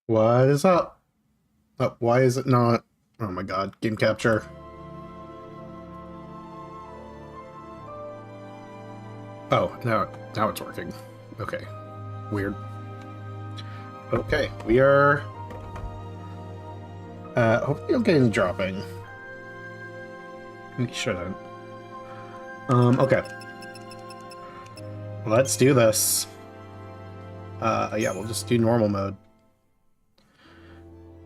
What is up? Oh, why is it not? Oh my god, game capture. Oh, now it's working. Okay. Weird. Okay, we are... hopefully you don't get any dropping. We shouldn't. Okay. Let's do this. Yeah, we'll just do normal mode.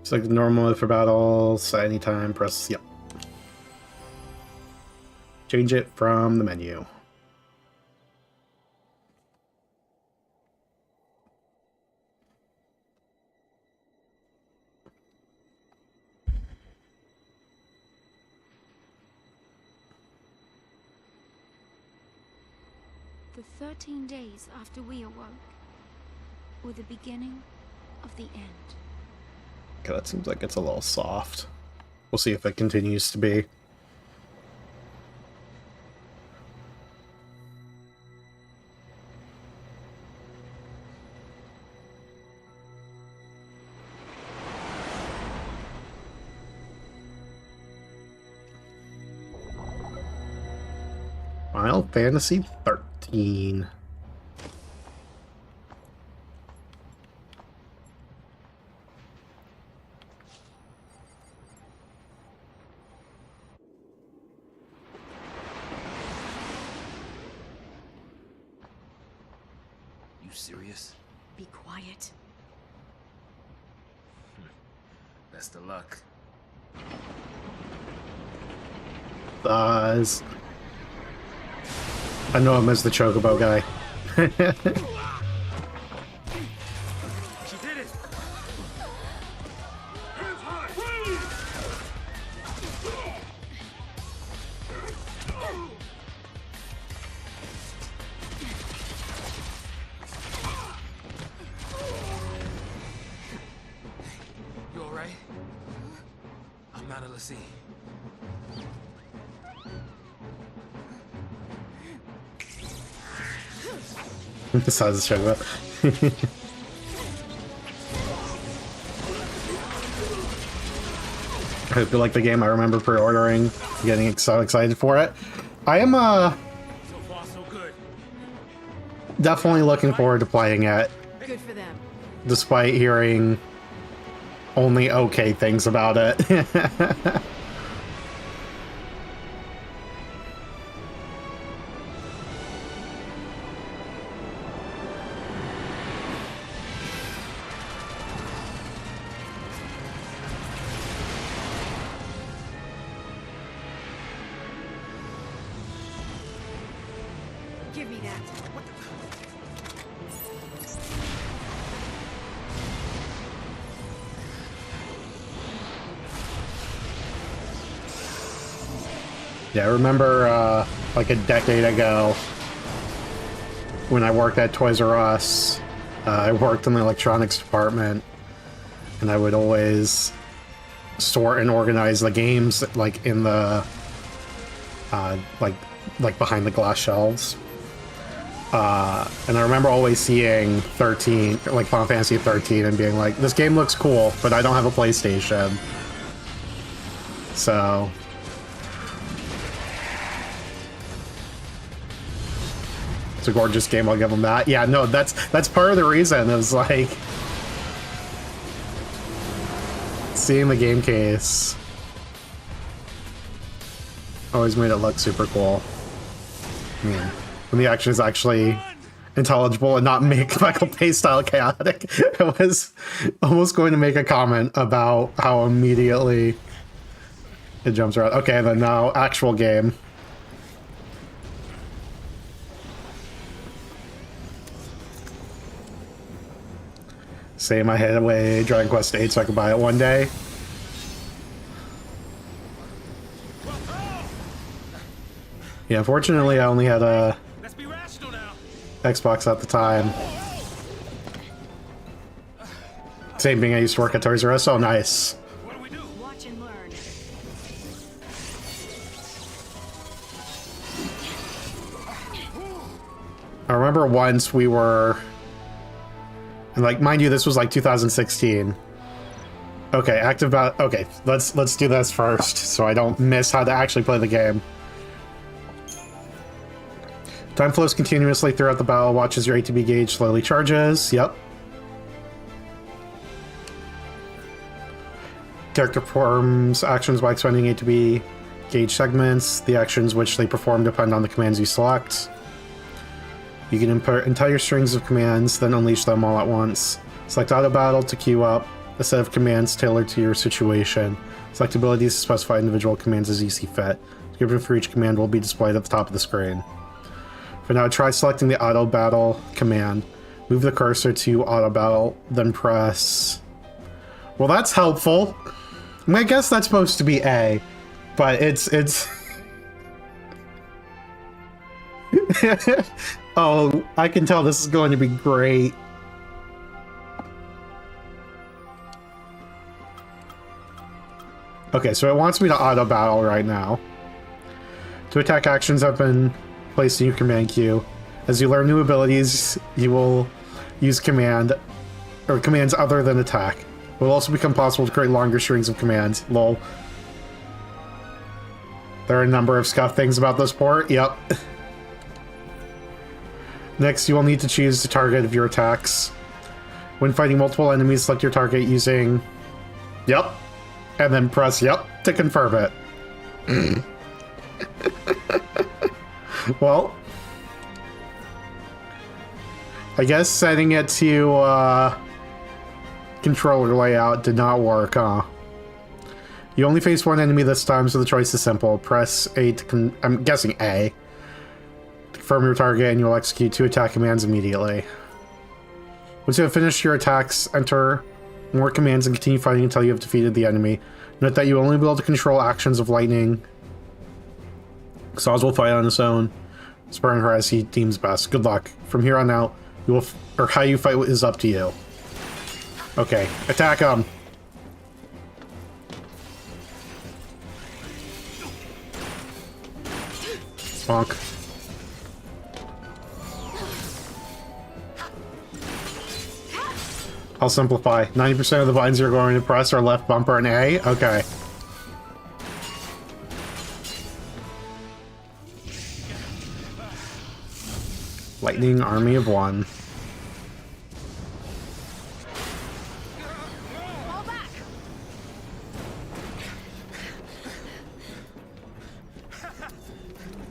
Select the normal mode for battles at any time, press, yep. Change it from the menu. The 13 days after we awoke were the beginning of the end. Okay, that seems like it's a little soft. We'll see if it continues to be. Final Fantasy 13. You serious? Be quiet. Best of luck. I know him as the Chocobo guy. She did it! You alright? I'm not a Lassie. Besides the Chocobo. I hope you like the game. I remember pre-ordering, getting so excited for it. I am So far, so good. definitely looking forward to playing it, Good for them. despite hearing only okay things about it. Give me that. Yeah, I remember like a decade ago when I worked at Toys R Us, I worked in the electronics department, and I would always sort and organize the games like in the like behind the glass shelves. And I remember always seeing 13, like Final Fantasy 13, and being like, this game looks cool, but I don't have a PlayStation. So it's a gorgeous game, I'll give them that. Yeah, no, that's part of the reason, is like seeing the game case always made it look super cool. Man, when the action is actually intelligible and not make Michael Bay style chaotic, I was almost going to make a comment about how immediately it jumps around. Okay, then now actual game. Say my head away Dragon Quest VIII so I can buy it one day. Yeah, unfortunately I only had a Let's be rational now. Xbox at the time. Same thing, I used to work at Toys R Us. Oh, nice. What do we do? Watch and learn. I remember once we were, and like, mind you, this was like 2016. Okay, active battle. Okay, let's do this first, so I don't miss how to actually play the game. Time flows continuously throughout the battle. Watch as your ATB gauge slowly charges. Yep. Character performs actions by expending ATB gauge segments. The actions which they perform depend on the commands you select. You can import entire strings of commands, then unleash them all at once. Select auto battle to queue up a set of commands tailored to your situation. Select abilities to specify individual commands as you see fit. Description for each command will be displayed at the top of the screen. For now, try selecting the auto battle command. Move the cursor to auto battle, then press... Well, that's helpful. I mean, I guess that's supposed to be A, but it's... Oh, I can tell this is going to be great. Okay, so it wants me to auto battle right now. To attack actions have been placed in your command queue. As you learn new abilities, you will use commands other than attack. It will also become possible to create longer strings of commands. Lol. There are a number of scuff things about this port. Yep. Next, you will need to choose the target of your attacks. When fighting multiple enemies, select your target using... Yep. And then press yep to confirm it. Well, I guess setting it to controller layout did not work, huh? You only face one enemy this time, so the choice is simple. Press A to I'm guessing A. To confirm your target, and you'll execute 2 attack commands immediately. Once you have finished your attacks, enter more commands and continue fighting until you have defeated the enemy. Note that you will only be able to control actions of lightning. Saws will fight on his own, sparing her as he deems best. Good luck. From here on out, you will or how you fight is up to you. Okay, attack him. Bonk. I'll simplify. 90% of the buttons you're going to press are left bumper and A. Okay. Lightning Army of One.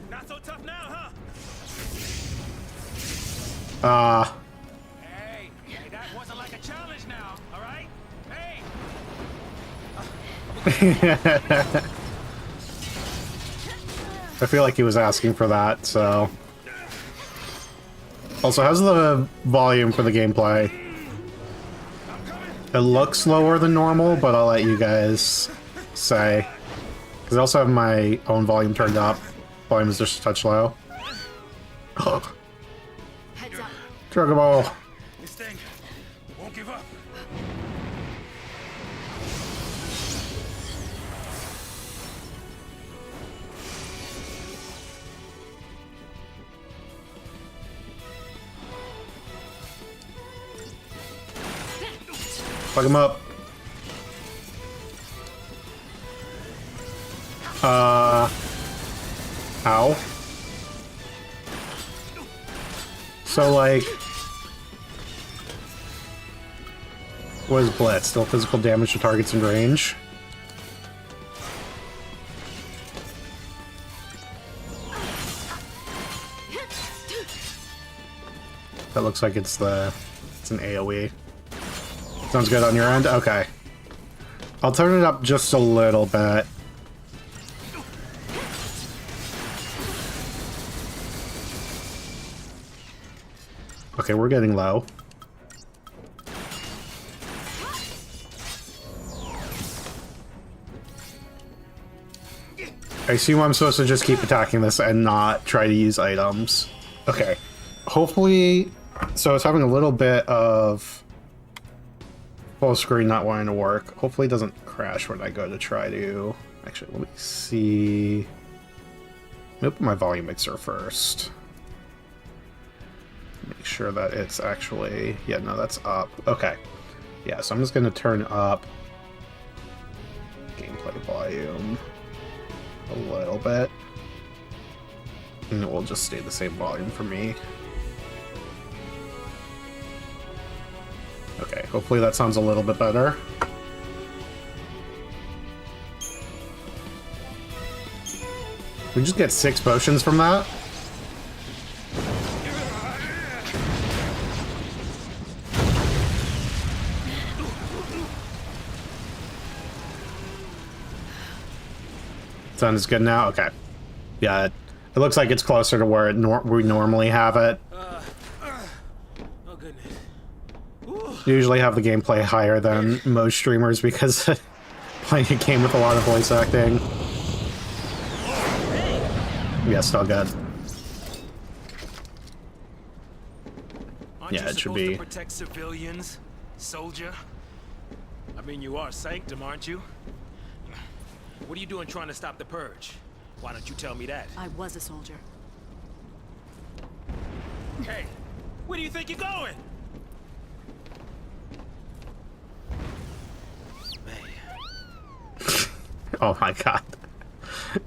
Not so tough now, huh? Hey, that wasn't like a challenge now, all right? Hey! I feel like he was asking for that, so... Also, how's the volume for the gameplay? It looks lower than normal, but I'll let you guys say. Because I also have my own volume turned up. Volume is just a touch low. Oh. Heads up. Dragon Ball. This thing won't give up. Fuck him up. Ow. So, like... What is Blitz? Still physical damage to targets in range? That looks like it's an AoE. Sounds good on your end? Okay. I'll turn it up just a little bit. Okay, we're getting low. I assume I'm supposed to just keep attacking this and not try to use items. Okay. Hopefully... So I was having a little bit of... full screen not wanting to work. Hopefully it doesn't crash when I go to try to... Actually, let me see... Let me open my volume mixer first. Make sure that it's actually... Yeah, no, that's up. Okay. Yeah, so I'm just going to turn up volume a little bit. And it will just stay the same volume for me. Okay, hopefully that sounds a little bit better. We just get 6 potions from that? Sounds good now? Okay. Yeah, it looks like it's closer to where we normally have it. Oh goodness. Usually have the gameplay higher than most streamers because playing a game with a lot of voice acting. Yeah, still good. Aren't Yeah, you it should supposed be. to protect civilians, soldier? I mean, you are sanctum, aren't you? What are you doing trying to stop the purge? Why don't you tell me that? I was a soldier. Hey, where do you think you're going? Man, Oh my god.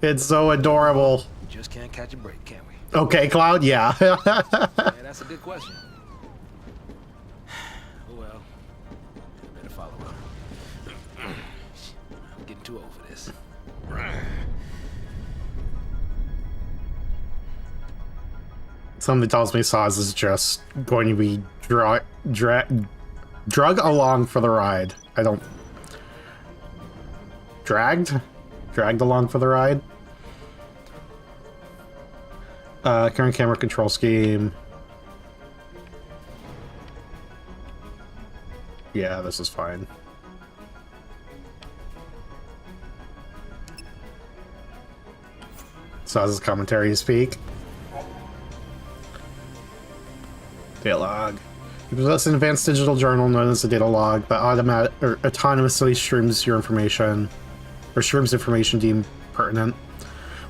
It's so adorable. we just can't catch a break, can we? Okay, Cloud, yeah. Yeah, that's a good question. Oh well, I better follow up. I'm getting too old for this. Something tells me Saz is just going to be drug along for the ride. I don't... Dragged along for the ride? Current camera control scheme. Yeah, this is fine. Saz's commentary to speak. Data log. You possess an advanced digital journal known as a data log that autonomously streams your information, or streams information deemed pertinent.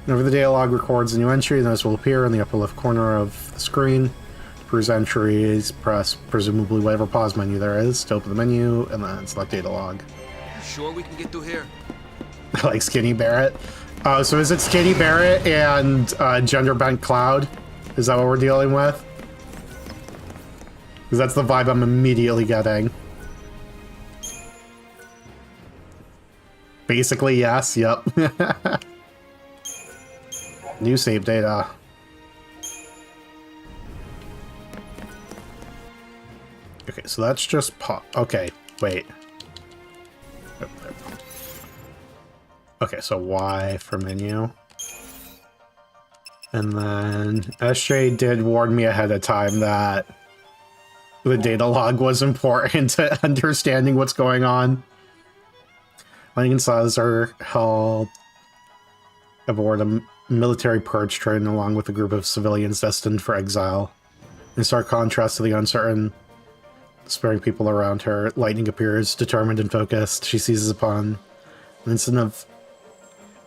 Whenever the data log records a new entry, this will appear in the upper left corner of the screen. To peruse entries, press presumably whatever pause menu there is to open the menu, and then select data log. You sure we can get through here? Like Skinny Barrett. So is it Skinny Barrett and Gender Bent Cloud? Is that what we're dealing with? Because that's the vibe I'm immediately getting. Basically, yes. Yep. New save data. Okay, so that's just okay, wait. Okay, so Y for menu. And then SJ did warn me ahead of time that the data log was important to understanding what's going on. Lightning and Saz are held aboard a military purge train along with a group of civilians destined for exile. In stark contrast to the uncertain, despairing people around her, Lightning appears determined and focused. She seizes upon an instant of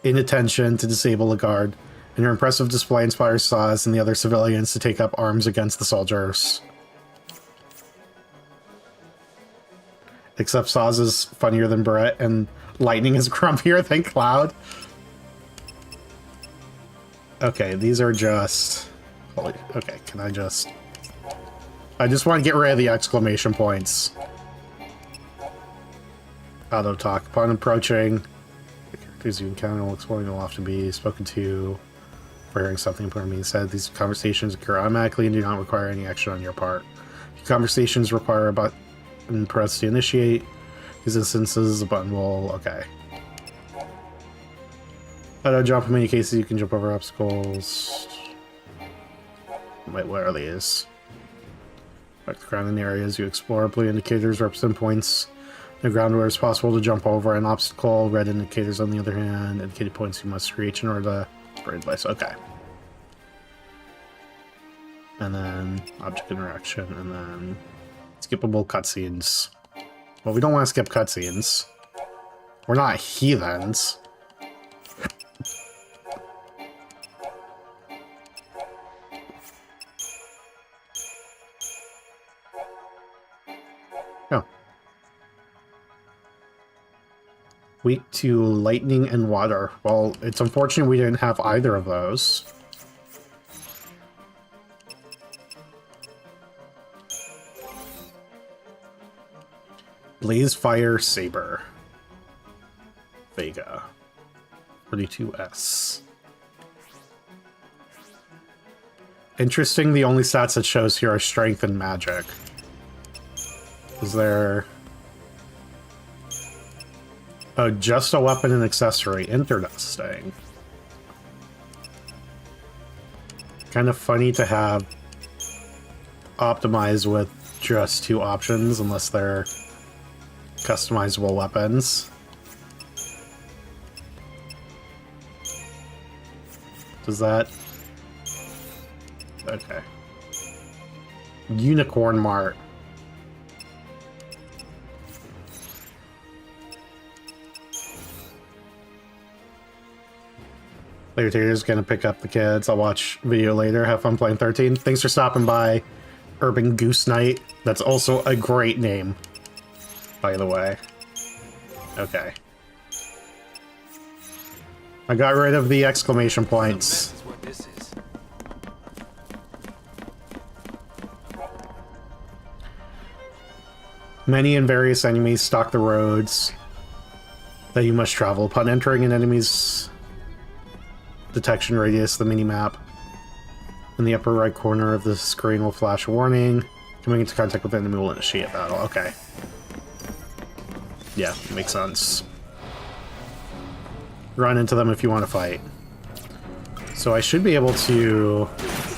inattention to disable a guard, and her impressive display inspires Saz and the other civilians to take up arms against the soldiers. Except Saz is funnier than Brett, and Lightning is grumpier than Cloud. Okay, these are just... Okay, can I just... I just want to get rid of the exclamation points. Auto talk. Upon approaching, the characters you encounter will explain will often be spoken to for hearing something important being said. These conversations occur automatically and do not require any action on your part. Conversations require a button press to initiate. These instances, a button will... Okay. Auto jump. In many cases, you can jump over obstacles. Wait, what are these? Like the ground in areas you explore. Blue indicators represent points in the ground where it's possible to jump over an obstacle. Red indicators, on the other hand, indicated points you must reach in order to spread advice. Okay. And then object interaction, and then skippable cutscenes. Well, we don't want to skip cutscenes. We're not heathens. Oh. Weak to lightning and water. Well, it's unfortunate we didn't have either of those. Blaze Fire Saber. Vega. 42S. Interesting, the only stats it shows here are strength and magic. Is there... Oh, just a weapon and accessory. Interesting. Kind of funny to have optimized with just 2 options, unless they're customizable weapons. Does that... Okay. Unicorn Mart. Later gonna pick up the kids. I'll watch video later. Have fun playing 13. Thanks for stopping by, Urban Goose Knight. That's also a great name, by the way. Okay. I got rid of the exclamation points. That's what this is. Many and various enemies stalk the roads that you must travel. Upon entering an enemy's detection radius, the mini-map in the upper right corner of the screen will flash a warning. Coming into contact with the enemy will initiate battle. Okay. Yeah, makes sense. Run into them if you want to fight. So I should be able to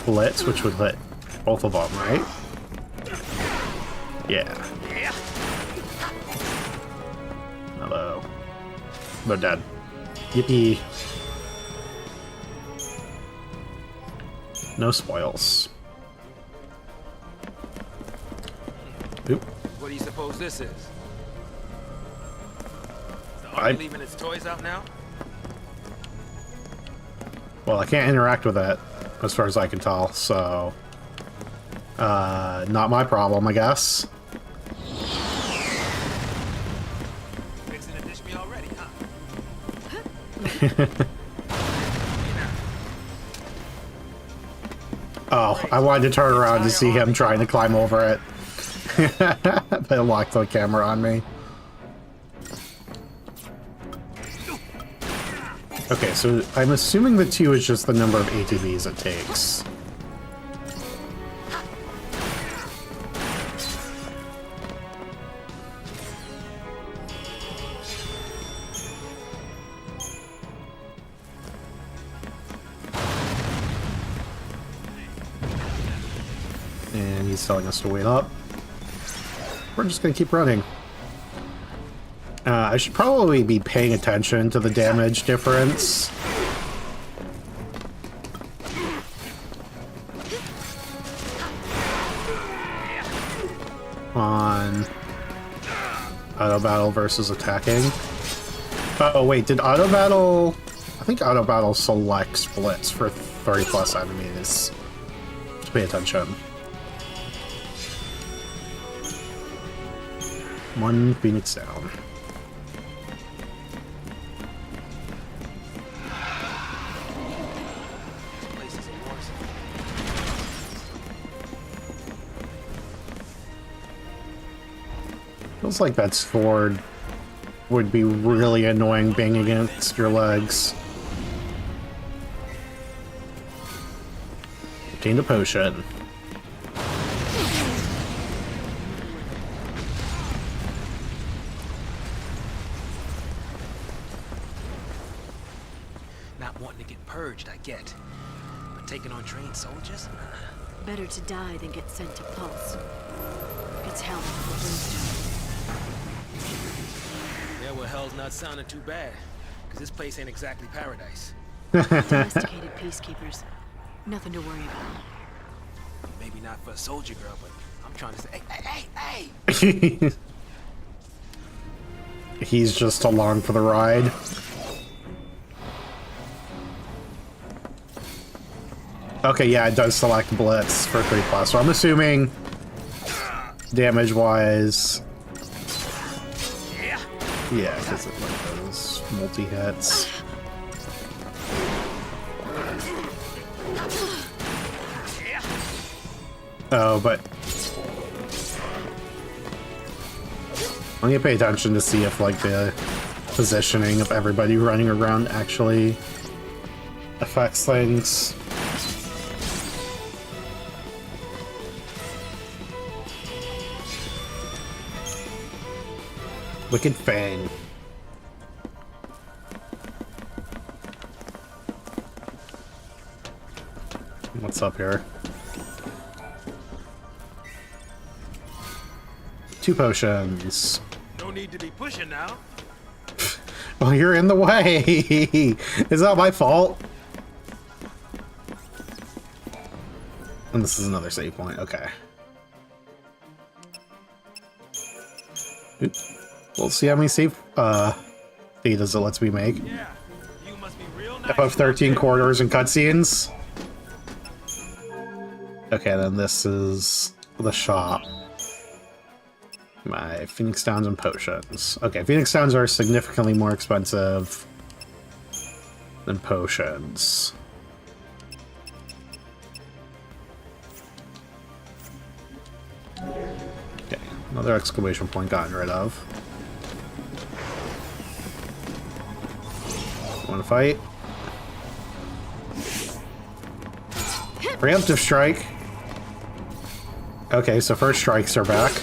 blitz, which would hit both of them, right? Yeah. Hello. They're dead. Yippee. No spoils. Oop. What do you suppose this is? The I- army leaving its toys out now? Well, I can't interact with it, as far as I can tell, so... not my problem, I guess. Fixing to dish me already, huh? Oh, I wanted to turn around to see him trying to climb over it. But it locked the camera on me. Okay, so I'm assuming the 2 is just the number of ATVs it takes. And he's telling us to wait up. We're just gonna keep running. I should probably be paying attention to the damage difference. On auto battle versus attacking. Oh wait, did auto battle... I think auto battle selects blitz for 30 plus enemies. Just pay attention. One Phoenix down. This place is a war zone. Feels like that sword would be really annoying being against your legs. Obtained a potion. Not wanting to get purged, I get. But taking on trained soldiers? Better to die than get sent to Pulse. It's hell for Brimstone. Yeah, well, hell's not sounding too bad. Because this place ain't exactly paradise. Domesticated peacekeepers. Nothing to worry about. Maybe not for a soldier girl, but I'm trying to say, hey! He's just along for the ride. Okay, yeah, it does select Blitz for 3 plus, so I'm assuming damage-wise Yeah, because of like those multi-hits. Oh, but I need to pay attention to see if like the positioning of everybody running around actually affects things. Wicked Fang. What's up here? 2 potions. No need to be pushing now. Well, you're in the way. Is that my fault? And this is another save point. Okay. Oop. We'll see how many save datas it lets me make. Yeah, you must be real nice. FF13 corridors and cutscenes. Okay, then this is the shop. My Phoenix Downs and potions. Okay, Phoenix Downs are significantly more expensive than potions. Okay, another exclamation point gotten rid of. Want to fight? Preemptive strike. Okay, so first strikes are back.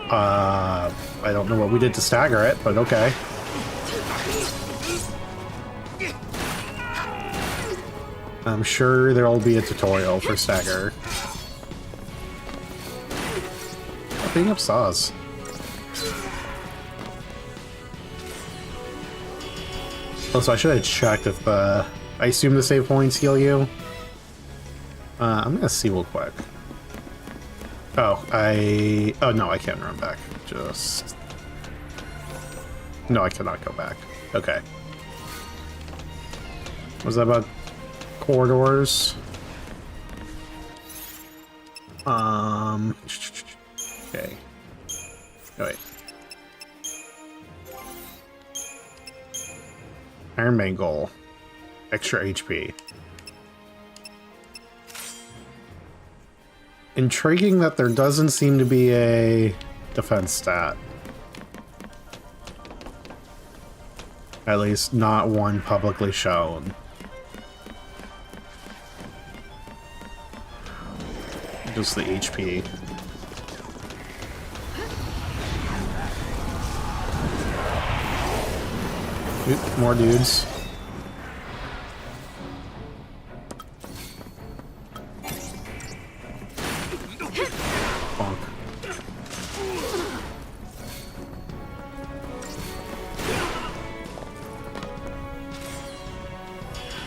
I don't know what we did to stagger it, but okay. I'm sure there'll be a tutorial for stagger. Picking up saws. Also, I should have checked if I assume the save points heal you. I'm gonna see real quick. Oh, oh no, I can't run back. Just... No, I cannot go back. Okay. Was that about corridors? Okay. Oh, wait. Iron Mangle. Extra HP. Intriguing that there doesn't seem to be a defense stat. At least not one publicly shown. Just the HP. Oop, more dudes. Bonk.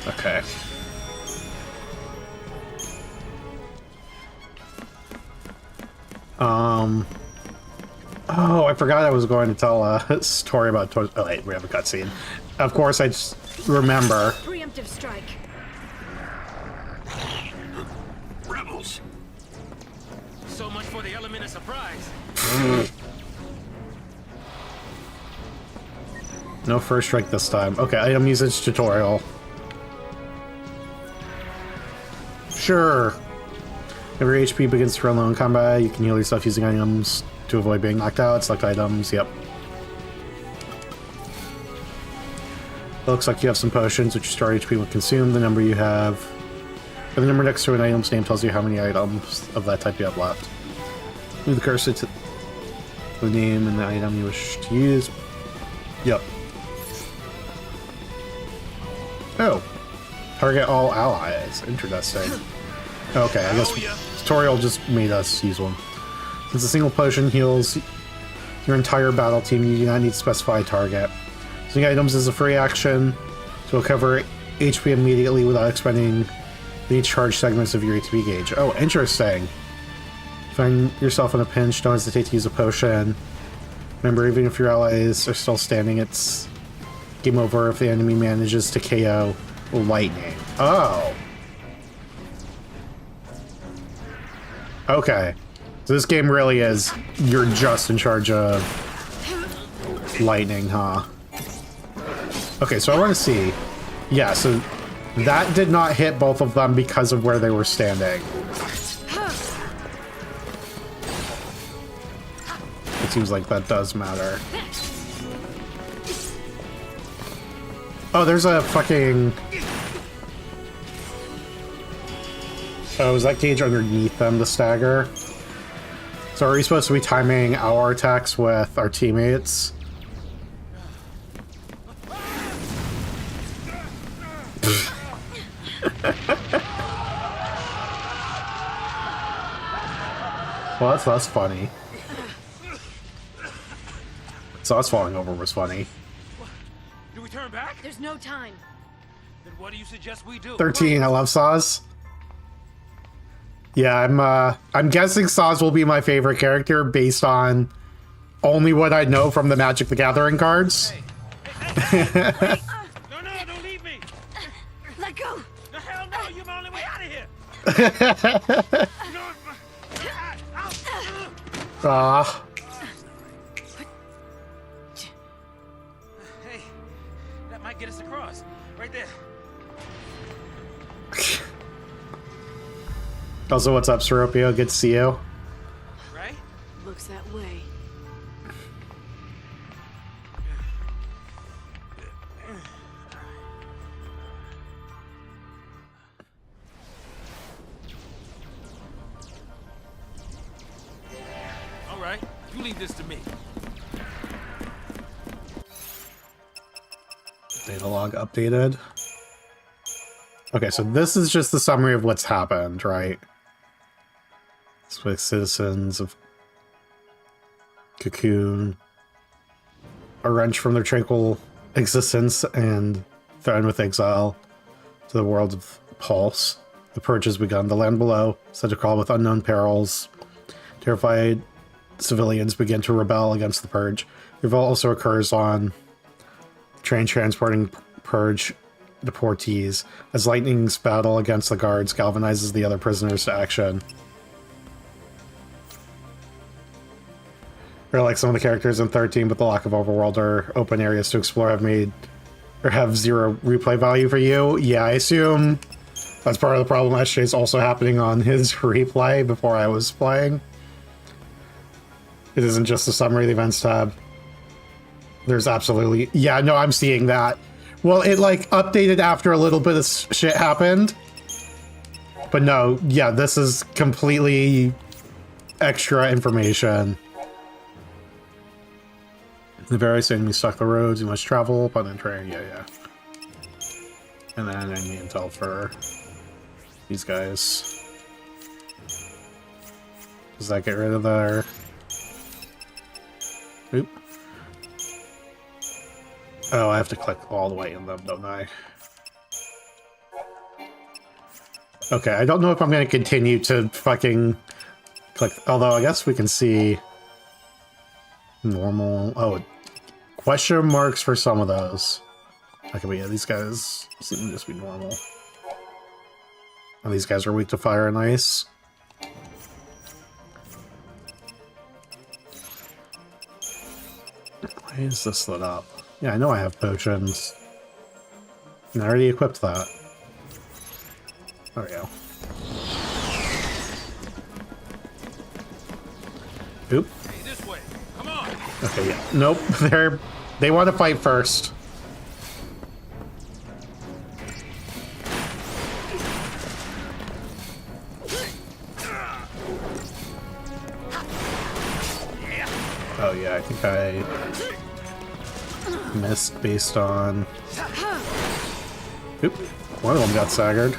Okay. Oh, I forgot I was going to tell a story about Toy. Oh, wait, we have a cutscene. Of course, I just remember. Preemptive strike. Rebels. So much for the element of surprise. No first strike this time. Okay, item usage tutorial. Sure. Every HP begins to run low in combat. You can heal yourself using items to avoid being knocked out. Select items. Yep. It looks like you have some potions, which restore HP when consumed. The number you have, or the number next to an item's name tells you how many items of that type you have left. Move the cursor to the name and the item you wish to use. Yep. Oh. Target all allies. Interesting. Okay, I guess tutorial just made us use one. Since a single potion heals your entire battle team, you do not need to specify a target. Using items is a free action, so it'll cover HP immediately without expending the charge segments of your HP gauge. Oh, interesting. Find yourself in a pinch, don't hesitate to use a potion. Remember, even if your allies are still standing, it's game over if the enemy manages to KO lightning. Oh. Okay. So this game really is, you're just in charge of lightning, huh? Okay, so I want to see. Yeah, so that did not hit both of them because of where they were standing. It seems like that does matter. Oh, there's a fucking... Oh, is that cage underneath them, the stagger? So are we supposed to be timing our attacks with our teammates? Well, that's funny. So us falling over was funny. Do we turn back? There's no time. Then what do you suggest we do? 13, I love Saz. Yeah, I'm guessing Saz will be my favorite character based on only what I know from the Magic the Gathering cards. No, don't leave me! Let go! The hell no, you're my only way out of here! Ah. Hey, that might get us across. Right there. Also, what's up, Seropio? Good to see you. Right? Looks that way. All right, you leave this to me. Data log updated. Okay, so this is just the summary of what's happened, right? With citizens of Cocoon are wrenched from their tranquil existence and threatened with exile to the world of Pulse. The purge has begun. The land below, said to crawl with unknown perils. Terrified civilians begin to rebel against the purge. Revolt also occurs on train transporting purge deportees as Lightning's battle against the guards galvanizes the other prisoners to action. Or like some of the characters in 13, but the lack of overworld or open areas to explore have zero replay value for you. Yeah, I assume that's part of the problem. SJ's also happening on his replay before I was playing. It isn't just the summary of the events tab. There's absolutely... Yeah, no, I'm seeing that. Well, it like updated after a little bit of shit happened. But no, yeah, this is completely extra information. The various enemies stock the roads, you must travel upon entering, yeah. And then enemy intel for these guys. Does that get rid of their... Oop. Oh, I have to click all the way in them, don't I? Okay, I don't know if I'm going to continue to fucking click... Although, I guess we can see... Normal... Oh, question marks for some of those. Okay, but yeah, these guys seem to just be normal. And these guys are weak to fire and ice. Why is this lit up? Yeah, I know I have potions. And I already equipped that. There we go. Oop. Hey, this way. Come on. Okay, yeah. Nope. They want to fight first. Oh yeah, I think I missed based on... Oop. One of them got staggered.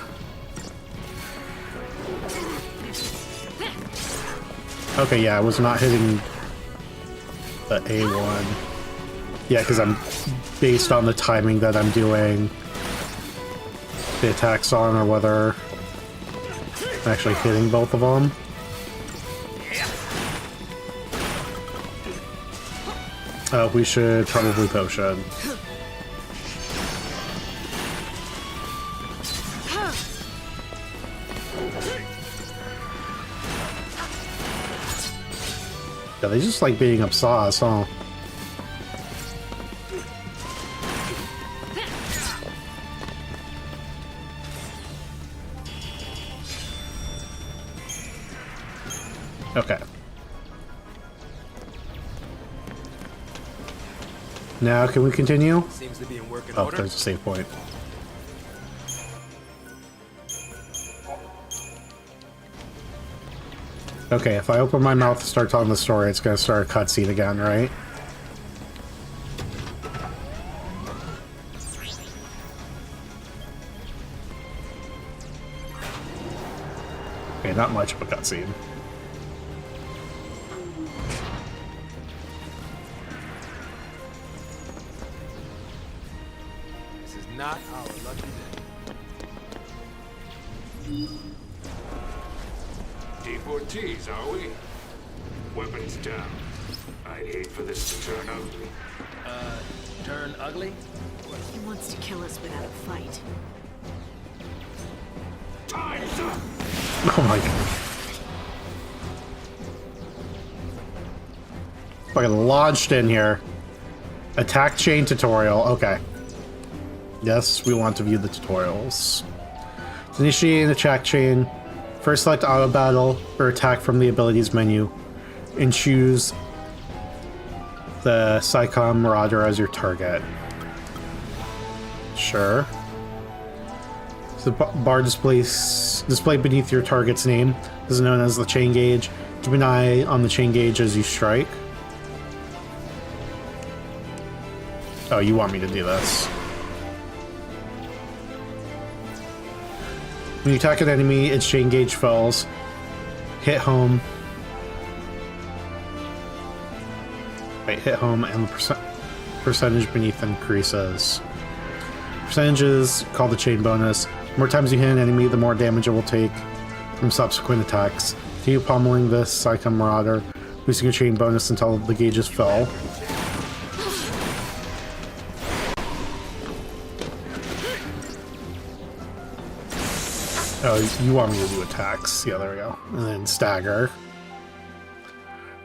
Okay, yeah, I was not hitting the A1. Yeah, because I'm based on the timing that I'm doing the attacks on, or whether I'm actually hitting both of them. We should probably potion. Yeah, they just like being up sauce, huh? Now, can we continue? Seems to be in working Oh, order. there's a save point. Okay, if I open my mouth and start telling the story, it's gonna start a cutscene again, right? Okay, not much of a cutscene. This is not our lucky day. Deportees, are we? Weapons down. I'd hate for this to turn ugly. Turn ugly? He wants to kill us without a fight. Time's up! Oh my god. Fucking launched in here. Attack chain tutorial. Okay. Yes, we want to view the tutorials. To initiate an attack chain, first select auto battle or attack from the abilities menu and choose the Psychon Marauder as your target. Sure. The bar displayed beneath your target's name is known as the chain gauge. Keep an eye on the chain gauge as you strike. Oh, you want me to do this? When you attack an enemy, its chain gauge fills. Hit home. Wait, hit home and the percentage beneath increases. Percentages called the chain bonus. The more times you hit an enemy, the more damage it will take from subsequent attacks. Continue pummeling this Psychon Marauder, boosting your chain bonus until the gauges fill. Oh, you want me to do attacks. Yeah, there we go. And then stagger.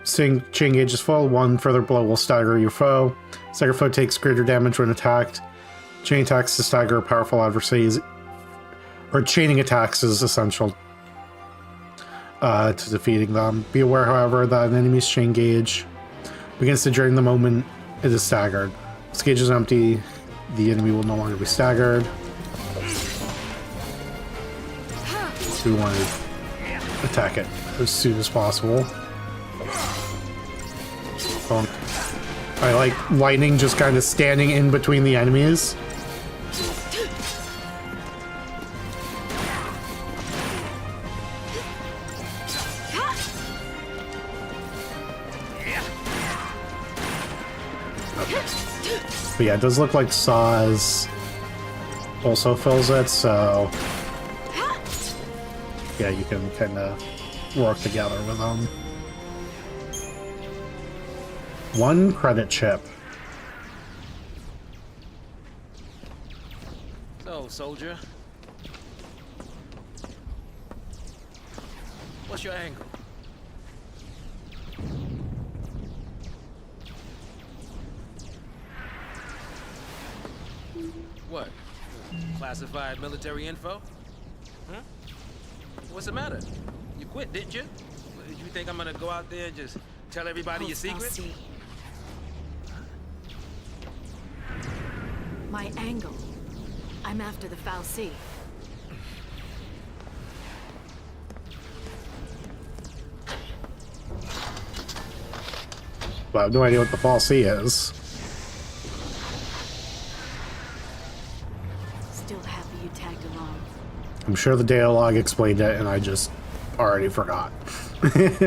Chain gauge is full. One further blow will stagger your foe. Stagger foe takes greater damage when attacked. Chain attacks to stagger powerful adversaries, or chaining attacks is essential to defeating them. Be aware, however, that an enemy's chain gauge begins to drain the moment it is staggered. If the gauge is empty, the enemy will no longer be staggered. So we want to attack it as soon as possible. I like lightning just kind of standing in between the enemies. But yeah, it does look like Saz also fills it, so yeah, you can kind of work together with them. 1 credit chip. So, soldier. What's your angle? What? Classified military info? Huh? What's the matter? You quit, didn't you? You think I'm gonna go out there and just tell everybody your secrets? My angle. I'm after the FFXIII. Well, I have no idea what the FFXIII is. Still happy you tagged along. I'm sure the dialogue explained it, and I just already forgot. Didn't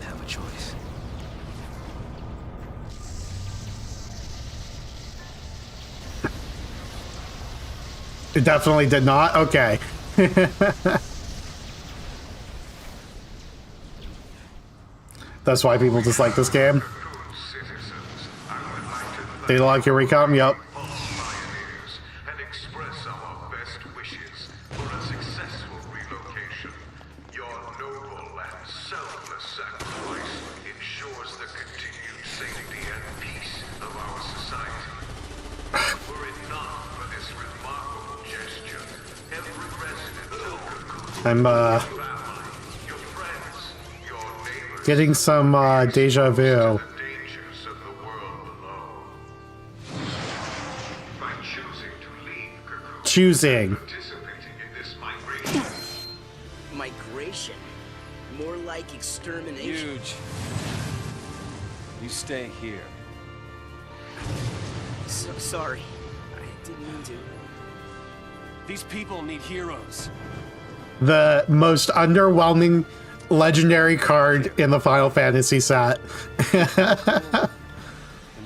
have a choice. It definitely did not? Okay. That's why people dislike this game. Dialogue, here we come, yep. And express our best wishes for a successful relocation. Your noble and selfless sacrifice ensures the continued safety and peace of our society. Were it not for this remarkable gesture, every resident of Cocoon, I'm, your friends, your neighbors, getting some, deja vu. the dangers of the world choosing. Participating in this migration. Migration? More like extermination. Huge. You stay here. So sorry. I didn't mean to. These people need heroes. The most underwhelming legendary card in the Final Fantasy set. And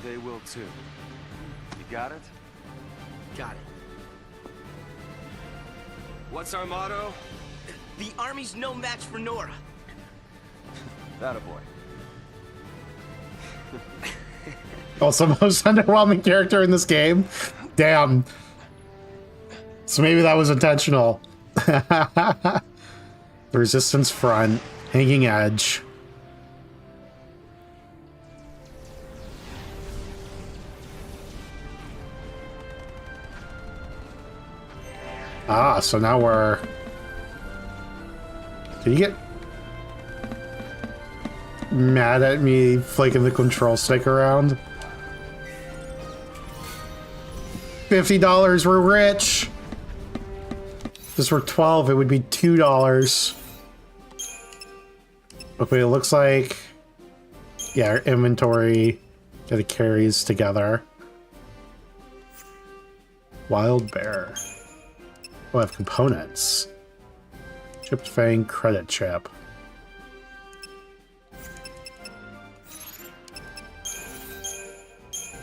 they will too. You got it? Got it. What's our motto? The army's no match for Nora. That a boy. Also, most underwhelming character in this game. Damn. So maybe that was intentional. The Resistance Front, Hanging Edge. Ah, so now we're... Did you get mad at me flaking the control stick around? $50, we're rich! If this were 12, it would be $2. Okay, it looks like... Yeah, our inventory kind of carries together. Wild Bear. Oh, I have components. Chipped Fang credit chip.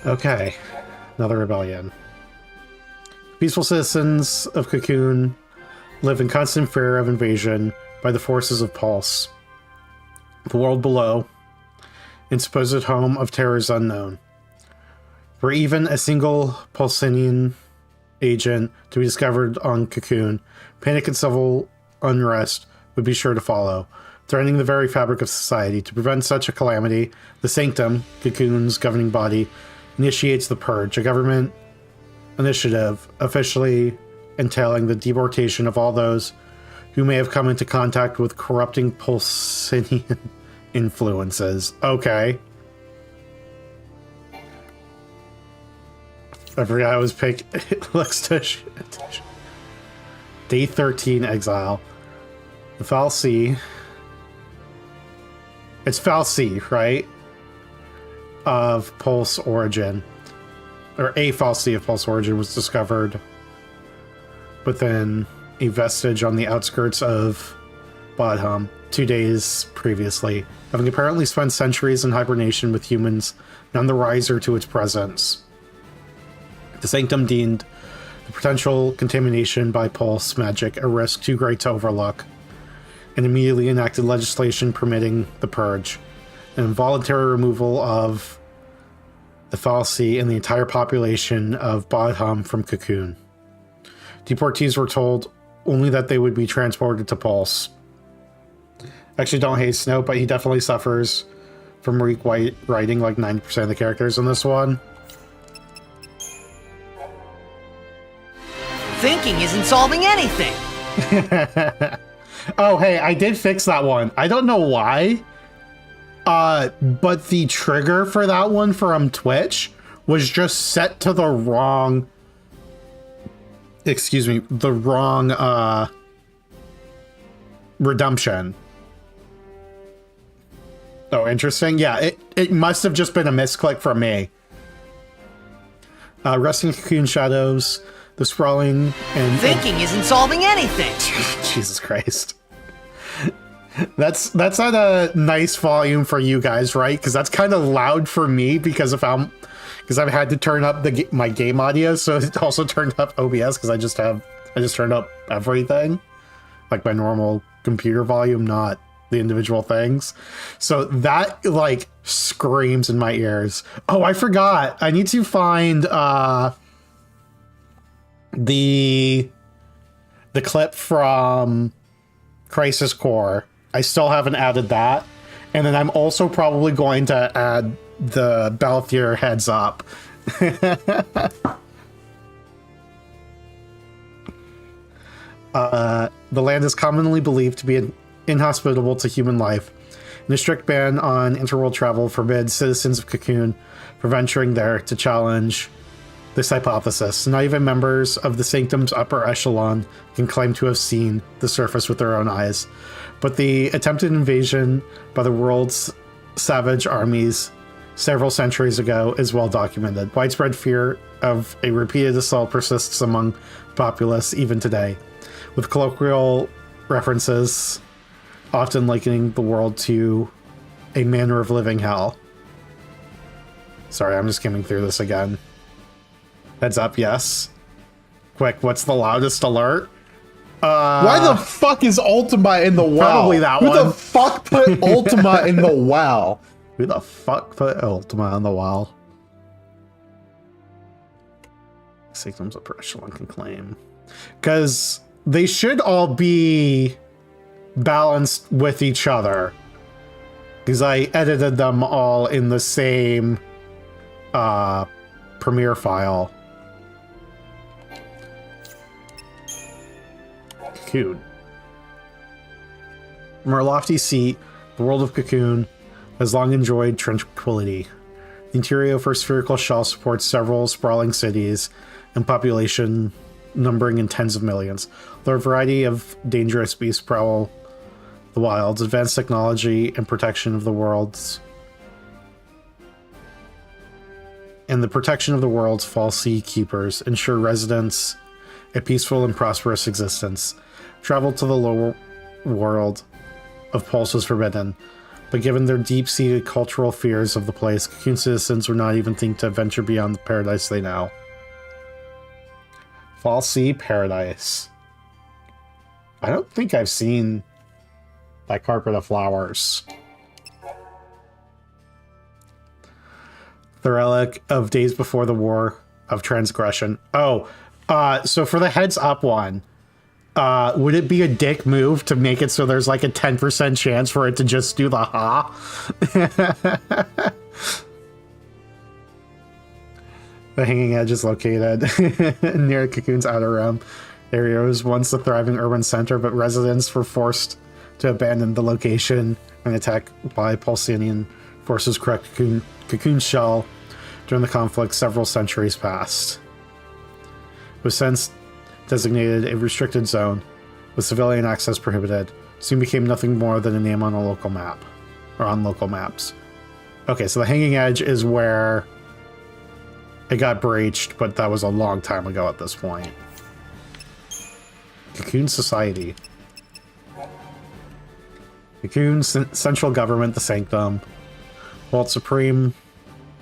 Okay, another rebellion. Peaceful citizens of Cocoon live in constant fear of invasion by the forces of Pulse. The world below, in supposed home of terrors unknown, where even a single Pulsinian agent to be discovered on Cocoon, panic and civil unrest would be sure to follow, threatening the very fabric of society. To prevent such a calamity, the Sanctum, Cocoon's governing body, initiates the Purge, a government initiative officially entailing the deportation of all those who may have come into contact with corrupting Pulsinian influences. Okay. I forgot I was pick. It looks to Day 13 exile. The Fal'Cie. It's Fal'Cie, right? Of Pulse origin. Or a Fal'Cie of Pulse origin was discovered. But then a vestige on the outskirts of Bodham 2 days previously, having apparently spent centuries in hibernation with humans, none the wiser to its presence. The Sanctum deemed the potential contamination by Pulse magic a risk too great to overlook, and immediately enacted legislation permitting the Purge, an involuntary removal of the Fal'Cie and the entire population of Bodham from Cocoon. Deportees were told only that they would be transported to Pulse. Actually, don't hate Snow, but he definitely suffers from weak writing, like 90% of the characters in this one. Thinking isn't solving anything. Oh, hey, I did fix that one. I don't know why. But the trigger for that one from Twitch was just set to the wrong... Excuse me, the wrong, redemption. Oh, interesting. Yeah, it must have just been a misclick from me. Resting Cocoon Shadows, the sprawling and... Thinking isn't solving anything. Jesus Christ. That's at a nice volume for you guys, right? Because that's kind of loud for me because I've had to turn up my game audio, so it also turned up OBS because I just turned up everything, like my normal computer volume, not the individual things. So that like screams in my ears. Oh, I forgot. I need to find the clip from Crisis Core. I still haven't added that. And then I'm also probably going to add the Balthier heads up. The land is commonly believed to be inhospitable to human life, and a strict ban on interworld travel forbids citizens of Cocoon from venturing there to challenge this hypothesis. Not even members of the Sanctum's upper echelon can claim to have seen the surface with their own eyes. But the attempted invasion by the world's savage armies several centuries ago is well documented. Widespread fear of a repeated assault persists among the populace even today, with colloquial references often likening the world to a manner of living hell. Sorry, I'm just skimming through this again. Heads up, yes. Quick, what's the loudest alert? Why the fuck is Ultima in the WoW? Probably that Who one. the fuck put Ultima in the WoW? Who the fuck put Ultima on the wall? Sanctum's upper echelon can claim. Because they should all be balanced with each other. Because I edited them all in the same Premiere file. Cocoon. From our lofty seat, the world of Cocoon has long enjoyed tranquility. The interior of her spherical shell supports several sprawling cities and population numbering in tens of millions. Though a variety of dangerous beasts prowl the wilds, advanced technology and protection of the world's false sea keepers ensure residents a peaceful and prosperous existence. Travel to the lower world of Pulse was forbidden, but given their deep-seated cultural fears of the place, Cocoon citizens would not even think to venture beyond the paradise they know. False Sea Paradise. I don't think I've seen that carpet of flowers. The relic of days before the War of Transgression. Oh, so for the heads up one, would it be a dick move to make it so there's like a 10% chance for it to just do the ha? The Hanging Edge is located near Cocoon's outer rim. The area was once a thriving urban center, but residents were forced to abandon the location when attacked by Pulsanian forces cracked Cocoon's shell during the conflict several centuries past. It was since designated a restricted zone, with civilian access prohibited. Soon became nothing more than a name on a local map, or on local maps. Okay, so the Hanging Edge is where it got breached, but that was a long time ago at this point. Cocoon Society. Cocoon Central Government, the Sanctum. World Supreme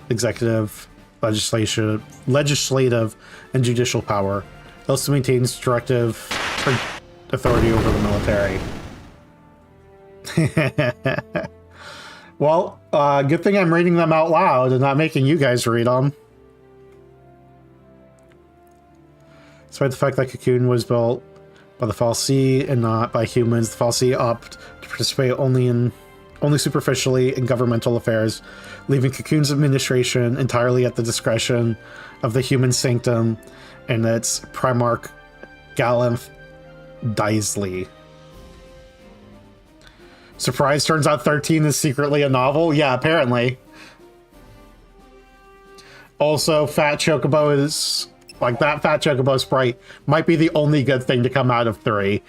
Executive, legislative, and judicial power. It also maintains directive authority over the military. Well, good thing I'm reading them out loud and not making you guys read them. Despite the fact that Cocoon was built by the False Sea and not by humans, the False Sea opt to participate only superficially in governmental affairs, leaving Cocoon's administration entirely at the discretion of the human sanctum and its Primarch Galanth Daisley. Surprise, turns out 13 is secretly a novel? Yeah, apparently. Also, Fat Chocobo is... like, that Fat Chocobo sprite might be the only good thing to come out of 3.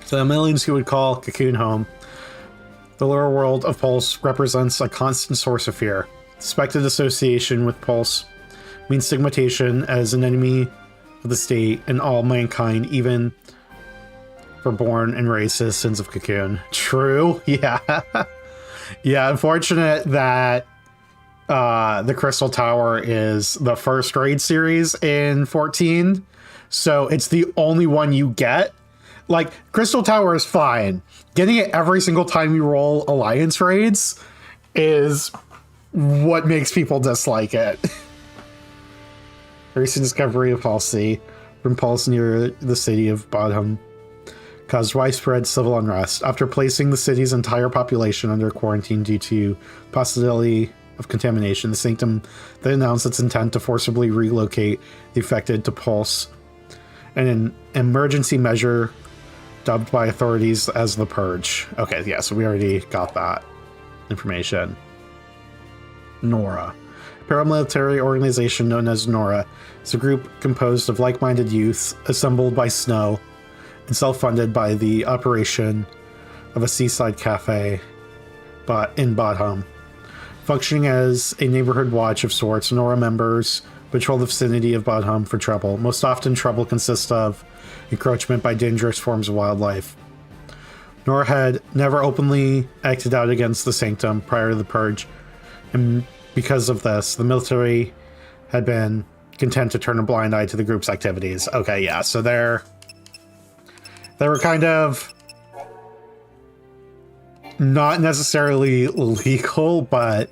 To the millions who would call Cocoon home, the lower world of Pulse represents a constant source of fear. Suspected association with Pulse means stigmatization as an enemy of the state and all mankind, even for born and raised citizens of Cocoon. True, yeah. Yeah, unfortunate that the Crystal Tower is the first raid series in 14, so it's the only one you get. Like, Crystal Tower is fine. Getting it every single time you roll Alliance raids is what makes people dislike it. Recent discovery of False Sea from Pulse near the city of Bodham caused widespread civil unrest. After placing the city's entire population under quarantine due to possibility of contamination, the Sanctum then announced its intent to forcibly relocate the affected to Pulse, an emergency measure dubbed by authorities as the Purge. Okay, yeah, so we already got that information. NORA. Paramilitary organization known as NORA is a group composed of like-minded youth assembled by Snow and self-funded by the operation of a seaside cafe in Bodham. Functioning as a neighborhood watch of sorts, NORA members patrol the vicinity of Bodham for trouble. Most often, trouble consists of encroachment by dangerous forms of wildlife. NORA had never openly acted out against the Sanctum prior to the Purge, and because of this, the military had been content to turn a blind eye to the group's activities. Okay, yeah, so they were kind of not necessarily legal, but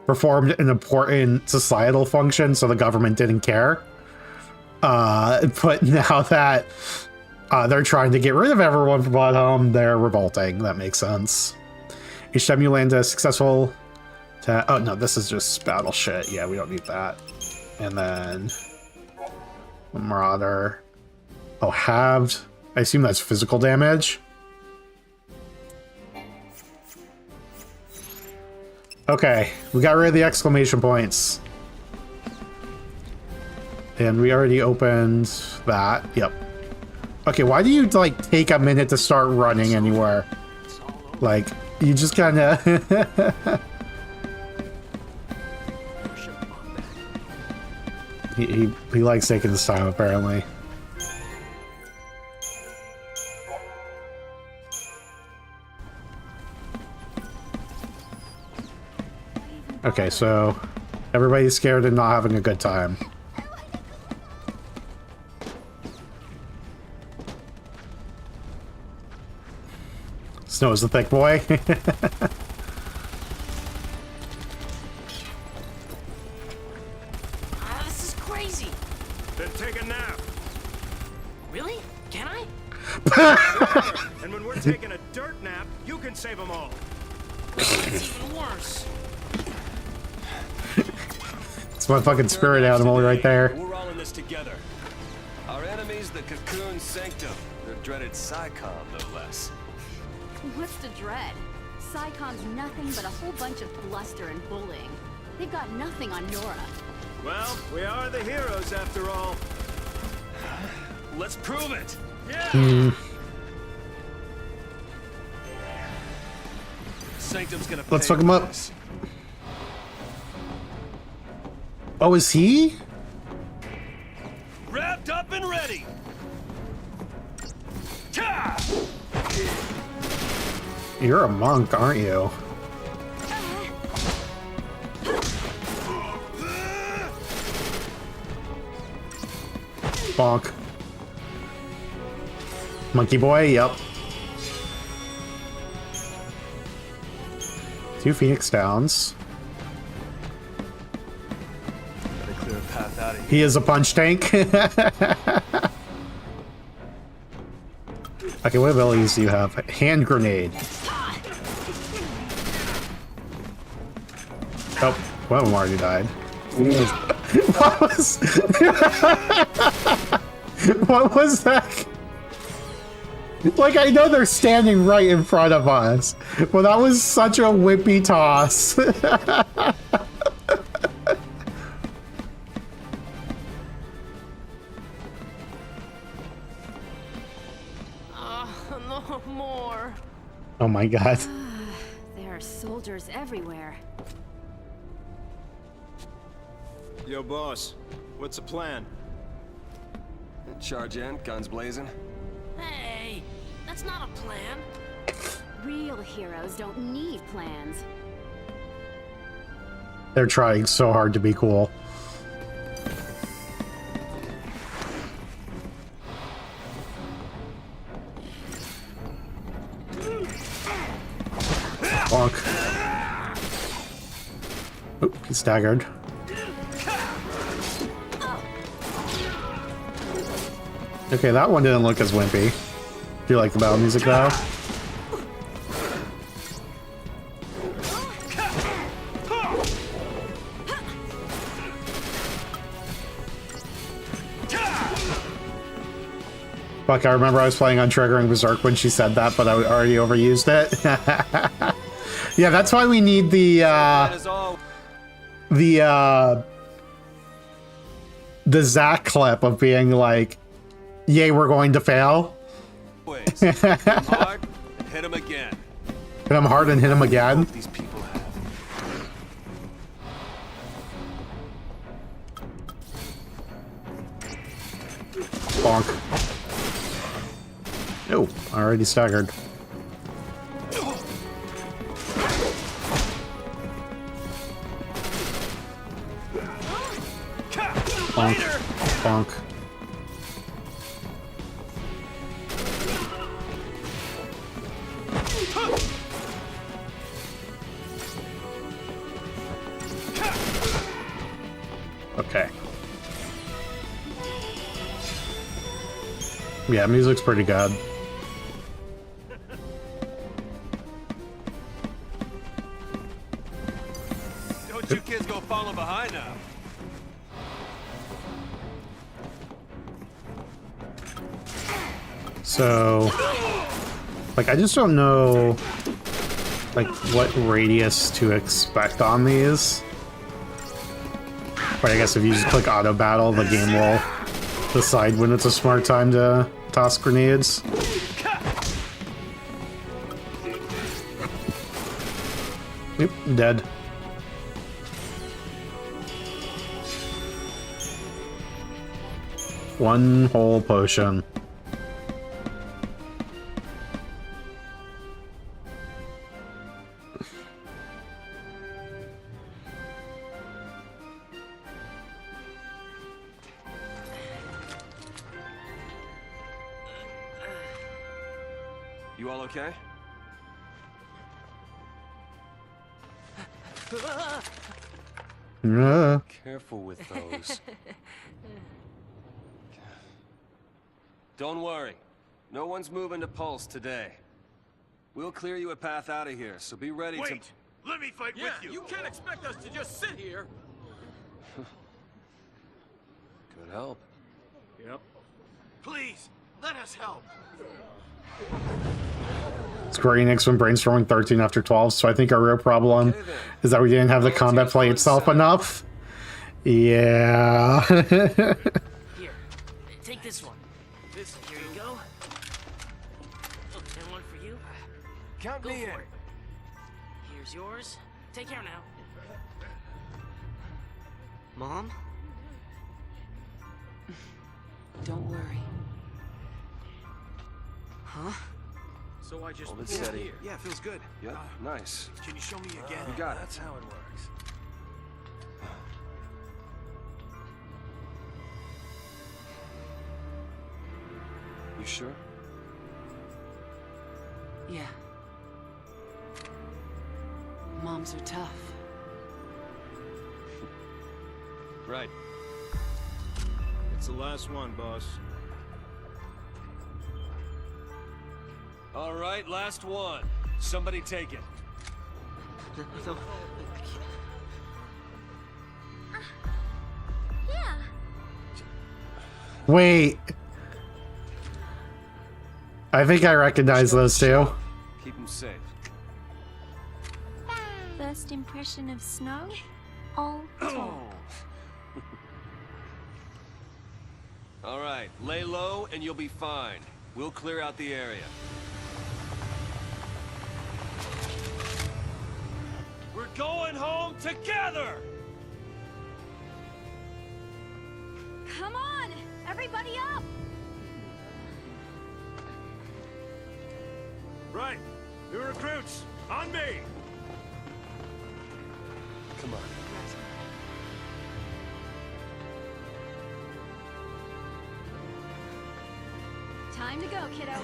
performed an important societal function, so the government didn't care. But now that they're trying to get rid of everyone from Bodham, they're revolting. That makes sense. Each time you land a successful... oh, no, this is just battle shit. Yeah, we don't need that. And then... Marauder. Oh, halved. I assume that's physical damage. Okay, we got rid of the exclamation points. And we already opened that. Yep. Okay, why do you, like, take a minute to start running anywhere? Like, you just kind of... he likes taking his time, apparently. Okay, so everybody's scared and not having a good time. Snow's the thick boy. This is crazy. Then take a nap. Really? Can I? And when we're taking a dirt nap, you can save them all. It's even worse. It's my fucking spirit animal right there. We're all in this together. Our enemy's the Cocoon Sanctum. The dreaded PSICOM, no less. What's to dread? PSICOM's nothing but a whole bunch of bluster and bullying. They've got nothing on Nora. Well, we are the heroes after all. Let's prove it. Yeah. Sanctum's gonna. Let's fuck him up. Oh, is he? Wrapped up and ready. You're a monk, aren't you? Bonk. Monkey boy, yep. 2 Phoenix Downs. Clear a path out of here. He is a punch tank. Okay, what abilities do you have? Hand grenade. Oh, one of them already died. What was... What was that? Like, I know they're standing right in front of us, but that was such a whippy toss. No more. Oh my god. There are soldiers everywhere. Yo, boss. What's the plan? Charge in, guns blazing. Hey, that's not a plan. Real heroes don't need plans. They're trying so hard to be cool. Bonk. Oop, he's staggered. Okay, that one didn't look as wimpy. Do you like the battle music though? Fuck, I remember I was playing on Triggering Berserk when she said that, but I already overused it. Yeah, that's why we need the the Zach clip of being like, "Yay, we're going to fail." Ways. Hit him hard and hit him again. Hit him hard and hit him again. These people have. Bonk. Oh, already staggered. Bonk. Bonk. Okay. Yeah, music's pretty good. Don't you kids go falling behind now. So, like, I just don't know, like, what radius to expect on these. But I guess if you just click auto battle, the game will decide when it's a smart time to toss grenades. Yep, dead. One whole potion. You all okay? Yeah. Careful with those. Don't worry. No one's moving to Pulse today. We'll clear you a path out of here, so be ready to... Let me fight Yeah, you can't expect us to just sit here. Good help. Yep. Please, let us help. Square Enix been brainstorming 13 after 12, so I think our real problem is that we didn't have the combat play itself enough. Yeah. Here, take this one. Here you go. Oh, and one for you. Count Go me in. for it. Here's yours. Take care now. Mom? Don't worry. Huh? So I just Hold it steady. Yeah, feels good. Yep, nice. Can you show me again? You got it. That's how it works. You sure? Yeah. Moms are tough. Right. It's the last one, boss. All right, last one. Somebody take it. No, Yeah. Wait. I think I recognize those two. Keep them safe. First impression of snow? All talk. All right, lay low and you'll be fine. We'll clear out the area. We're going home together! Come on! Everybody up! Right. New recruits, on me. Come on. Time to go, kiddo.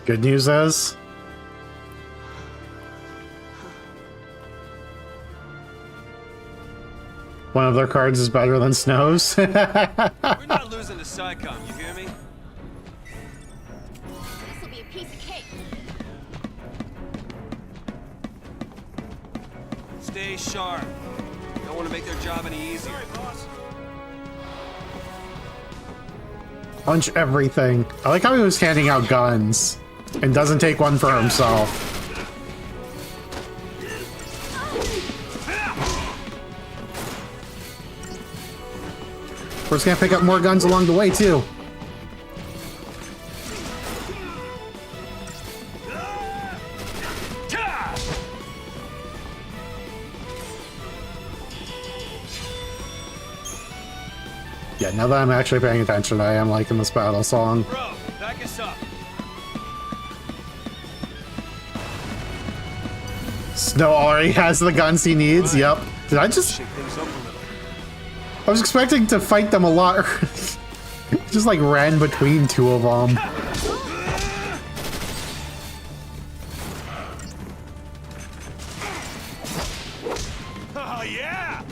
Good news is, one of their cards is better than Snow's. We're not losing to SciComm, you hear me? This'll be a piece of cake. Stay sharp. Don't want to make their job any easier. Punch everything. I like how he was handing out guns and doesn't take one for himself. We're just gonna pick up more guns along the way, too. Yeah, now that I'm actually paying attention, I am liking this battle song. Bro, back us up. Snow already has the guns he needs, yep. Did I just... Shake things up a little. I was expecting to fight them a lot. Just like ran between two of them. Oh yeah!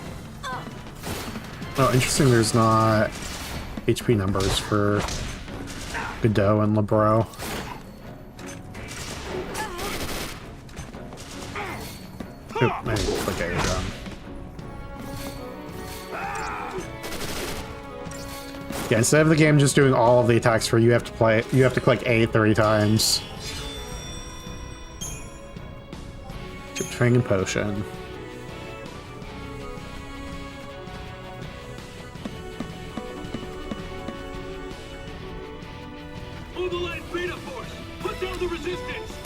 Oh, interesting there's not HP numbers for Godot and Lebreau. Oop, maybe click A gun. Yeah, instead of the game just doing all of the attacks for you, you have to click A 3 times. Chip Fang and Potion. Overland Beta Force! Put down the resistance!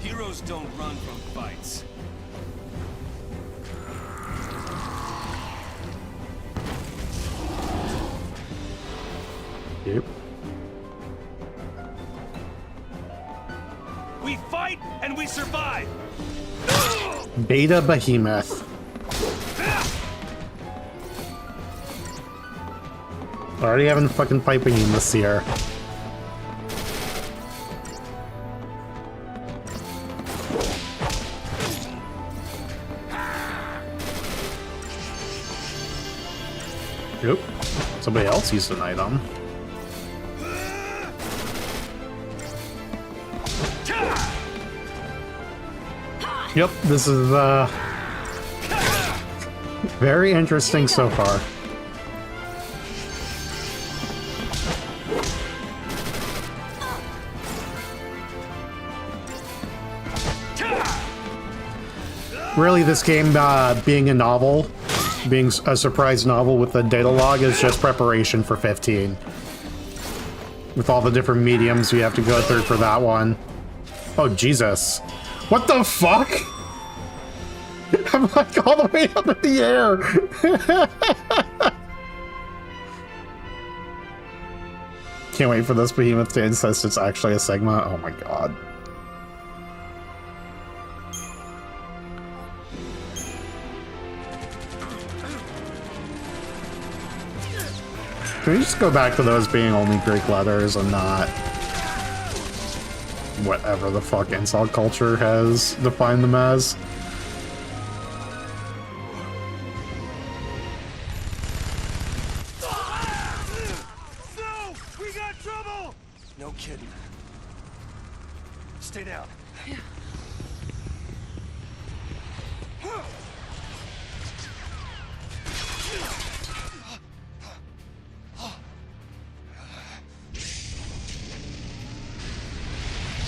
Heroes don't run from fights. Yep. We fight and we survive! Beta Behemoth. Already having fucking fight behemoths here. Yep. Somebody else used an item. Yep, this is very interesting so far. Really, this game being a novel, being a surprise novel with a data log is just preparation for 15. With all the different mediums you have to go through for that one. Oh, Jesus. What the fuck? I'm like all the way up in the air. Can't wait for this behemoth to insist it's actually a Sigma. Oh my god. Can we just go back to those being only Greek letters and not whatever the fuck insult culture has defined them as? No! We got trouble! No kidding. Stay down.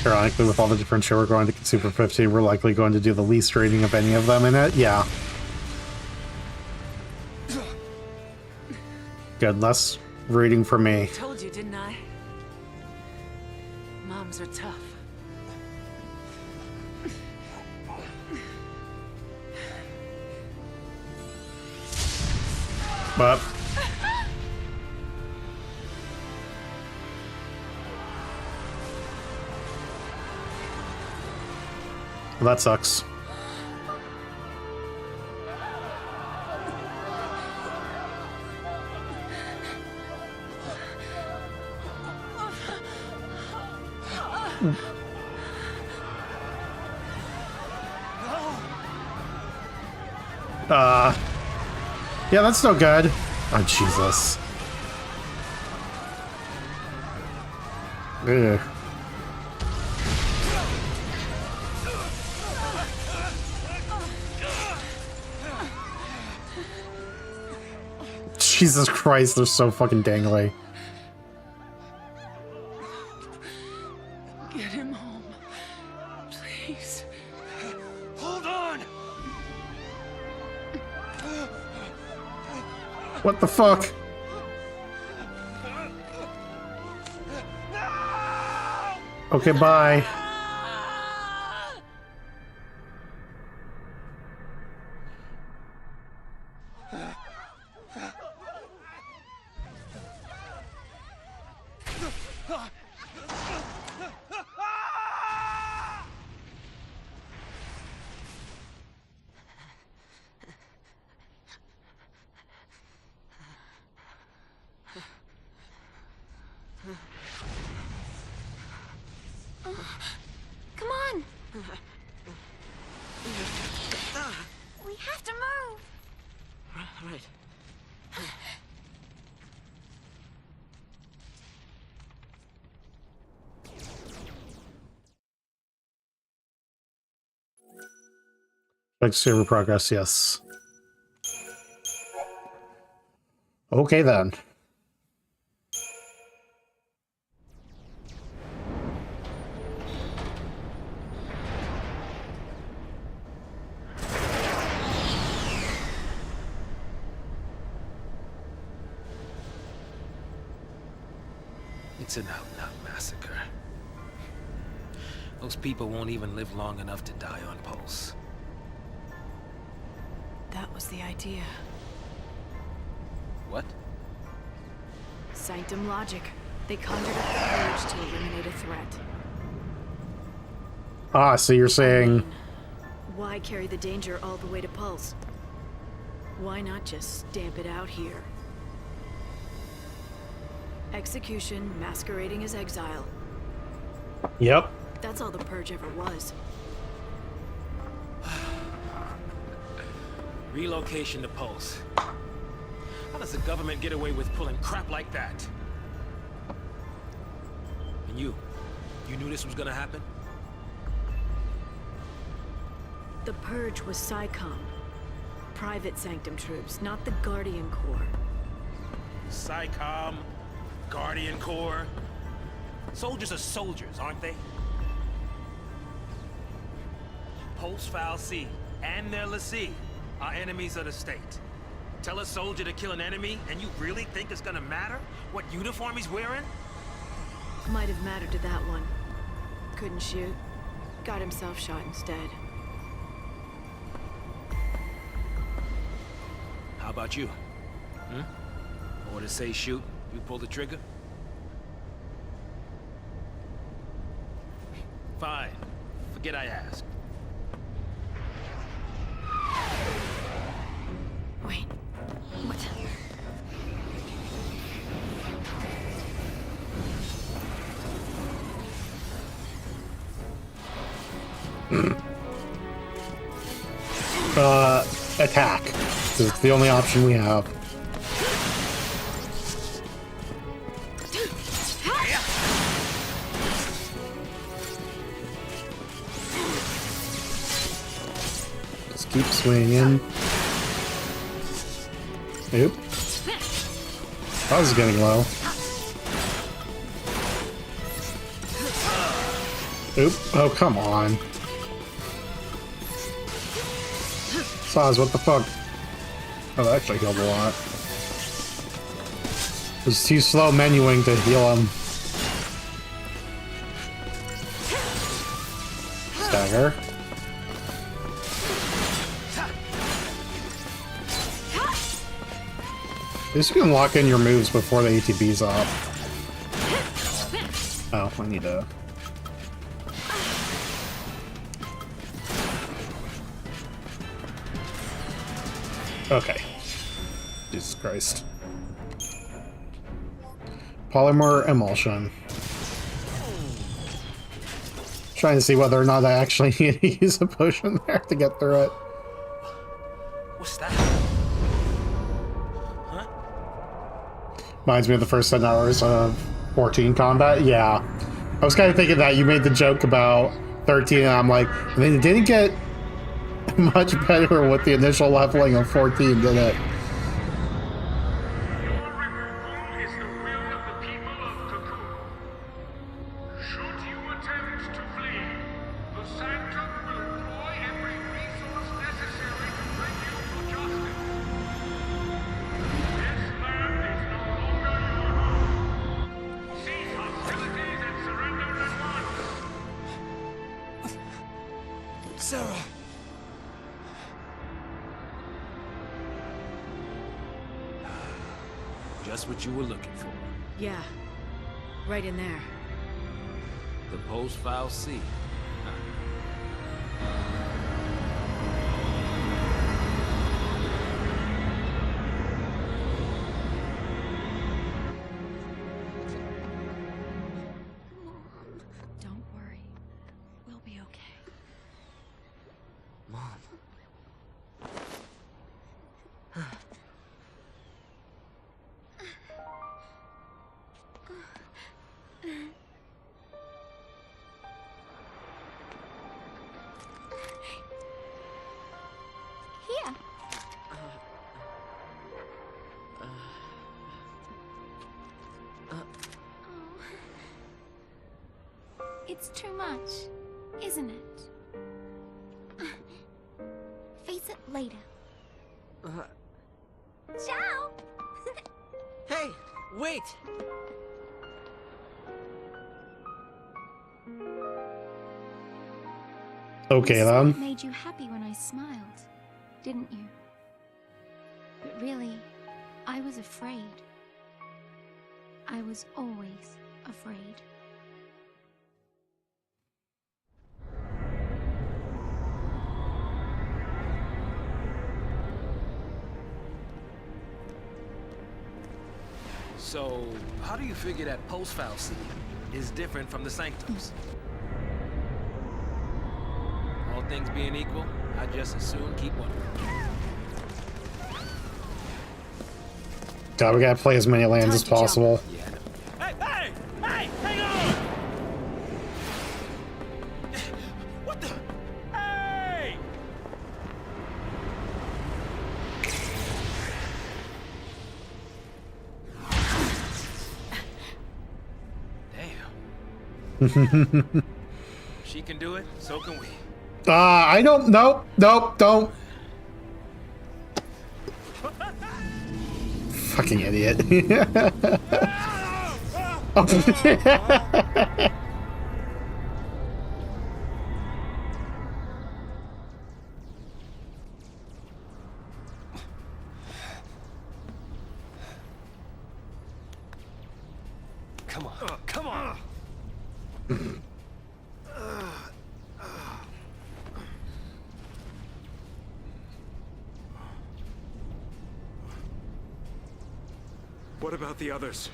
Ironically, with all the different shit we're going to Super 15, we're likely going to do the least rating of any of them in it. Yeah. Good, less rating for me. Told you, didn't I? Moms are tough. But well, that sucks. Yeah, that's no good. Oh, Jesus. Ugh. Jesus Christ, they're so fucking dangly. Please. Hold on! What the fuck? Okay, bye. Come on! We have to move! Right. Like server progress, yes. Okay then. It's an out-and-out massacre. Those people won't even live long enough to die on Pulse. That was the idea. What? Sanctum logic. They conjured up the purge to eliminate a threat. Ah, so you're saying... Why carry the danger all the way to Pulse? Why not just stamp it out here? Execution masquerading as exile. Yep. That's all the purge ever was. Relocation to Pulse. How does the government get away with pulling crap like that? And you knew this was gonna happen? The purge was SciComm. Private Sanctum troops, not the Guardian Corps. SciComm, Guardian Corps. Soldiers are soldiers, aren't they? Pulse File C and their lessee are enemies of the state. Tell a soldier to kill an enemy, and you really think it's gonna matter what uniform he's wearing? Might have mattered to that one. Couldn't shoot. Got himself shot instead. How about you? Orders say shoot, you pull the trigger? Fine. Forget I asked. Wait. What? Attack. It's the only option we have. Just keep swinging. Oop. That was getting low. Oop. Oh, come on. Saz, what the fuck? Oh, that actually healed a lot. It was too slow menuing to heal him. Stagger. At least you can lock in your moves before the ATB's up. Oh, I need to... Okay. Jesus Christ. Polymer emulsion. Trying to see whether or not I actually need to use a potion there to get through it. What's that? Huh? Reminds me of the first 10 hours of 14 combat. Yeah. I was kind of thinking that you made the joke about 13, and I'm like, and then it didn't get much better with the initial leveling of 14, did it? Your removal is the will of the people of Cocoon. Should you attempt to flee, the Sanctum Sarah. Just what you were looking for. Yeah. Right in there. The post-file C. Don't worry. We'll be okay. Mom. Here. It's too much, isn't it? Face it later. Ciao! Hey, wait! Okay, You said then. it made you happy when I smiled, didn't you? But really, I was afraid. I was always afraid. So, how do you figure that post-file C is different from the sanctums? All things being equal, I just as soon keep one. God, we gotta play as many lands Time as to jump. possible. Yeah, I know. Hey, hey, hey, hang on! What the? Hey! Damn. She can do it, so can we. I don't. Nope. Nope. Don't. Fucking idiot. Come on, come on! What about the others?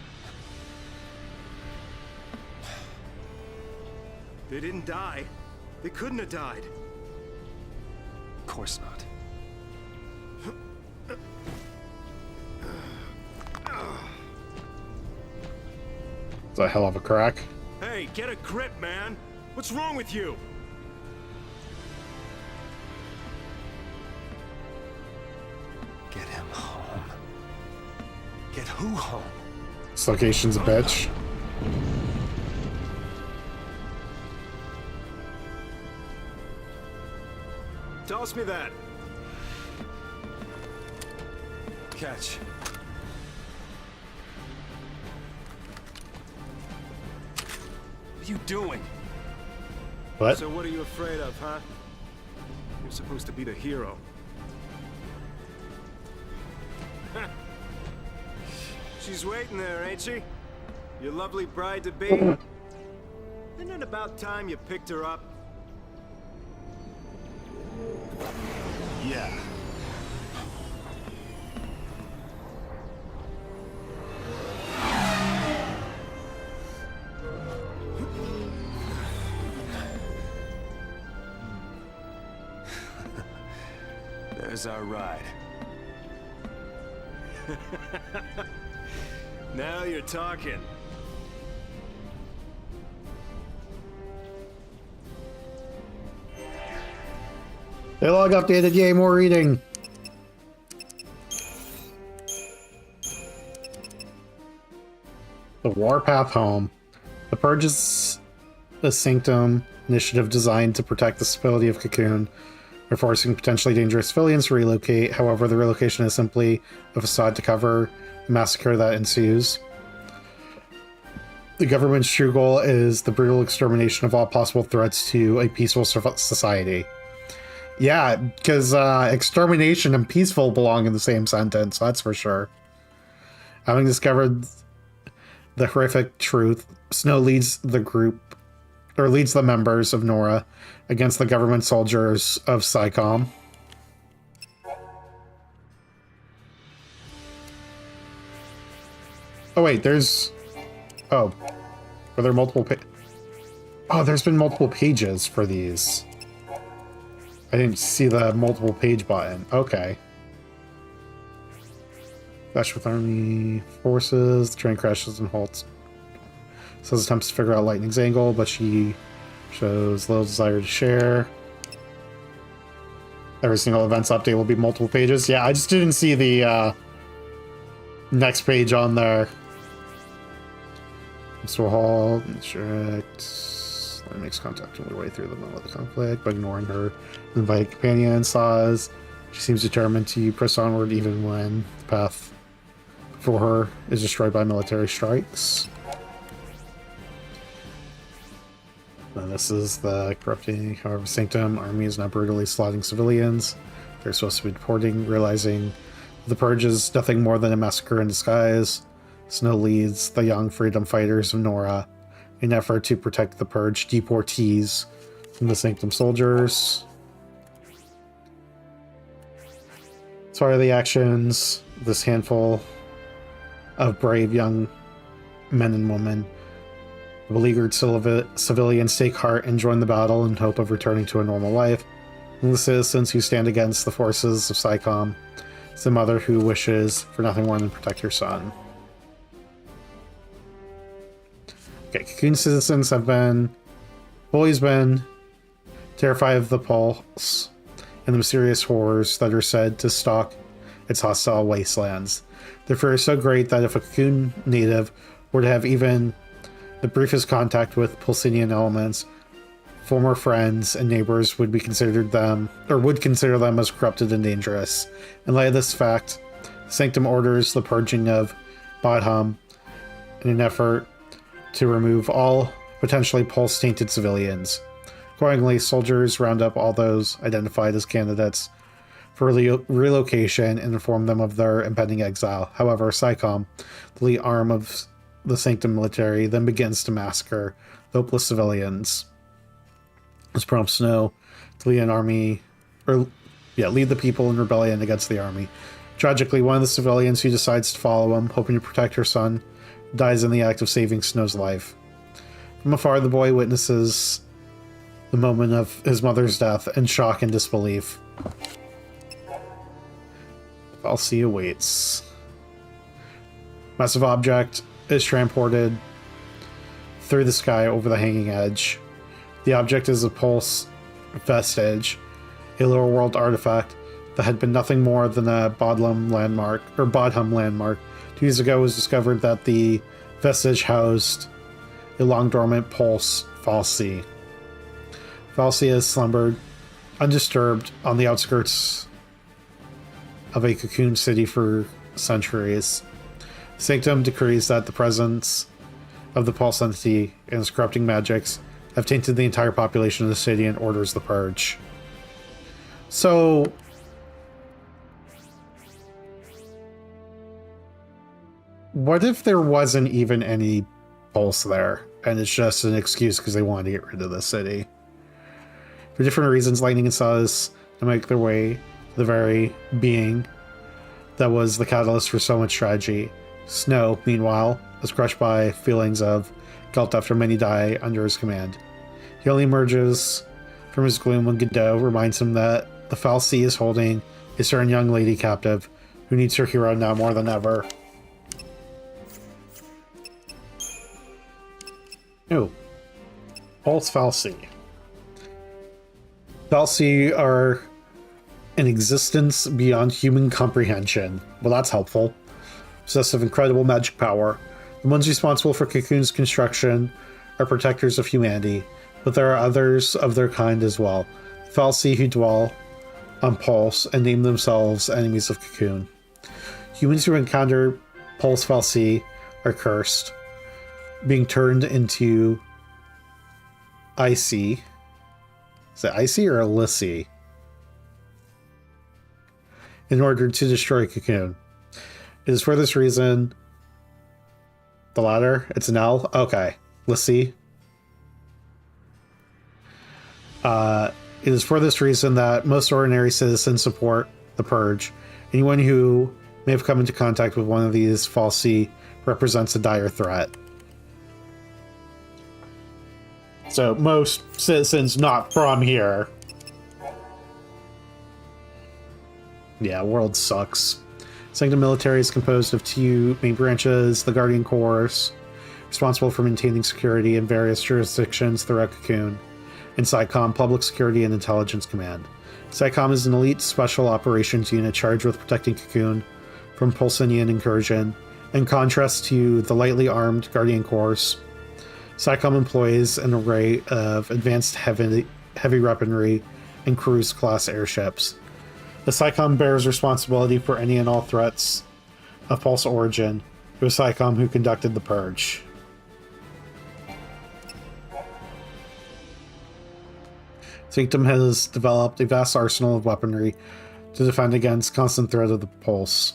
They didn't die. They couldn't have died. Of course not. It's a hell of a crack. Hey, get a grip, man! What's wrong with you? Get him home. Get who home? This location's a bitch. Toss me that. Catch. What are you doing? What? So what are you afraid of, huh? You're supposed to be the hero. She's waiting there, ain't she? Your lovely bride-to-be? Isn't it about time you picked her up? Yeah. There's our ride. Now you're talking. They log updated. Yay, more reading. The Warpath Home. The Purge is a sanctum initiative designed to protect the stability of Cocoon. They're forcing potentially dangerous civilians to relocate. However, the relocation is simply a facade to cover the massacre that ensues. The government's true goal is the brutal extermination of all possible threats to a peaceful society. Yeah, because extermination and peaceful belong in the same sentence, that's for sure. Having discovered the horrific truth, Snow leads the group, or leads the members of Nora against the government soldiers of XIII. Oh wait, there's... Oh. Were there multiple Oh, there's been multiple pages for these. I didn't see the multiple page button. Okay. Clash with army forces. The train crashes and halts. Says attempts to figure out Lightning's angle, but she shows little desire to share. Every single events update will be multiple pages. Yeah, I just didn't see the next page on there. Mr. Hall, instruct. Makes contact on the way through the middle of the conflict, but ignoring her invited companion, Saz. She seems determined to press onward even when the path before her is destroyed by military strikes. And this is the corrupting, however, Sanctum army is now brutally slaughtering civilians. They're supposed to be deporting, realizing the purge is nothing more than a massacre in disguise. Snow leads the young freedom fighters of Nora in an effort to protect the purge deportees from the Sanctum soldiers. As far as the actions, this handful of brave young men and women, beleaguered civilians take heart and join the battle in hope of returning to a normal life. And the citizens who stand against the forces of XIII, it's the mother who wishes for nothing more than protect her son. Okay, Cocoon citizens have always been terrified of the pulse and the mysterious horrors that are said to stalk its hostile wastelands. Their fear is so great that if a Cocoon native were to have even the briefest contact with Pulsinian elements, former friends and neighbors would consider them as corrupted and dangerous. In light of this fact, Sanctum orders the purging of Bodham in an effort to remove all potentially pulse-tainted civilians. Accordingly, soldiers round up all those identified as candidates for relocation and inform them of their impending exile. However, XIII, the lead arm of the Sanctum military, then begins to massacre hopeless civilians. This prompts Snow to lead the people in rebellion against the army. Tragically, one of the civilians who decides to follow him, hoping to protect her son, dies in the act of saving Snow's life. From afar, the boy witnesses the moment of his mother's death in shock and disbelief. Falsi awaits. Massive object is transported through the sky over the hanging edge. The object is a pulse vestige, a lower world artifact that had been nothing more than a Bodham landmark. 2 years ago, it was discovered that the vestige housed a long dormant pulse Falsi. Falsi has slumbered undisturbed on the outskirts of a cocoon city for centuries. Sanctum decrees that the presence of the pulse entity and its corrupting magics have tainted the entire population of the city and orders the purge. So, what if there wasn't even any pulse there, and it's just an excuse because they wanted to get rid of the city? For different reasons, Lightning and Saz to make their way to the very being that was the catalyst for so much tragedy. Snow, meanwhile, is crushed by feelings of guilt after many die under his command. He only emerges from his gloom when Godot reminds him that the Falsi is holding a certain young lady captive who needs her hero now more than ever. Ooh. Pulse Falsi. Falsi are an existence beyond human comprehension. Well, that's helpful. Possessed of incredible magic power. The ones responsible for Cocoon's construction are protectors of humanity, but there are others of their kind as well. Falsi who dwell on Pulse and name themselves enemies of Cocoon. Humans who encounter Pulse Falsi are cursed, being turned into Icy. Is it Icy or Alyssy? in order to destroy Cocoon. It is for this reason... The latter? It's an L? Okay. Let's see. It is for this reason that most ordinary citizens support the Purge. Anyone who may have come into contact with one of these falsi represents a dire threat. So most citizens not from here. Yeah, world sucks. Sanctum Military is composed of two main branches, the Guardian Corps, responsible for maintaining security in various jurisdictions throughout Cocoon, and SICOM, Public Security and Intelligence Command. SICOM is an elite special operations unit charged with protecting Cocoon from Pulsinian incursion. In contrast to the lightly armed Guardian Corps, SICOM employs an array of advanced heavy weaponry and cruise-class airships. The SICOM bears responsibility for any and all threats of Pulse origin. It was SICOM who conducted the Purge. Sanctum has developed a vast arsenal of weaponry to defend against constant threat of the Pulse.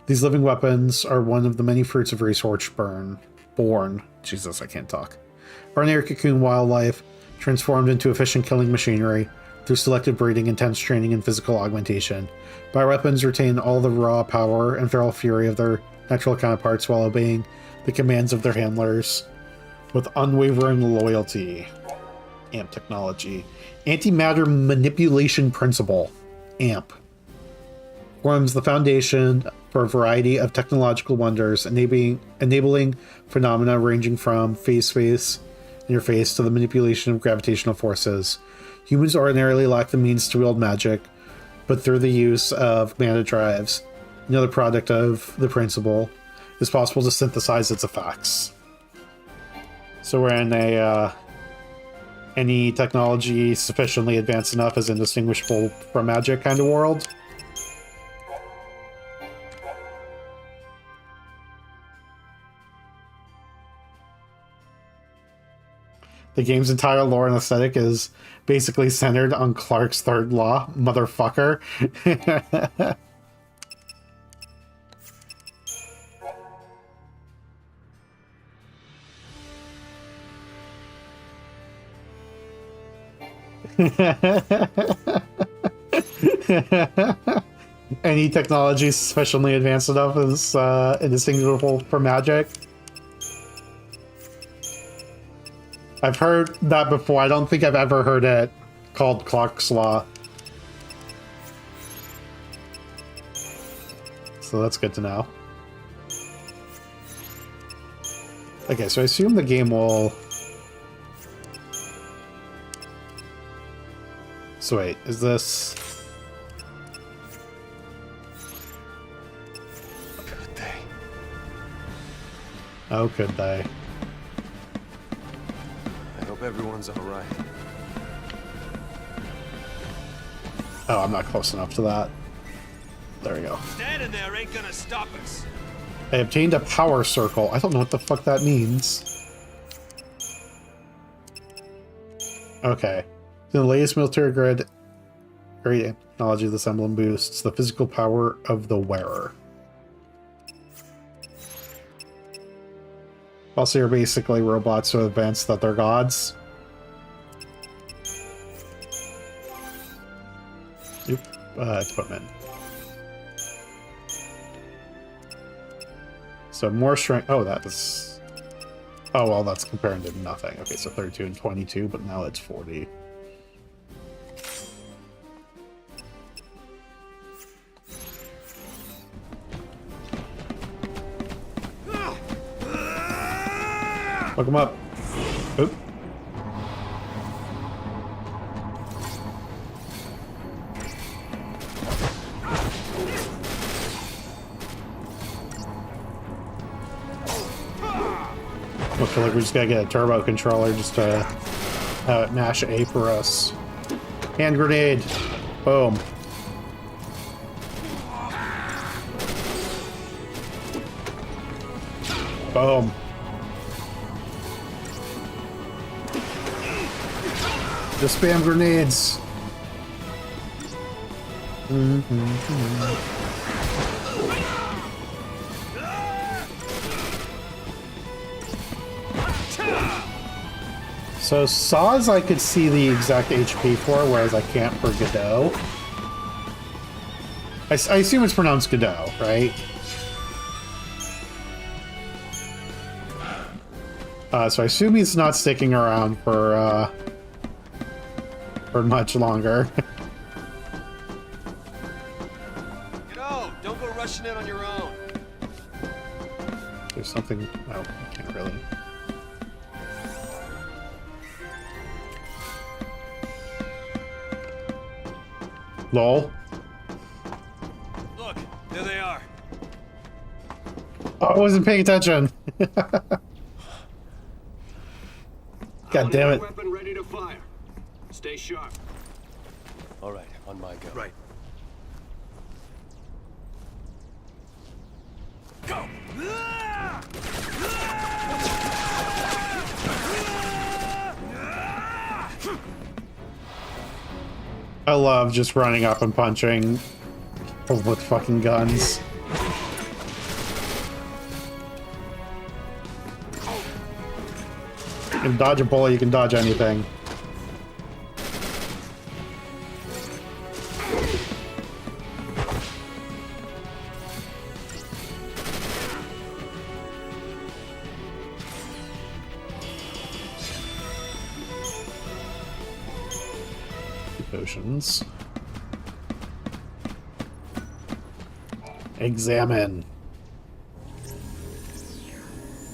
These living weapons are one of the many fruits of resource born. Jesus, I can't talk. Ordinary Cocoon wildlife transformed into efficient killing machinery through selective breeding, intense training, and physical augmentation. Bioweapons retain all the raw power and feral fury of their natural counterparts while obeying the commands of their handlers with unwavering loyalty. AMP technology. Antimatter manipulation principle. AMP. Forms the foundation for a variety of technological wonders, enabling phenomena ranging from phase-space interface to the manipulation of gravitational forces. Humans ordinarily lack the means to wield magic, but through the use of mana drives, another product of the principle, it's possible to synthesize its effects. So we're in a any technology sufficiently advanced enough is indistinguishable from magic kind of world. The game's entire lore and aesthetic is basically centered on Clark's third law, motherfucker. Any technology sufficiently advanced enough is indistinguishable from magic. I've heard that before. I don't think I've ever heard it called Clark's Law. So that's good to know. Okay, so I assume the game will... So wait, is this... Could they? Oh, could they? I hope everyone's all right. Oh, I'm not close enough to that. There we go. Standing there ain't gonna stop us. I obtained a power circle. I don't know what the fuck that means. Okay. The latest military grade technology, this emblem boosts the physical power of the wearer. Also, you're basically robots so advanced that they're gods. Oop, equipment. So more strength. Oh, that is. Oh, well, that's comparing to nothing. Okay, so 32 and 22, but now it's 40. Look him up. Oop. I feel like we just gotta get a turbo controller just to have it mash A for us. Hand grenade. Boom. Boom. Just spam grenades. So Saws I could see the exact HP for, whereas I can't for Godot. I assume it's pronounced Godot, right? So I assume he's not sticking around for much longer. Don't go rushing in on your own. There's something... Oh, I can't really... Lol. Look, there they are. Oh, I wasn't paying attention. God damn it. Weapon ready to fire. Stay sharp. All right, on my go. Right. Go! I love just running up and punching people with fucking guns. You can dodge a bullet, you can dodge anything. Potions. Examine.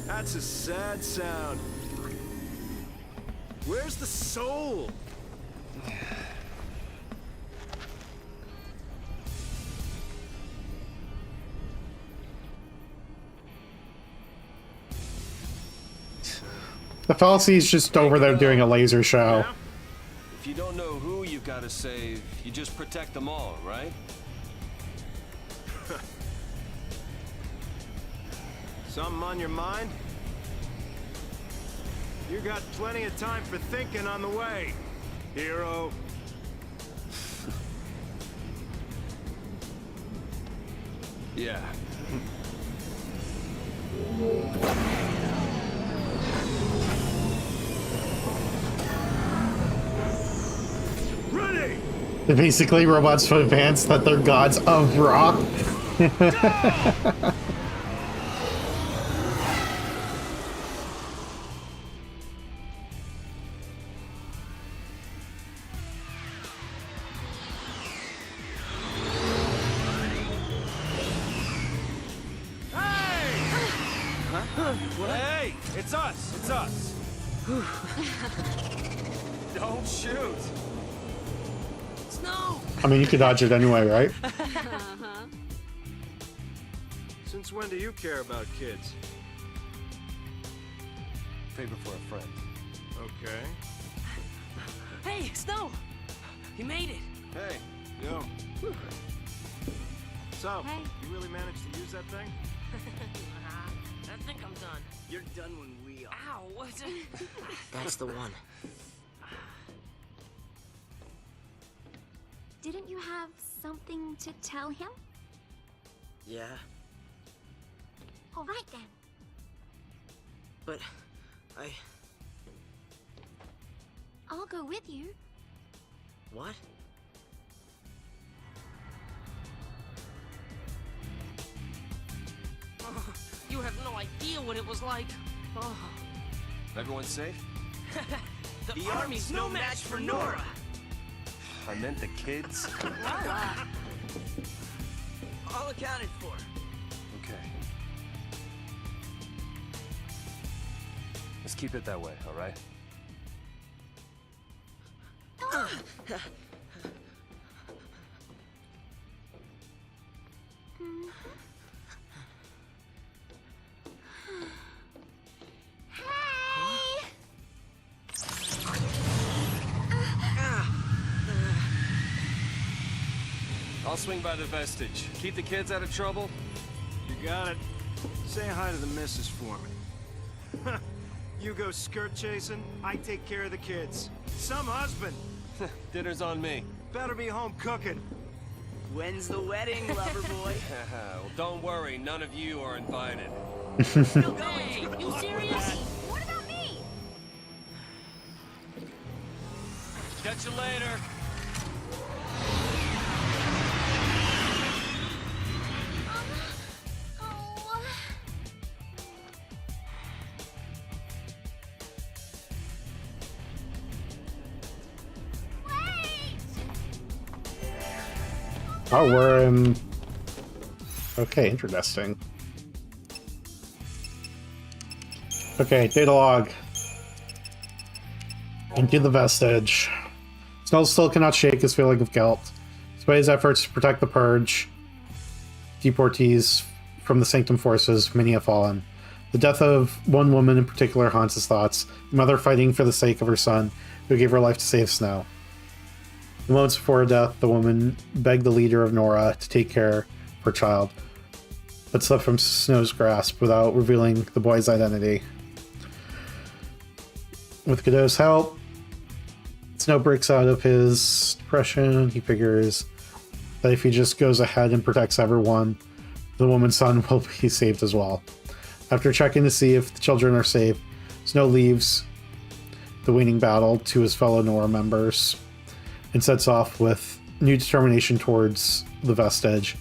That's a sad sound. Where's the soul? The fallacy's just over there doing a laser show. If you don't know who you've got to save, you just protect them all, right? Something on your mind? You got plenty of time for thinking on the way, hero. Yeah. Ready! They're basically robots so advanced that they're gods of rock. Hey! It's us! It's us! Don't shoot! Snow! I mean, you could dodge it anyway, right? Since when do you care about kids? Favor for a friend. Okay. Hey, Snow! You made it! Hey, Yo. So, Hey. you really managed to use that thing? I think I'm done. You're done when we are. Ow, what? That's the one. Didn't you have something to tell him? Yeah, All right then. but I'll go with you. What? Oh, you have no idea what it was like. Oh. everyone safe? The army's no match for Nora. I meant the kids. All accounted for. Okay. Let's keep it that way, all right? Hey! I'll swing by the vestige. Keep the kids out of trouble. You got it. Say hi to the missus for me. You go skirt chasing, I take care of the kids. Some husband. Dinner's on me. Better be home cooking. When's the wedding, lover boy? Well, don't worry, none of you are invited. Hey, you serious? What about me? Catch you later. Oh, we're in... Okay, interesting. Okay, data log. Into the vestige. Snow still cannot shake his feeling of guilt. Despite his efforts to protect the Purge, deportees from the Sanctum forces, many have fallen. The death of one woman in particular haunts his thoughts, a mother fighting for the sake of her son, who gave her life to save Snow. The moments before her death, the woman begged the leader of Nora to take care of her child, but slipped from Snow's grasp without revealing the boy's identity. With Godot's help, Snow breaks out of his depression. He figures that if he just goes ahead and protects everyone, the woman's son will be saved as well. After checking to see if the children are safe, Snow leaves the waning battle to his fellow Nora members and sets off with new determination towards the vestige.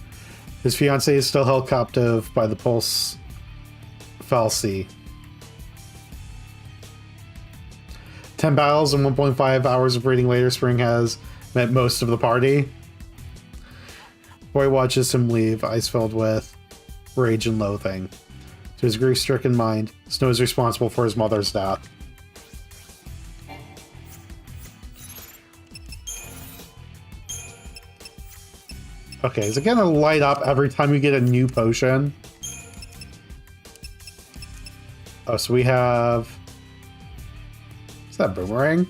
His fiancée is still held captive by the Pulse Falsi. 10 battles and 1.5 hours of reading later, Spring has met most of the party. Boy watches him leave, eyes filled with rage and loathing. To his grief-stricken mind, Snow is responsible for his mother's death. Okay, is it gonna light up every time you get a new potion? Oh, so we have... Is that boomerang?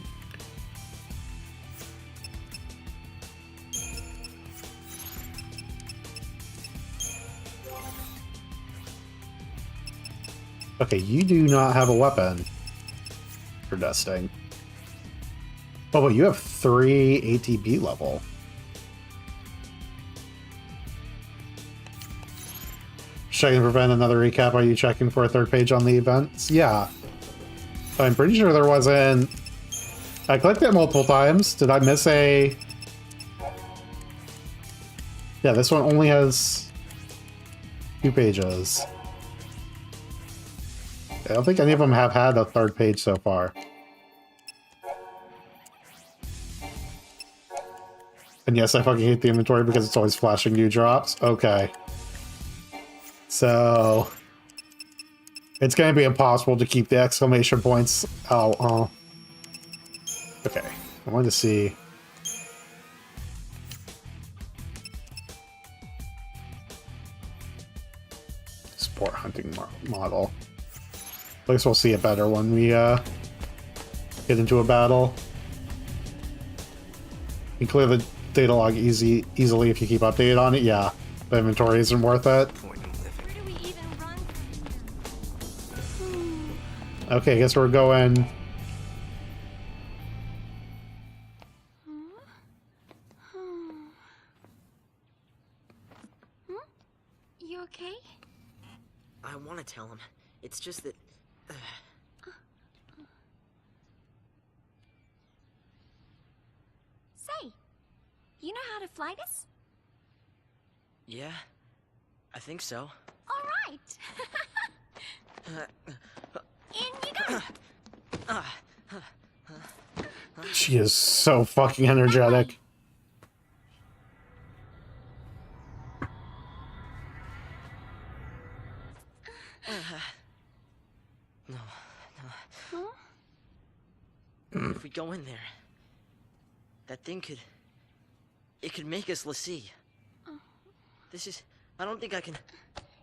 Okay, you do not have a weapon for dusting. Oh, but you have 3 ATB level. Checking to prevent another recap. Are you checking for a third page on the events? Yeah. I'm pretty sure there wasn't... I clicked it multiple times. Did I miss a... Yeah, this one only has 2 pages. I don't think any of them have had a third page so far. And yes, I fucking hate the inventory because it's always flashing new drops. Okay. So... It's going to be impossible to keep the exclamation points out. Okay. I wanted to see... Sport hunting model. I guess we'll see it better when we get into a battle. You can clear the data log easily if you keep updated on it. Yeah, the inventory isn't worth it. Okay, I guess we're going... You okay? I want to tell him. It's just that... Say, you know how to fly this? Yeah, I think so. All right. In you go. She is so fucking energetic. If we go in there, that thing could... It could make us Lassie. This is... I don't think I can...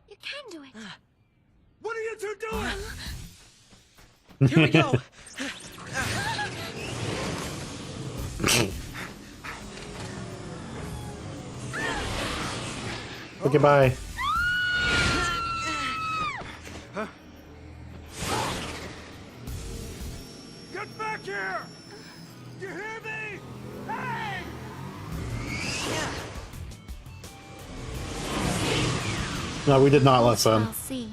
You can do it. What are you two doing? Here we go! Goodbye. Get back here! You hear me? Hey! No, we did not listen. I'll see.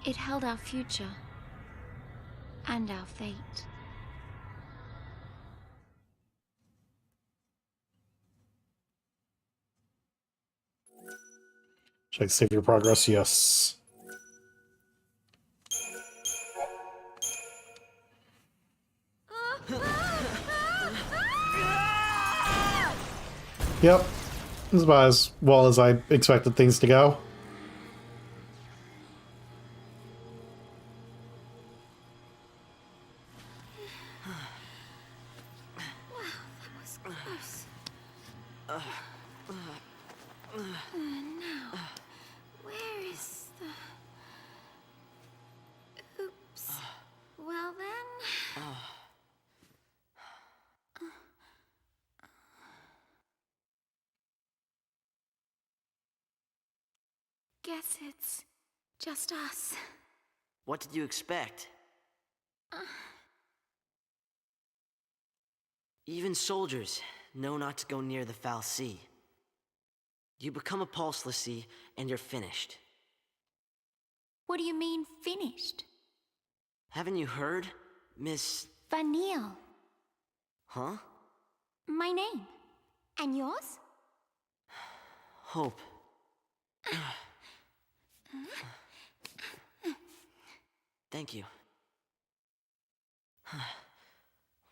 It held our future. And our fate. Should I save your progress? Yes. Yep. This is about as well as I expected things to go. Guess it's just us. What did you expect? Even soldiers know not to go near the Foul Sea. You become a pulse l'Cie, and you're finished. What do you mean, finished? Haven't you heard, Miss... Vanille. Huh? My name. And yours? Hope. Thank you.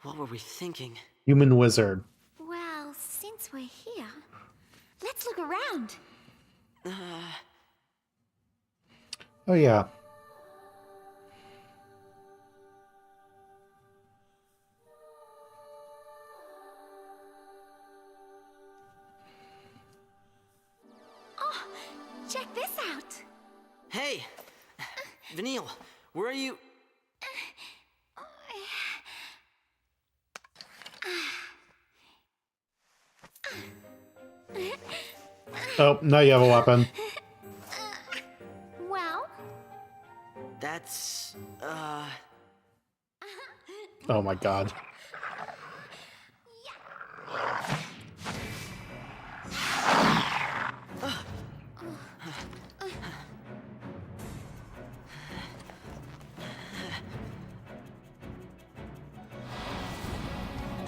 What were we thinking? Human wizard. Well, since we're here, let's look around. Oh, yeah. Oh, check this out. Hey! Vanille, where are you? Oh, now you have a weapon. Well? That's, Oh my god.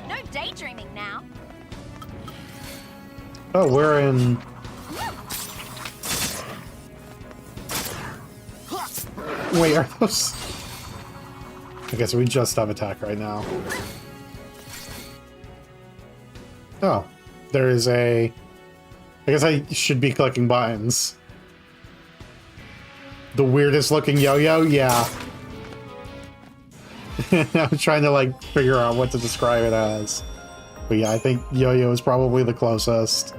No daydreaming now. Oh, we're in... Wait, are those... Okay, so we just have attack right now. Oh, there is a... I guess I should be clicking buttons. The weirdest looking yo-yo? Yeah. I'm trying to, like, figure out what to describe it as. But yeah, I think yo-yo is probably the closest.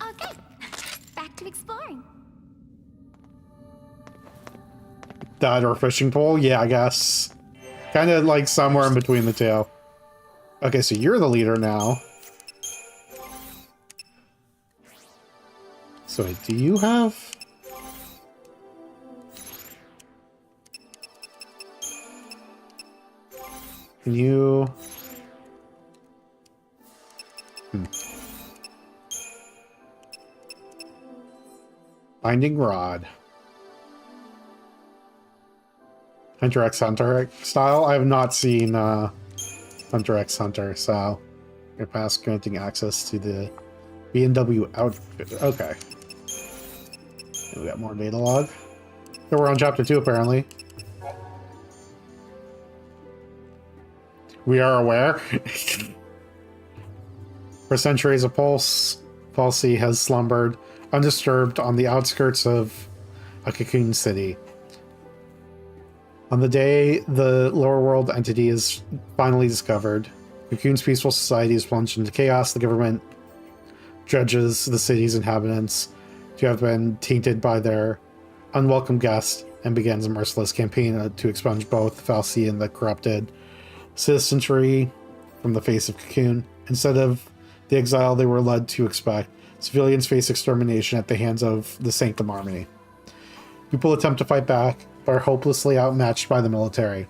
Okay, back to exploring. That or fishing pole? Yeah, I guess. Kind of like somewhere in between the two. Okay, so you're the leader now. So wait, do you have... Can you... Binding Rod. Hunter x Hunter style? I have not seen Hunter x Hunter, so your pass granting access to the B&W outfit. Okay. We got more data log. So we're on chapter 2 apparently. We are aware. For centuries, a palsy has slumbered undisturbed on the outskirts of a cocoon city. On the day the lower world entity is finally discovered, Cocoon's peaceful society is plunged into chaos. The government judges the city's inhabitants to have been tainted by their unwelcome guest and begins a merciless campaign to expunge both Fal'Cie and the corrupted citizenry from the face of Cocoon. Instead of the exile they were led to expect, civilians face extermination at the hands of the Sanctum Army. People attempt to fight back, but are hopelessly outmatched by the military.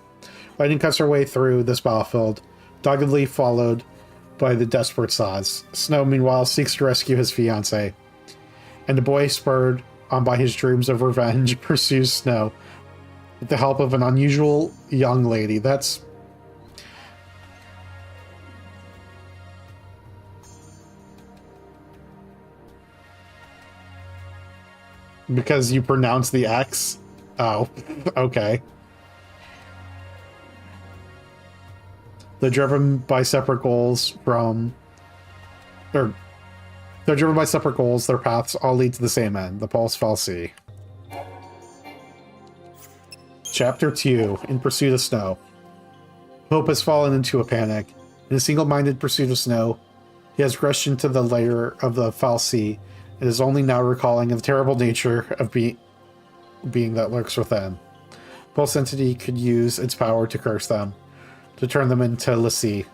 Lightning cuts her way through this battlefield, doggedly followed by the desperate Saz. Snow, meanwhile, seeks to rescue his fiancée. and the boy, spurred on by his dreams of revenge, pursues Snow with the help of an unusual young lady. That's... because you pronounce the X? Oh, okay. They're driven by separate goals from... Or... They're driven by separate goals. Their paths all lead to the same end, the Pulse FFXIII. Chapter 2, In Pursuit of Snow. Hope has fallen into a panic. In a single-minded pursuit of Snow, he has rushed into the lair of the FFXIII and is only now recalling the terrible nature of being that lurks within. Pulse Entity could use its power to curse them, to turn them into l'Cie.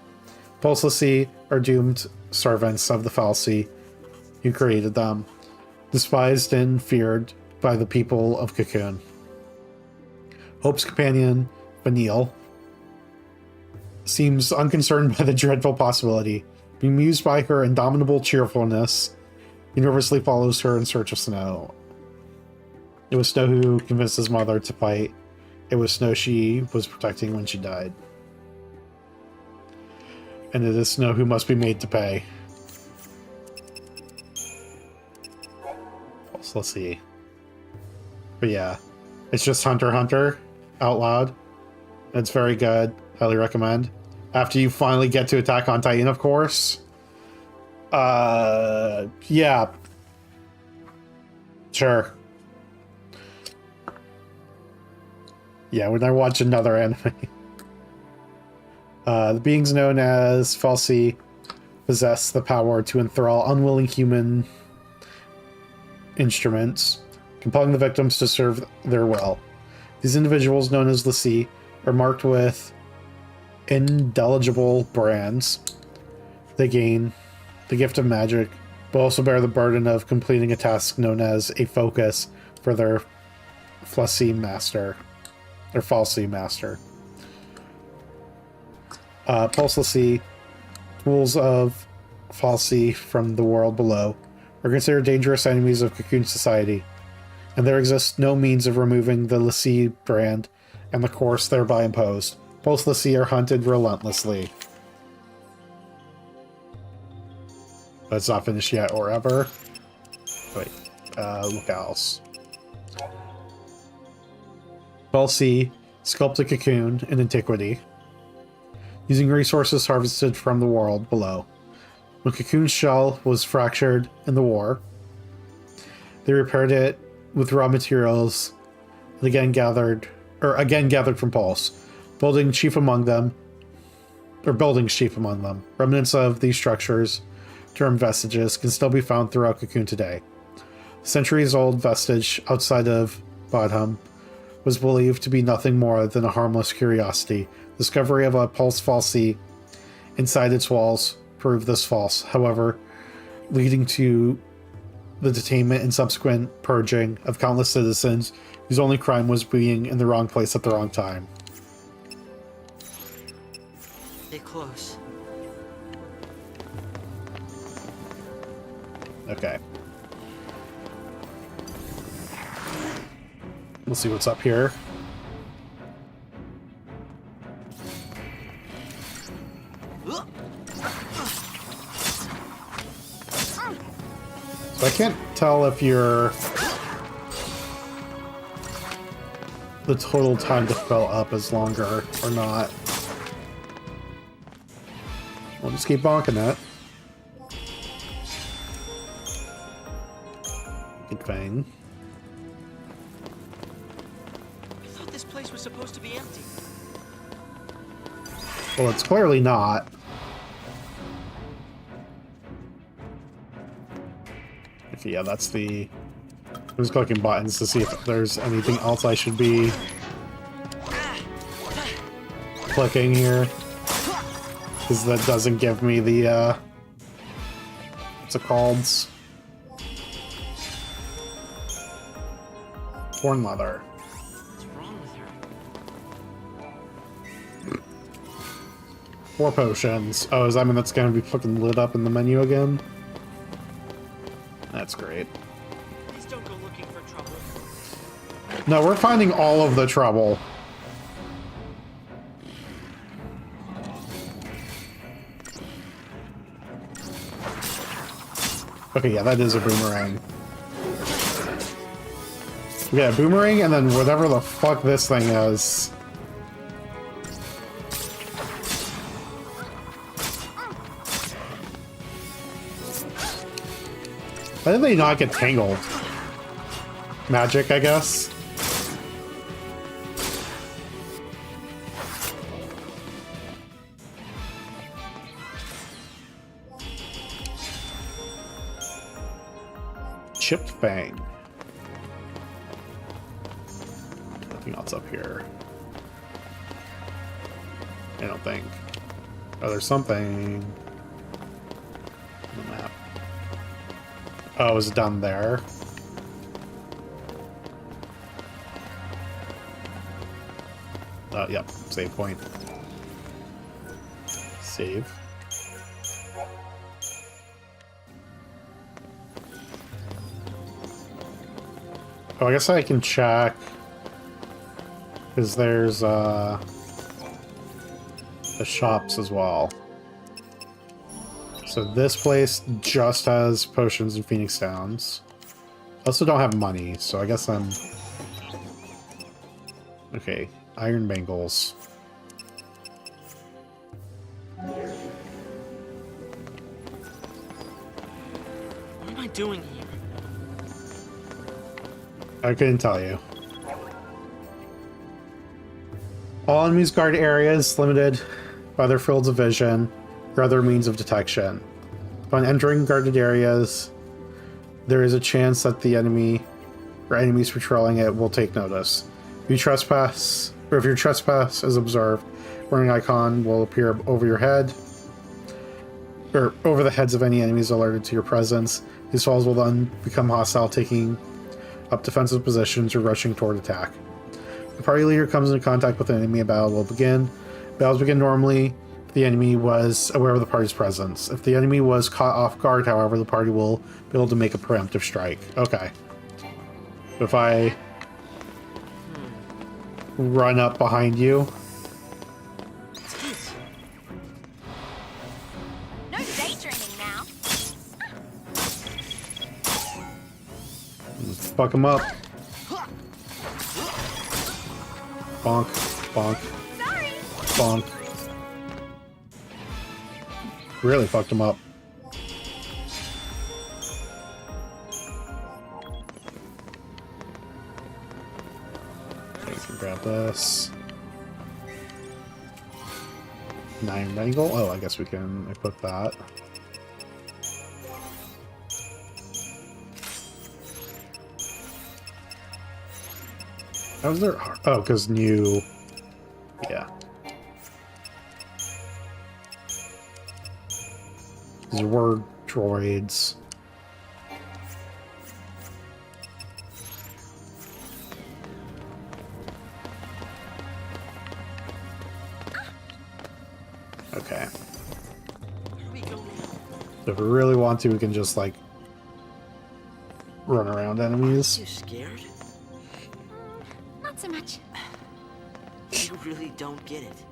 Pulse l'Cie are doomed servants of the FFXIII who created them, despised and feared by the people of Cocoon. Hope's companion, Vanille, seems unconcerned by the dreadful possibility. Bemused by her indomitable cheerfulness, he nervously follows her in search of Snow. It was Snow who convinced his mother to fight. It was Snow she was protecting when she died. And it is Snow who must be made to pay. So let's see. But yeah, it's just Hunter x Hunter out loud. It's very good. Highly recommend. After you finally get to Attack on Titan, of course. Yeah. Sure. Yeah, when I watch another anime. The beings known as FFXIII possess the power to enthrall unwilling human instruments, compelling the victims to serve their will. These individuals, known as l'Cie, are marked with indelible brands. They gain the gift of magic, but also bear the burden of completing a task known as a focus for their FFXIII master. Their FFXIII master. Pulse l'Cie, tools of FFXIII from the world below, are considered dangerous enemies of Cocoon society, and there exists no means of removing the l'Cie brand and the course thereby imposed. Pulse l'Cie are hunted relentlessly. But it's not finished yet or ever. Wait, look else. FFXIII sculpt a cocoon in antiquity, using resources harvested from the world below. When Cocoon's shell was fractured in the war, they repaired it with raw materials and again gathered from Pulse, buildings chief among them. Remnants of these structures, termed vestiges, can still be found throughout Cocoon today. The centuries-old vestige outside of Bodham was believed to be nothing more than a harmless curiosity. Discovery of a Pulse FFXIII inside its walls proved this false, however, leading to the detainment and subsequent purging of countless citizens whose only crime was being in the wrong place at the wrong time. Stay close. Okay. We'll see what's up here. So I can't tell if you're... the total time to fill up is longer or not. We'll just keep bonking it. Good thing. I thought this place was supposed to be empty. Well, it's clearly not. Okay, yeah, that's the... I'm just clicking buttons to see if there's anything else I should be clicking here. Because that doesn't give me the, what's it called? Corn leather. What's wrong with her? 4 potions. Oh, does that mean that's gonna be fucking lit up in the menu again? That's great. No, we're finding all of the trouble. Okay, yeah, that is a boomerang. We got a boomerang and then whatever the fuck this thing is. How did they not get tangled? Magic, I guess. Chipped Fang. Nothing else up here. I don't think. Oh, there's something on the map. Oh, is it down there? Oh, yep. Save point. Save. Oh, I guess I can check. Because there's, the shops as well. So this place just has potions and phoenix downs. I also don't have money, so I guess I'm... Okay, iron bangles. What am I doing here? I couldn't tell you. All enemies guard areas limited by their fields of vision or other means of detection. Upon entering guarded areas, there is a chance that the enemy or enemies patrolling it will take notice. If you trespass, or if your trespass is observed, a warning icon will appear over your head, or over the heads of any enemies alerted to your presence. These falls will then become hostile, taking up defensive positions or rushing toward attack. The party leader comes into contact with an enemy, a battle will begin. Battles begin normally if the enemy was aware of the party's presence. If the enemy was caught off guard, however, the party will be able to make a preemptive strike. Okay. If I run up behind you... No daydreaming now. Fuck him up. Bonk, bonk, Sorry. bonk. Really fucked him up. Okay, we can grab this. 9 mangle. Oh, I guess we can equip that. How's there? Oh, because new. Yeah. These were droids. Okay. So if we really want to, we can just like run around enemies. You scared? Not so much. You really don't get it.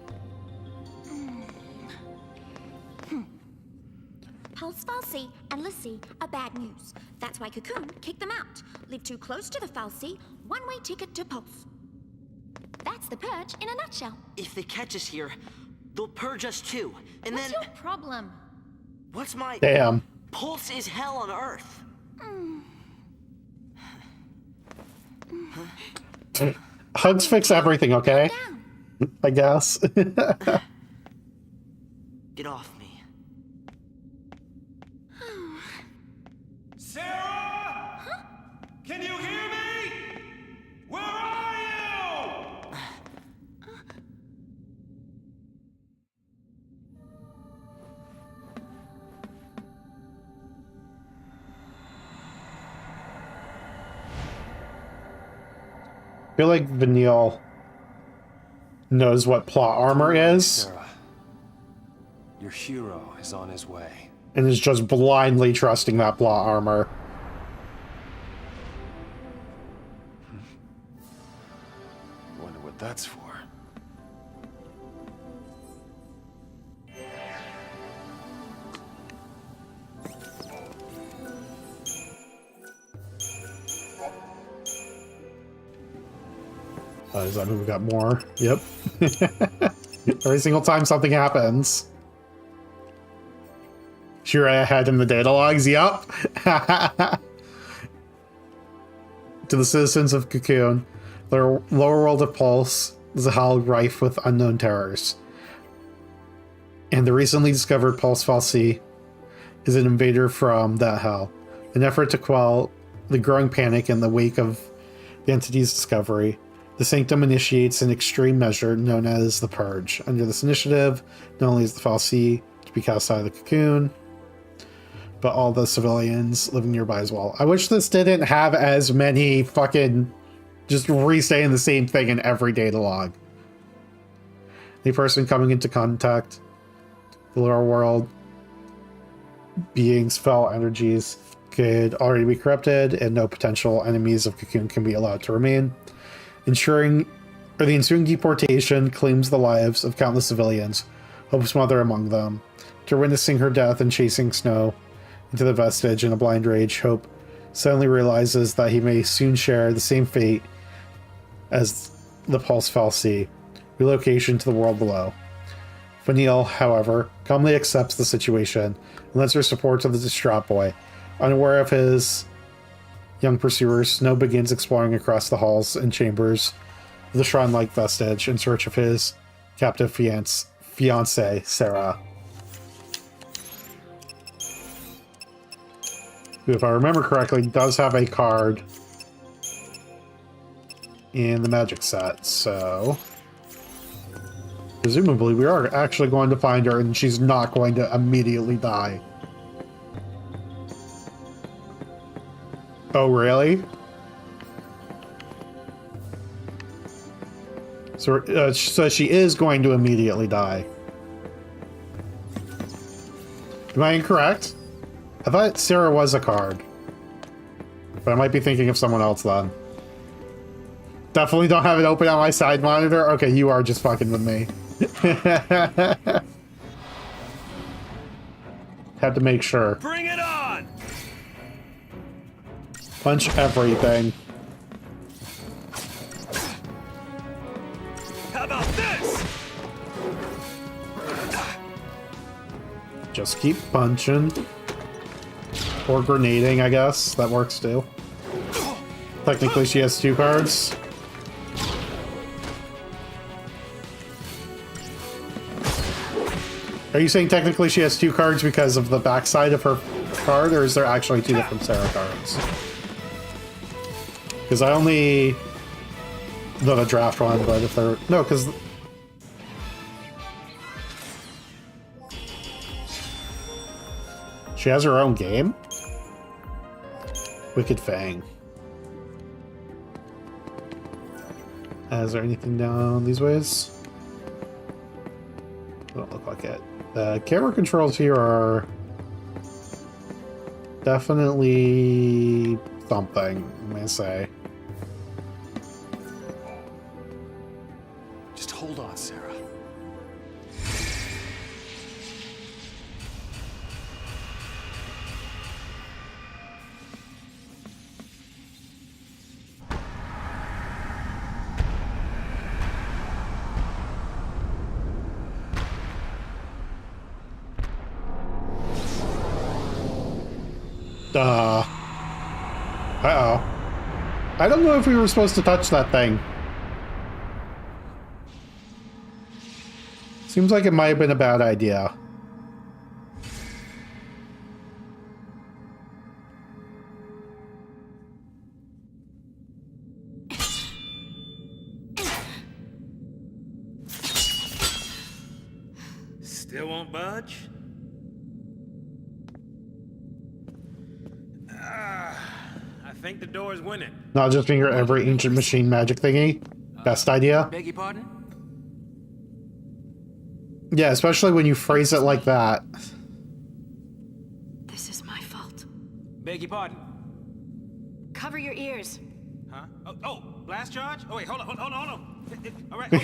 Pulse Falsey and Lassie are bad news. That's why Cocoon kicked them out. Live too close to the Falsey, one-way ticket to Pulse. That's the purge in a nutshell. If they catch us here, they'll purge us too. And What's then... your problem? What's my... Damn. Pulse is hell on Earth. Hugs fix everything, okay? I guess. Get off me. Sarah? Huh? Can you hear me? Where are you? I feel like Vanille knows what plot armor is. Sarah, your hero is on his way. And is just blindly trusting that plot armor. Does that mean we got more? Yep. Every single time something happens. Sure, ahead in the data logs. Yep. To the citizens of Cocoon, the lower world of Pulse is a hell rife with unknown terrors. And the recently discovered Pulse Fal'Cie is an invader from that hell. In an effort to quell the growing panic in the wake of the entity's discovery, the Sanctum initiates an extreme measure known as the Purge. Under this initiative, not only is the Fal'Cie to be cast out of the Cocoon, but all the civilians living nearby as well. I wish this didn't have as many fucking just re-saying the same thing in every data log. The person coming into contact the lower world beings' foul energies could already be corrupted, and no potential enemies of Cocoon can be allowed to remain. The ensuing deportation claims the lives of countless civilians, Hope's mother among them. After witnessing her death and chasing Snow into the vestige in a blind rage, Hope suddenly realizes that he may soon share the same fate as the Pulse Fal'Cie, relocation to the world below. Faniel, however, calmly accepts the situation and lends her support to the distraught boy. Unaware of his young pursuers, Snow begins exploring across the halls and chambers of the shrine-like vestige in search of his captive fiancée, Sarah. Who, if I remember correctly, does have a card in the magic set, so presumably we are actually going to find her and she's not going to immediately die. Oh, really? So she is going to immediately die. Am I incorrect? I thought Sarah was a card. But I might be thinking of someone else then. Definitely don't have it open on my side monitor. Okay, you are just fucking with me. Had to make sure. Bring it on! Punch everything. How about this? Just keep punching. Or grenading, I guess. That works too. Technically, she has 2 cards. Are you saying technically she has 2 cards because of the backside of her card, or is there actually 2 different Sarah cards? Because I only know the draft one, but if they're... No, because... She has her own game? Wicked Fang. Is there anything down these ways? Don't look like it. The camera controls here are definitely something, I'm gonna say. Just hold on, Sarah. Uh-oh. I don't know if we were supposed to touch that thing. Seems like it might have been a bad idea. Still won't budge? I think the door is winning. Not just being every ancient machine magic thingy. Best idea. Beg your pardon? Yeah, especially when you phrase it like that. This is my fault. Beg your pardon? Cover your ears. Huh? Oh, blast charge? Oh, wait, hold on. All right, hold on. All right, go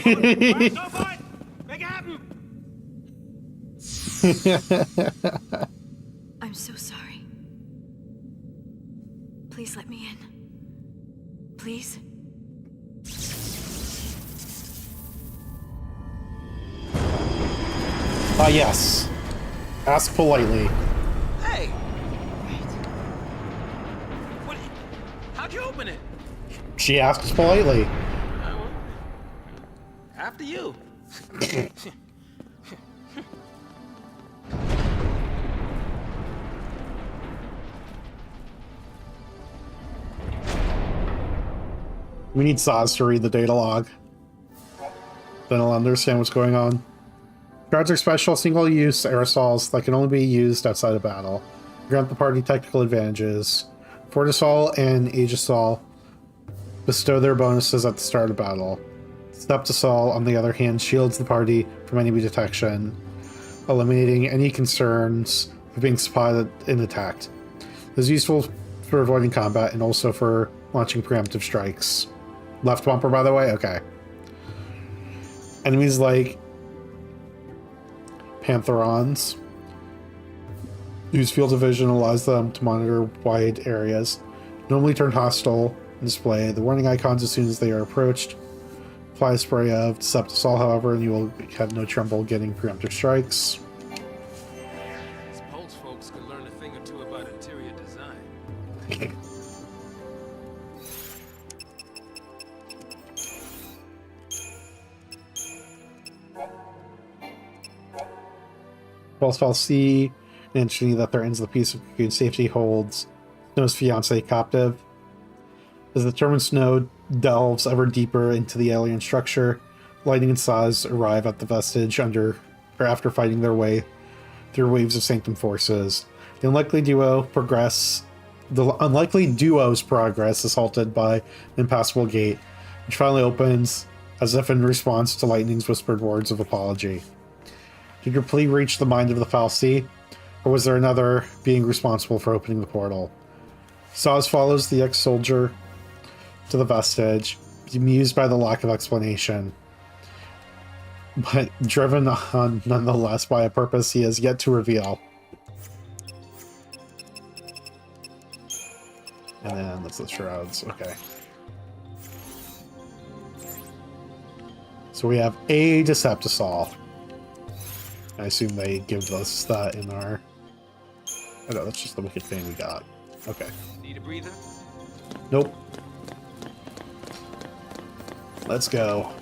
for it. Make it happen. I'm so sorry. Please let me in. Please? Ah, yes. Ask politely. Hey! What? How'd you open it? She asks politely. After you. We need Saz to read the data log. Then I'll understand what's going on. Guards are special single-use aerosols that can only be used outside of battle. Grant the party technical advantages. Fortisol and Aegisol bestow their bonuses at the start of battle. Septisol, on the other hand, shields the party from enemy detection, eliminating any concerns of being spotted and attacked. It is useful for avoiding combat and also for launching preemptive strikes. Left bumper, by the way? Okay. Enemies like Pantherons, whose field of vision allows them to monitor wide areas, normally turn hostile and display the warning icons as soon as they are approached. Apply a spray of Septisol, however, and you will have no trouble getting preemptive strikes. These Pulse folks could learn a thing or two about interior design. Pulse FFXIII, mentioning that there ends the piece of Cocoon safety holds Snow's fiancé captive. As the determined Snow delves ever deeper into the alien structure, Lightning and Saz arrive at the vestige after fighting their way through waves of Sanctum forces. The unlikely duo's progress is halted by an impassable gate, which finally opens as if in response to Lightning's whispered words of apology. Did your plea reach the mind of the FFXIII, or was there another being responsible for opening the portal? Saz follows the ex-soldier to the vestige, amused by the lack of explanation, but driven on nonetheless by a purpose he has yet to reveal. And then that's the shrouds. Okay. So we have a Deceptisol. I assume they give us that in our... Oh no, that's just the wicked thing we got. Okay. Need a breather? Nope. Let's go.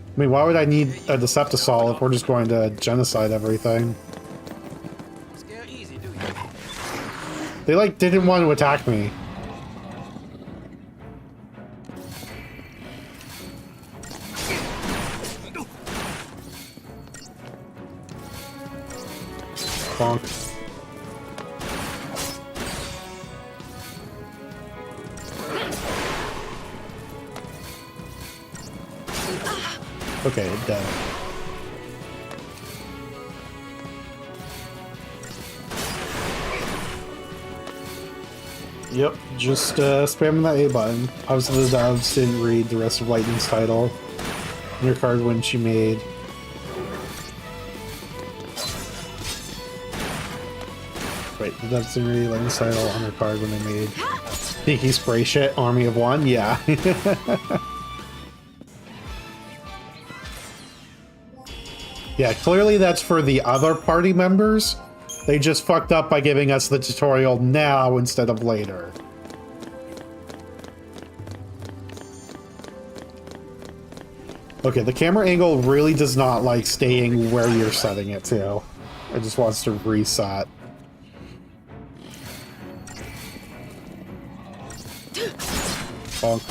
I mean, why would I need a Deceptisol if we're just going to genocide everything? Scare easy, do you? They, like, didn't want to attack me. Bonk. Okay, dead. Yep, just spamming that A button. Obviously the devs didn't read the rest of Lightning's title in her card when she made. Wait, the devs didn't read Lightning's title on her card when they made Sneaky Spray Shit Army of One? Yeah. Yeah, clearly that's for the other party members. They just fucked up by giving us the tutorial now instead of later. Okay, the camera angle really does not like staying where you're setting it to. It just wants to reset. Bonk.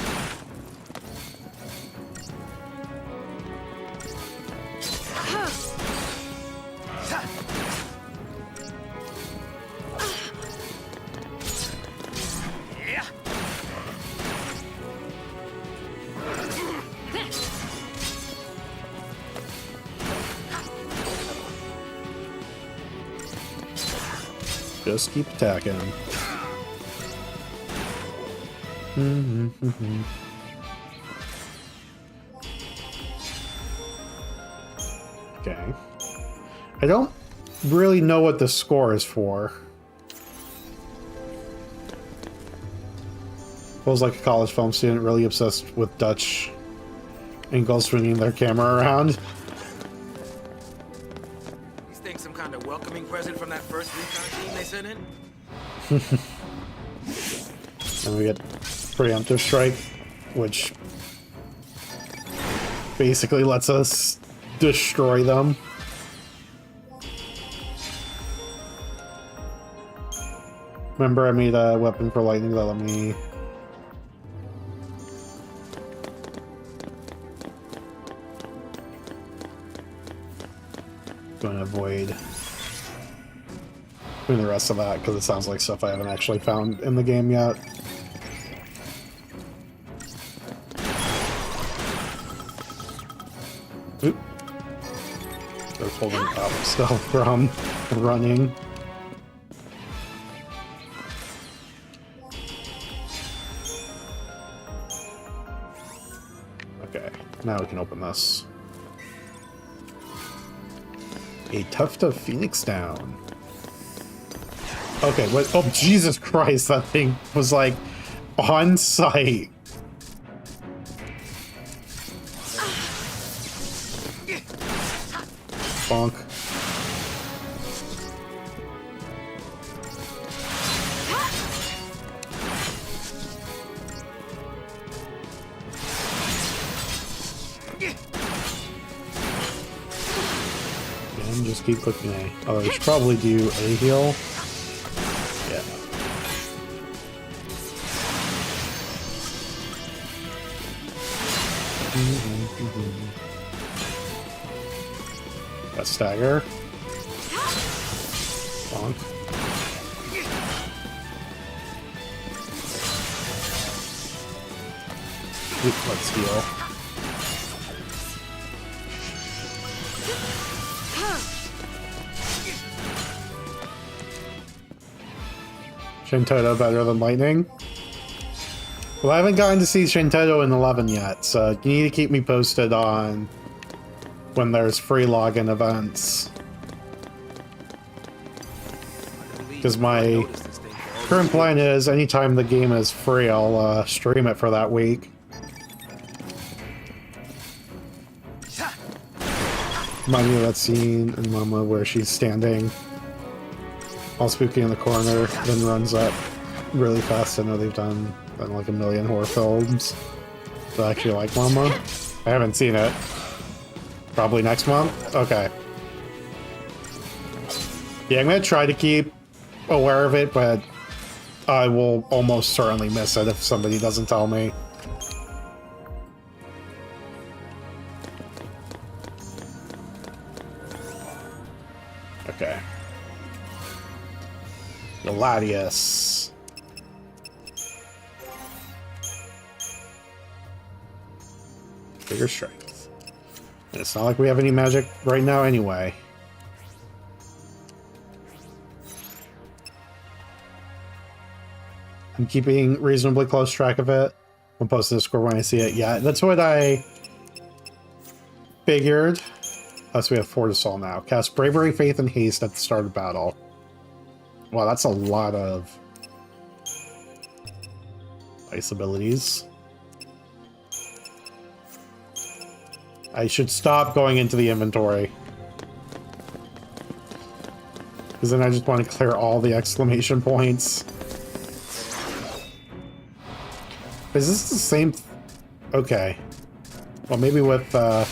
Just keep attacking. Okay. I don't really know what the score is for. Feels like a college film student really obsessed with Dutch angles swinging their camera around. These things some kind of welcoming present from that first recon team they sent in? And we get preemptive strike, which basically lets us destroy them. Remember, I made a weapon for lightning that let me... Going to avoid doing the rest of that because it sounds like stuff I haven't actually found in the game yet. Oop. I was holding up stuff from running. Okay, now we can open this. A tuft of Phoenix down. Okay, what? Oh, Jesus Christ, that thing was like on site. Bonk. And just keep clicking A. Oh, we should probably do A heal. Yeah. A stagger. Bonk. Oop, let's heal. Shintoto better than lightning? Well, I haven't gotten to see Shintoto in 11 yet, so you need to keep me posted on when there's free login events. Because my current plan is anytime the game is free, I'll stream it for that week. Remind me of that scene in Mama where she's standing all spooky in the corner, then runs up really fast. I know they've done like a million horror films. Do I actually like Mama? I haven't seen it. Probably next month? Okay. Yeah, I'm gonna try to keep aware of it, but I will almost certainly miss it if somebody doesn't tell me. Okay. Gladius. Bigger strength. And it's not like we have any magic right now anyway. I'm keeping reasonably close track of it. I'll post the Discord when I see it. Yeah, that's what I figured. Plus we have Fortisol now. Cast Bravery, Faith, and Haste at the start of battle. Wow, that's a lot of ice abilities. I should stop going into the inventory. Because then I just want to clear all the exclamation points. Is this the same? Okay. Well, maybe with our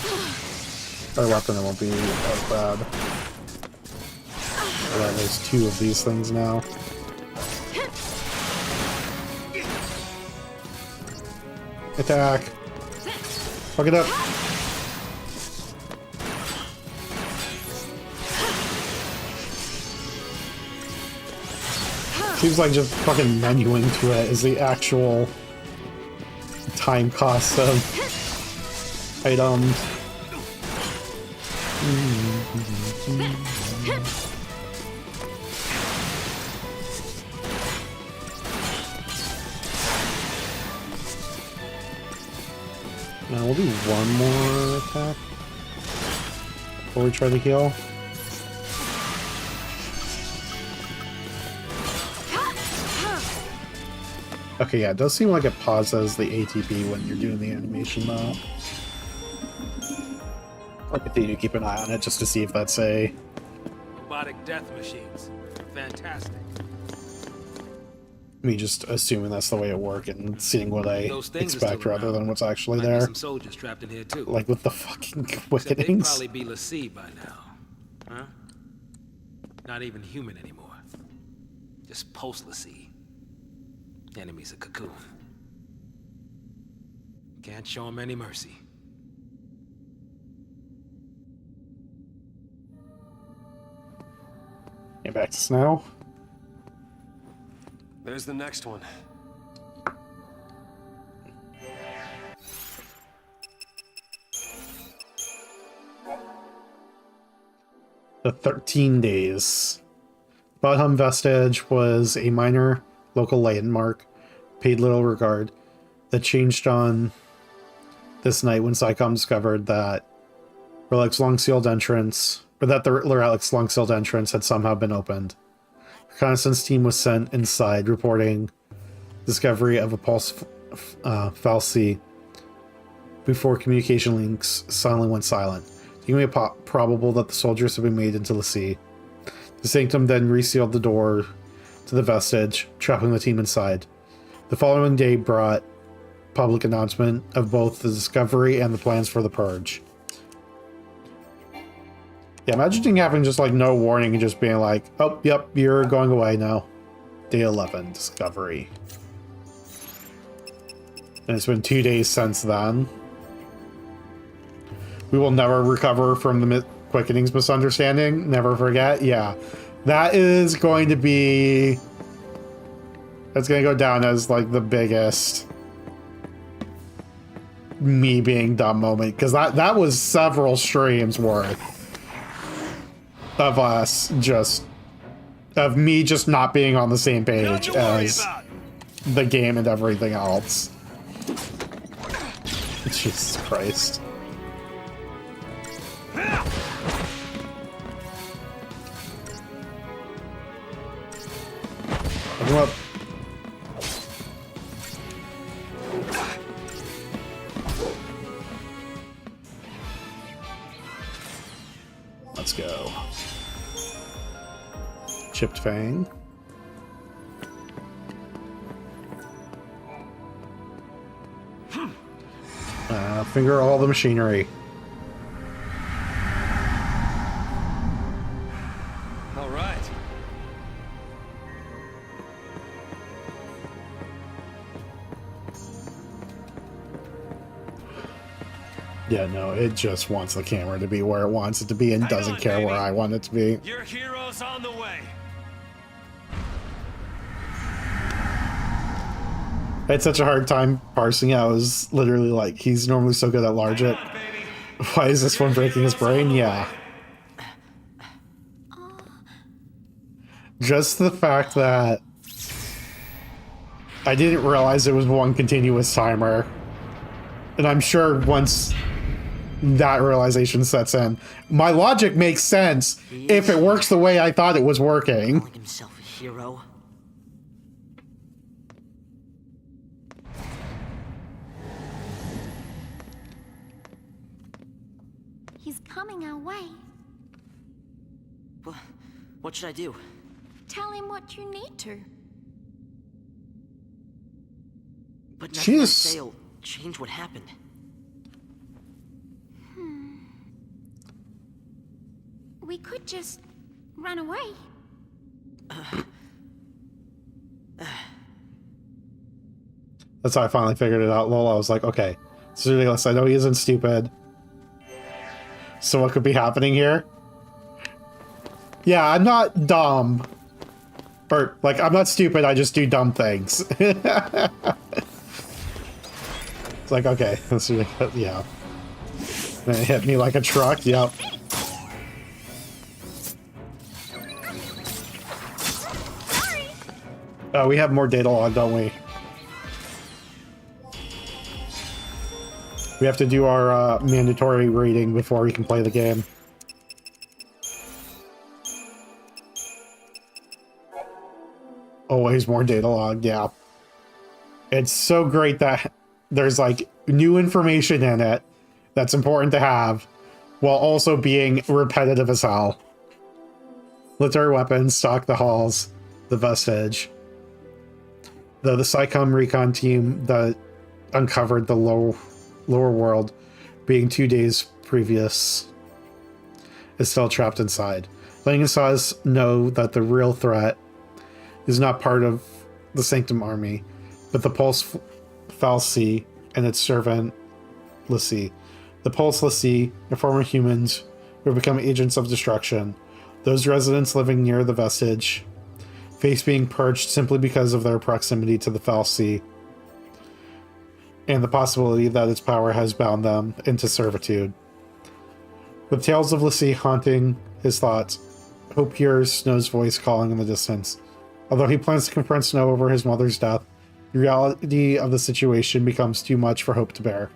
weapon it won't be as bad. Yeah, there's two of these things now. Attack! Fuck it up! Seems like just fucking menuing to it is the actual time cost of items. Now we'll do one more attack before we try to heal. Okay, yeah, it does seem like it pauses the ATB when you're doing the animation, though. I'll continue to keep an eye on it just to see if that's a... Robotic death machines. Fantastic. Me just assuming that's the way it works and seeing what I Those things are expect still rather around. than what's actually Might be there. some soldiers trapped in here too. Like with the fucking Except they'd Quickenings. probably be l'Cie by now. Huh? Not even human anymore. Just post l'Cie. Enemies of Cocoon. Can't show them any mercy. Get back to snow. There's the next one. The 13 days. Bottom Vestige was a minor local landmark, paid little regard, that changed on this night when SciComm discovered that Relic's long-sealed entrance, or that the Relic's long-sealed entrance had somehow been opened. A reconnaissance team was sent inside, reporting discovery of a pulse fal'Cie before communication links suddenly went silent. Deeming it probable that the soldiers had been made into l'Cie. The Sanctum then resealed the door to the Vestige, trapping the team inside. The following day brought public announcement of both the discovery and the plans for the purge. Yeah, imagine having just like no warning and just being like, oh, yep, you're going away now. Day 11, discovery. And it's been 2 days since then. We will never recover from the Quickening's misunderstanding. Never forget. Yeah. That is going to be... That's going to go down as like the biggest me being dumb moment. Because that was several streams worth of us just... Of me just not being on the same page as the game and everything else. Jesus Christ. Come up. Let's go. Chipped Fang. Finger all the machinery. All right. Yeah, no, it just wants the camera to be where it wants it to be and doesn't care where I want it to be. Your hero's on the way. I had such a hard time parsing it. I was literally like, he's normally so good at Largit. Why is this one breaking his brain? Yeah. Just the fact that I didn't realize it was one continuous timer. And I'm sure once that realization sets in, my logic makes sense if it works the way I thought it was working. Calling himself a hero. He's coming our way. What should I do? Tell him what you need to. But nothing I Jeez. say will change what happened. We could just run away. That's how I finally figured it out. Lola, I was like, okay, it's ridiculous. I know he isn't stupid. So what could be happening here? Yeah, I'm not dumb. Or, like, I'm not stupid, I just do dumb things. It's like, okay, that's ridiculous. Yeah. And it hit me like a truck, yep. Oh, we have more data log, don't we? We have to do our mandatory rating before we can play the game. Always more data log, yeah. It's so great that there's like new information in it that's important to have, while also being repetitive as hell. Military weapons stalk the halls, the vestige. Though the SciComm recon team that uncovered the lower world, being 2 days previous, is still trapped inside. Letting us know that the real threat is not part of the Sanctum Army, but the Pulse fal'Cie and its servant, l'Cie. The Pulse l'Cie are former humans who have become agents of destruction. Those residents living near the vestige face being purged simply because of their proximity to the fal'Cie and the possibility that its power has bound them into servitude. With tales of l'Cie haunting his thoughts, Hope hears Snow's voice calling in the distance. Although he plans to confront Snow over his mother's death, the reality of the situation becomes too much for Hope to bear.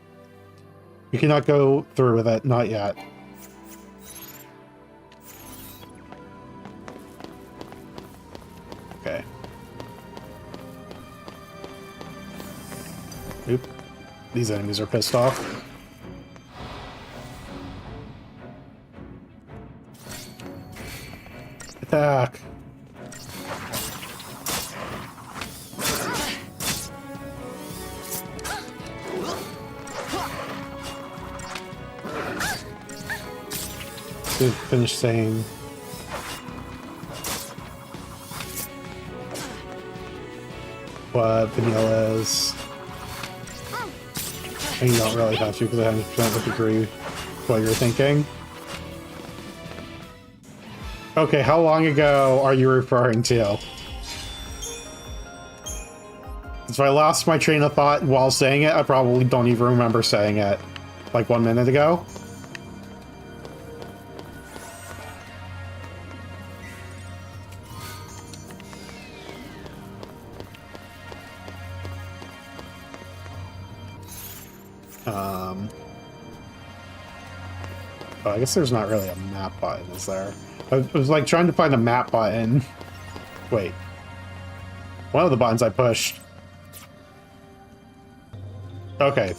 We cannot go through with it, not yet. Okay. Oop. These enemies are pissed off. Attack. To finish saying what vanilla is. And you don't really have to because I 100% agree with what you're thinking. Okay, how long ago are you referring to? If I lost my train of thought while saying it, I probably don't even remember saying it. Like 1 minute ago? Oh, I guess there's not really a map button, is there? I was like trying to find a map button. Wait. One of the buttons I pushed. Okay.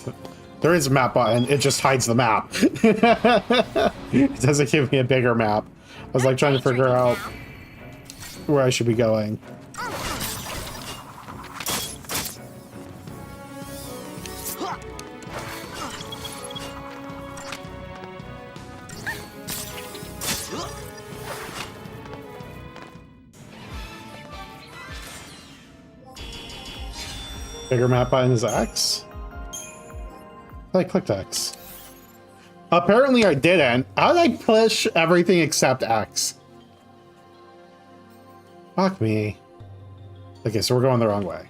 There is a map button. It just hides the map. It doesn't give me a bigger map. I was like trying to figure out where I should be going. Bigger map button is X? I clicked X. Apparently I didn't. How did I push everything except X? Fuck me. Okay, so we're going the wrong way.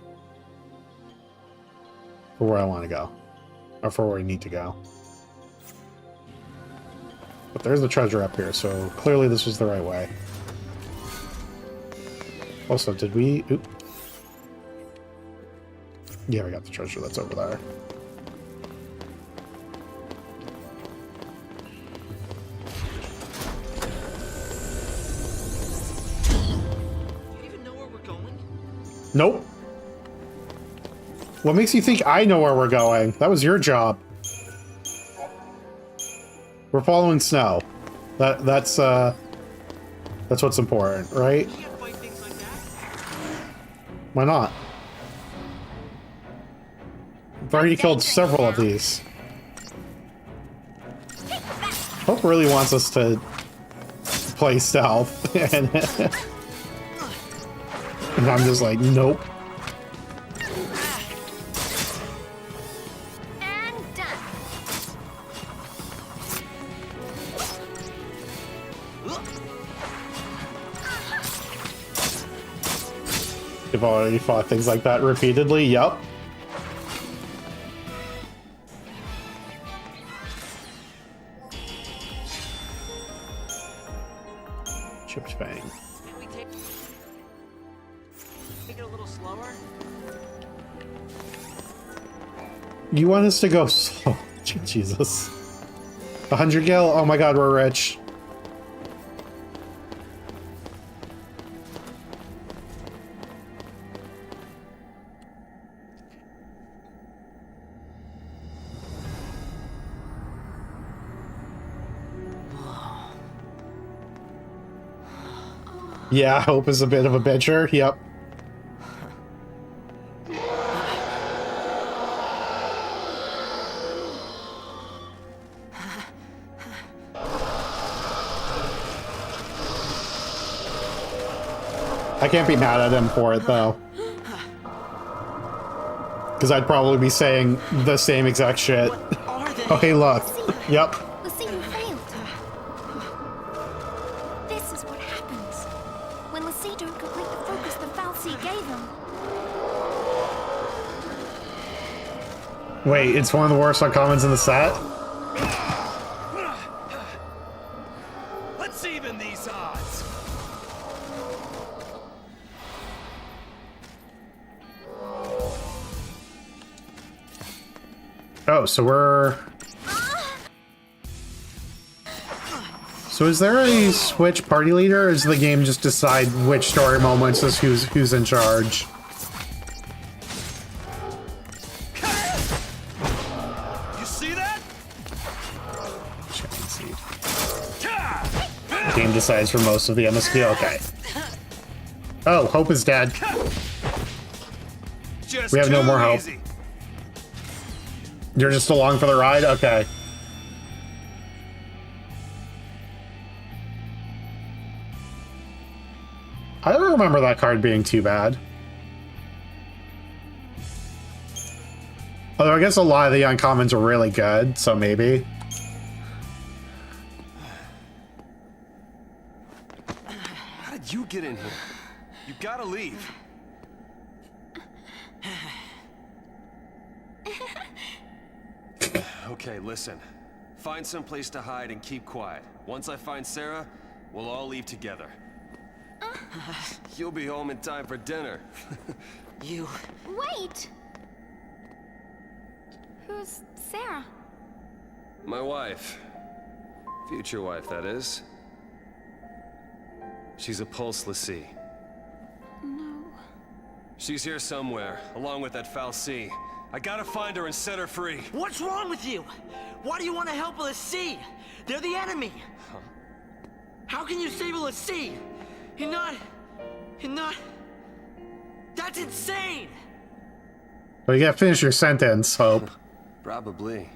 For where I want to go. Or for where we need to go. But there's the treasure up here, so clearly this was the right way. Also, did we... Oop. Yeah, we got the treasure that's over there. Do you even know where we're going? Nope. What makes you think I know where we're going? That was your job. We're following Snow. That's what's important, right? You can't fight things like that. Why not? I've already killed several of these. Hope really wants us to play stealth, and I'm just like, nope. And done. You've already fought things like that repeatedly, yup. Chipped Bang. Can we take it a little slower? You want us to go slow? Jesus. 100 gil? Oh my god, we're rich. Yeah, Hope is a bit of a bitcher. Yep. I can't be mad at him for it, though. Because I'd probably be saying the same exact shit. Oh, hey, look. Yep. Lucy, you failed. This is what happens when Lucy don't complete the focus the fal'Cie gave him. Wait, it's one of the worst uncommons in the set? Let's even these odds. Oh, so we're... So is there a switch party leader, or does the game just decide which story moments is who's in charge? You see that? The game decides for most of the MSQ. Okay. Oh, Hope is dead. Just We have no too more hope. easy. You're just along for the ride? Okay. I don't remember that card being too bad. Although I guess a lot of the uncommons are really good, so maybe. How did you get in here? You gotta leave. Okay, listen. Find some place to hide and keep quiet. Once I find Sarah, we'll all leave together. You'll be home in time for dinner. You... Wait! Who's Sarah? My wife. Future wife, that is. She's a Pulse l'Cie. No. She's here somewhere, along with that fal'Cie. I gotta find her and set her free. What's wrong with you? Why do you want to help a l'Cie? They're the enemy. Huh? How can you save a l'Cie? You're not... That's insane! Well, you gotta finish your sentence, Hope. Probably.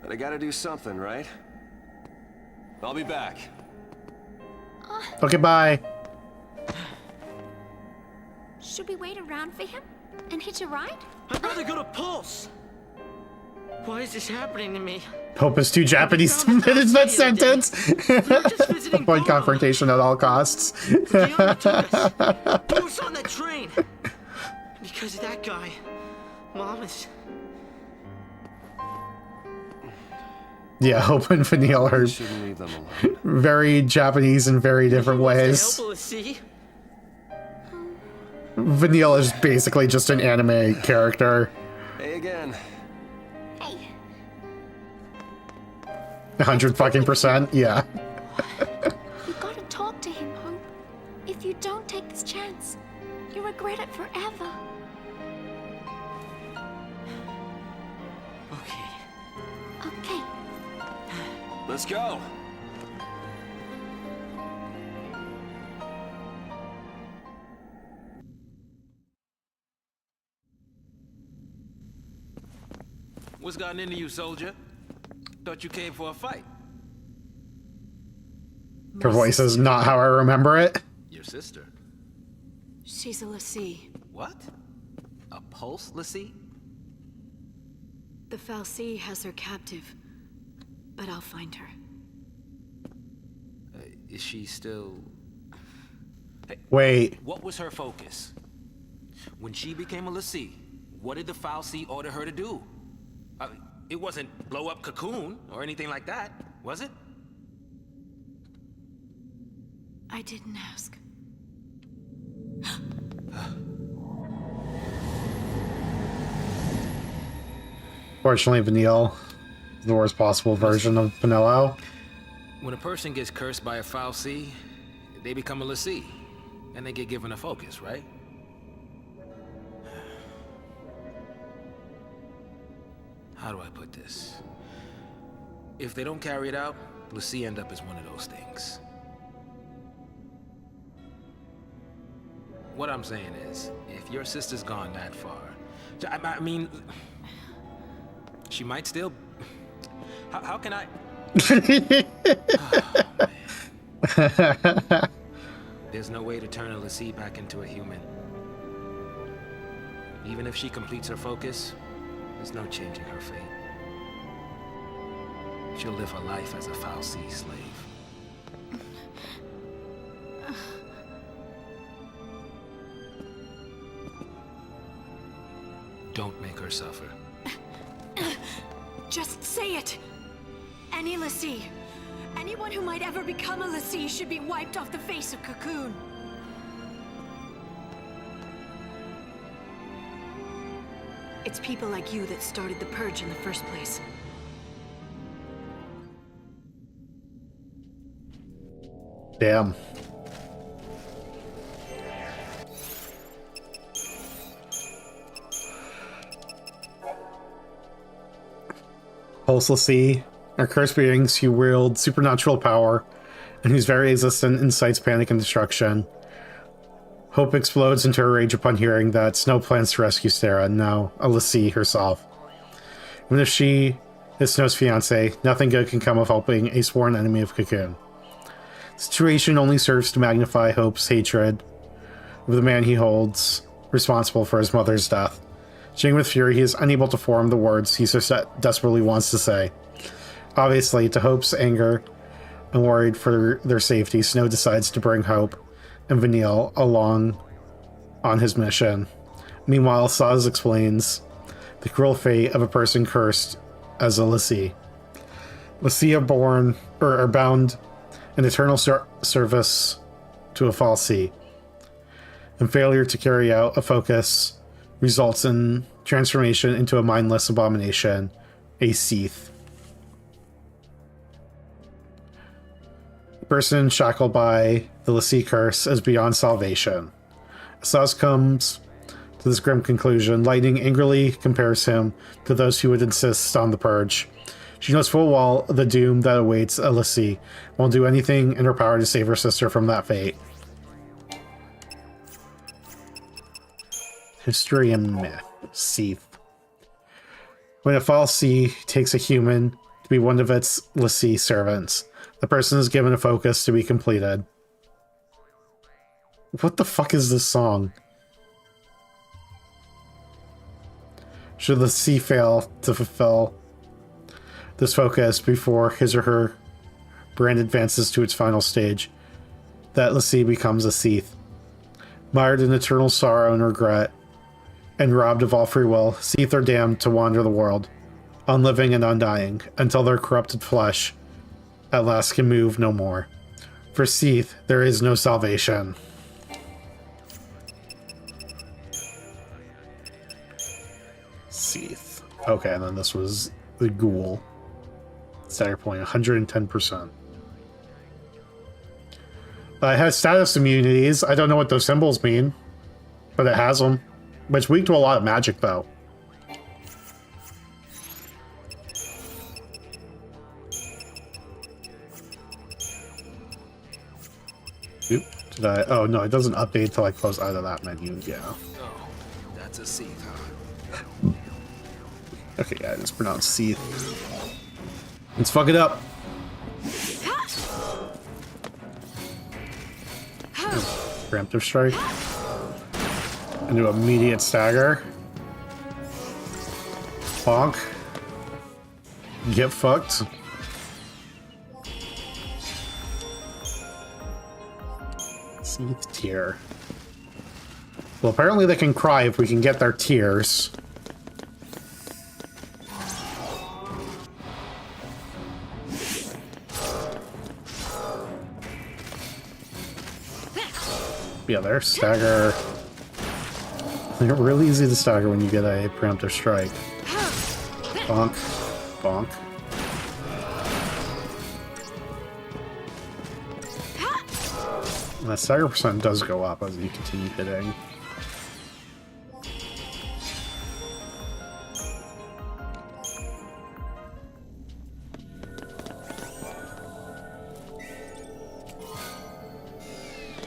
But I gotta do something, right? I'll be back. Okay, bye. Should we wait around for him and hitch a ride? I'd rather go to Pulse. Why is this happening to me? Hope is too Japanese to finish that sentence. Avoid confrontation at all costs. Diana took us. Put us on that train. Because of that guy, Mom is... Yeah, Hope and Vanille are Shouldn't leave them alone. very Japanese in very different ways. Help a l'Cie? Vanille is basically just an anime character. Hey again. Hey, 100%, yeah. you gotta talk to him, Hope. If you don't take this chance, you'll regret it forever. Okay. Okay. Let's go. What's gotten into you, soldier? Thought you came for a fight. Her voice is not how I remember it. Your sister. She's a l'Cie. What? A Pulse l'Cie? The fal'Cie has her captive, but I'll find her. Is she still... Hey, Wait. what was her focus? When she became a l'Cie, what did the fal'Cie order her to do? It wasn't blow up Cocoon or anything like that, was it? I didn't ask. Fortunately, Vanille is the worst possible version of Vanillo. When a person gets cursed by a fal'Cie, they become a l'Cie, and they get given a focus, right? How do I put this? If they don't carry it out, l'Cie end up as one of those things. what I'm saying is, if your sister's gone that far, I mean, she might still. How can I? Oh, there's no way to turn a l'Cie back into a human. Even if she completes her focus, there's no changing her fate. She'll live her life as a FFXIII slave. Don't make her suffer. Just say it! Any l'Cie. Anyone who might ever become a l'Cie should be wiped off the face of Cocoon. It's people like you that started the Purge in the first place. Damn. Pulse l'Cie are cursed beings who wield supernatural power and whose very existence incites panic and destruction. Hope explodes into a rage upon hearing that Snow plans to rescue Sarah, and now a l'Cie herself. Even if she is Snow's fiancé, nothing good can come of helping a sworn enemy of Cocoon. The situation only serves to magnify Hope's hatred of the man he holds responsible for his mother's death. Jigging with fury, he is unable to form the words he so desperately wants to say. Obviously, to Hope's anger and worried for their safety, Snow decides to bring Hope and Vanille along on his mission. Meanwhile, Saz explains the cruel fate of a person cursed as a l'Cie. L'Cie are bound in eternal service to a FFXIII, and failure to carry out a focus results in transformation into a mindless abomination, a XIII. The person shackled by the l'Cie curse is beyond salvation. Saz comes to this grim conclusion. Lightning angrily compares him to those who would insist on the Purge. She knows full well the doom that awaits a l'Cie, and will do anything in her power to save her sister from that fate. History and myth. XIII. When a FFXIII takes a human to be one of its l'Cie servants, the person is given a focus to be completed. What the fuck is this song? Should the l'Cie fail to fulfill this focus before his or her brand advances to its final stage, that l'Cie becomes a XIII. Mired in eternal sorrow and regret, and robbed of all free will, XIII are damned to wander the world, unliving and undying, until their corrupted flesh at last can move no more. For XIII, there is no salvation. XIII. Okay, and then this was the ghoul. Stagger point, 110%. It has status immunities. I don't know what those symbols mean, but it has them. But it's weak to a lot of magic, though. Oop, did I? Oh, no, it doesn't update till I close out of that menu. Yeah. Oh, that's a XIII, huh? Okay, yeah, it's pronounced XIII. Let's fuck it up. Preemptive strike. Into immediate stagger. Bonk. Get fucked. XIII tier. Well, apparently they can cry if we can get their tears. Yeah, they're stagger. They're really easy to stagger when you get a preemptive strike. Bonk. Bonk. And that stagger percent does go up as you continue hitting.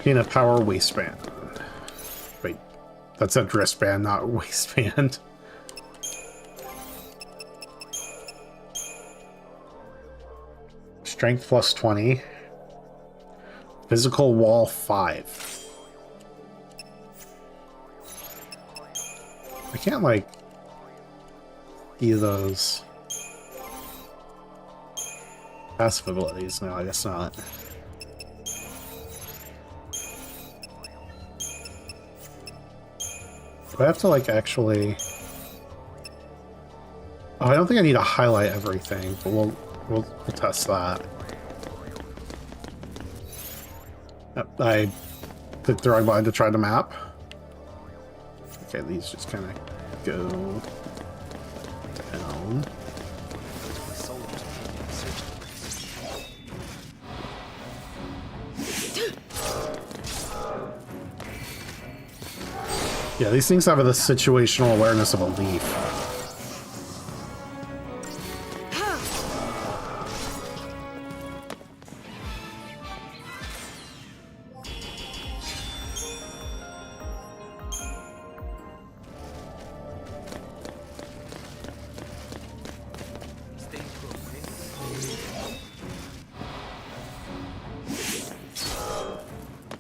In a power waistband. That's a wristband, not a waistband. Strength plus 20. Physical wall 5. I can't, like, either of those. Passive abilities. No, I guess not. Do I have to, like, actually... Oh, I don't think I need to highlight everything, but we'll test that. I clicked the wrong button to try the map. Okay, these just kind of go down. Yeah, these things have the situational awareness of a leaf.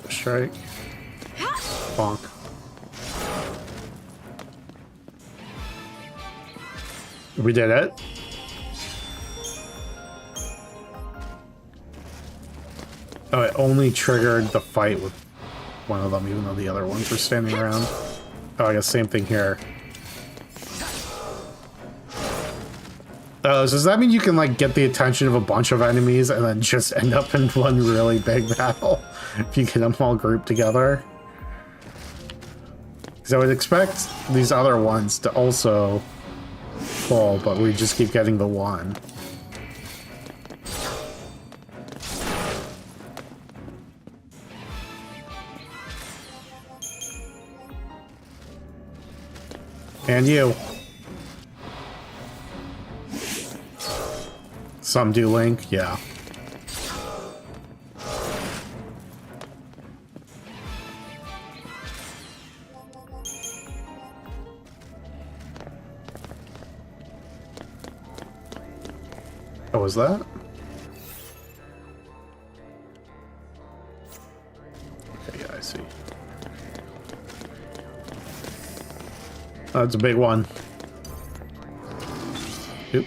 Strike. Bonk. We did it. Oh, it only triggered the fight with one of them, even though the other ones were standing around. Oh, I guess same thing here. Oh, so does that mean you can, like, get the attention of a bunch of enemies and then just end up in one really big battle if you get them all grouped together? Because I would expect these other ones to also fall, but we just keep getting the one. And you. Some do link, yeah. Oh, was that? Okay, yeah, I see. That's a big one. Oop.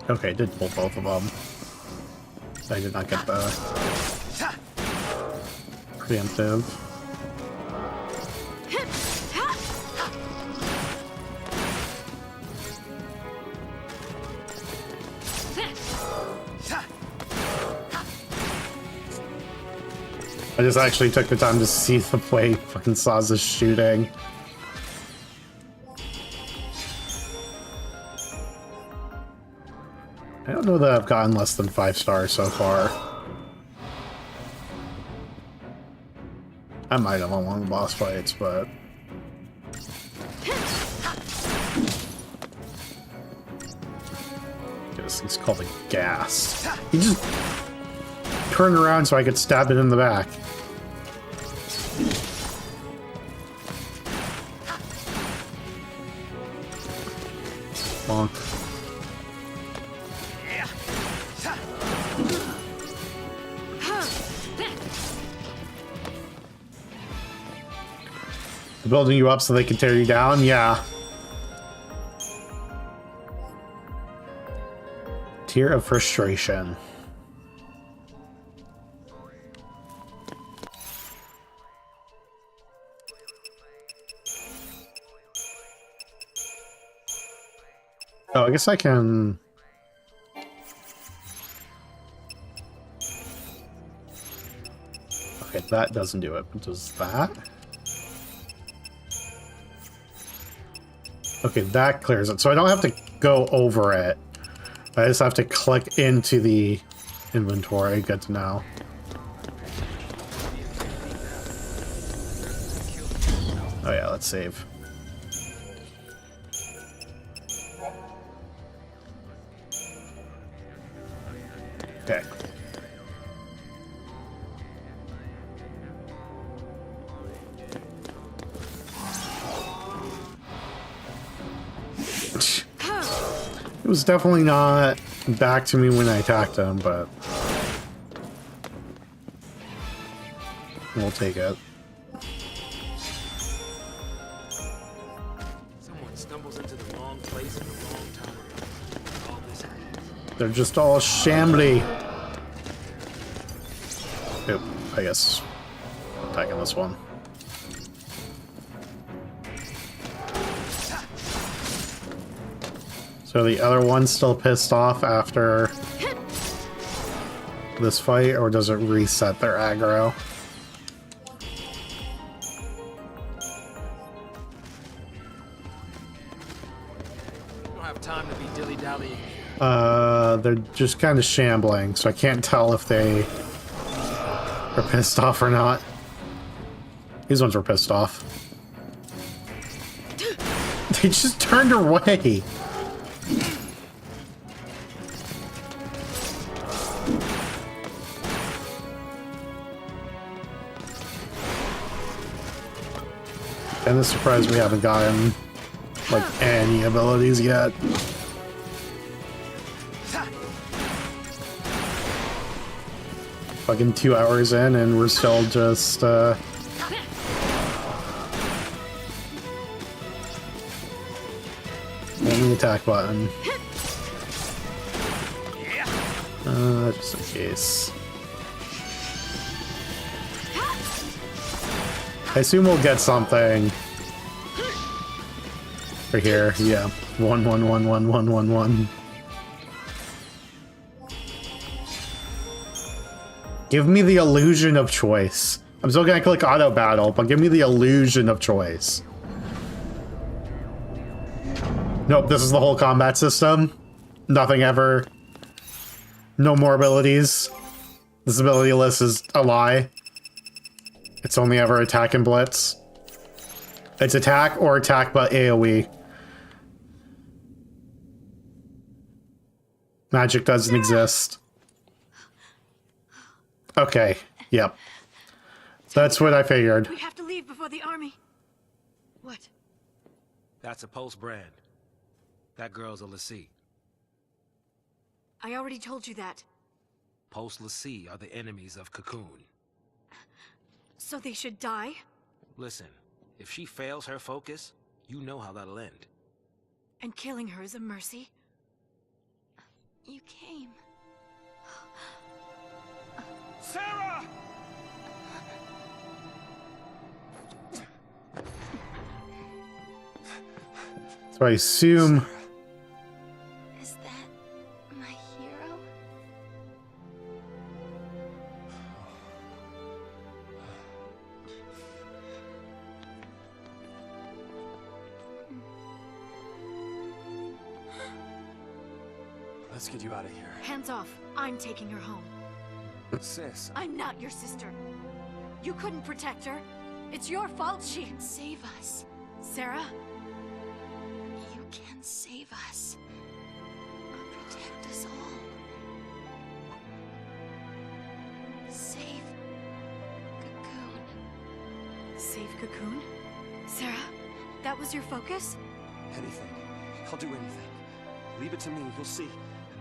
Okay, did pull both of them. I did not get the preemptive. I just actually took the time to see the way fucking Saz is shooting. I don't know that I've gotten less than 5 stars so far. I might have on one of the boss fights, but... Guess he's called a gas. He just turned around so I could stab it in the back. Bonk. Building you up so they can tear you down? Yeah. Tear of frustration. Oh, I guess I can... Okay, that doesn't do it, but does that? Okay, that clears it. So I don't have to go over it. I just have to click into the inventory. Good to know. Oh yeah, let's save. Okay. was definitely not back to me when I attacked him, but we'll take it. Someone stumbles into the wrong place at the wrong time. All this happens. They're just all shambly. Oop, I guess attacking this one. So the other one's still pissed off after this fight, or does it reset their aggro? We don't have time to be dilly-dallying. They're just kind of shambling, so I can't tell if they are pissed off or not. These ones were pissed off. They just turned away. And it's surprised we haven't gotten like any abilities yet. Fucking 2 hours in and we're still just holding the attack button. Just in case. I assume we'll get something right here. Yeah, 1 1 1 1 1 1 1. Give me the illusion of choice. I'm still gonna click auto battle, but give me the illusion of choice. Nope, this is the whole combat system. Nothing ever. No more abilities. This ability list is a lie. It's only ever attack and blitz. It's attack or attack but AoE. Magic doesn't exist. Okay, yep. That's what I figured. We have to leave before the army. What? That's a Pulse brand. That girl's a Lassie. I already told you that. Pulse Lassie are the enemies of Cocoon. So they should die? Listen, if she fails her focus, you know how that'll end. And killing her is a mercy? You came. Sarah! So I assume... Is that my hero? Let's get you out of here. Hands off. I'm taking her home. Sis. I'm not your sister. You couldn't protect her. It's your fault she... You can save us. Sarah? You can save us. Protect us all. Save Cocoon. Save Cocoon? Sarah? That was your focus? Anything. I'll do anything. Leave it to me, you'll see.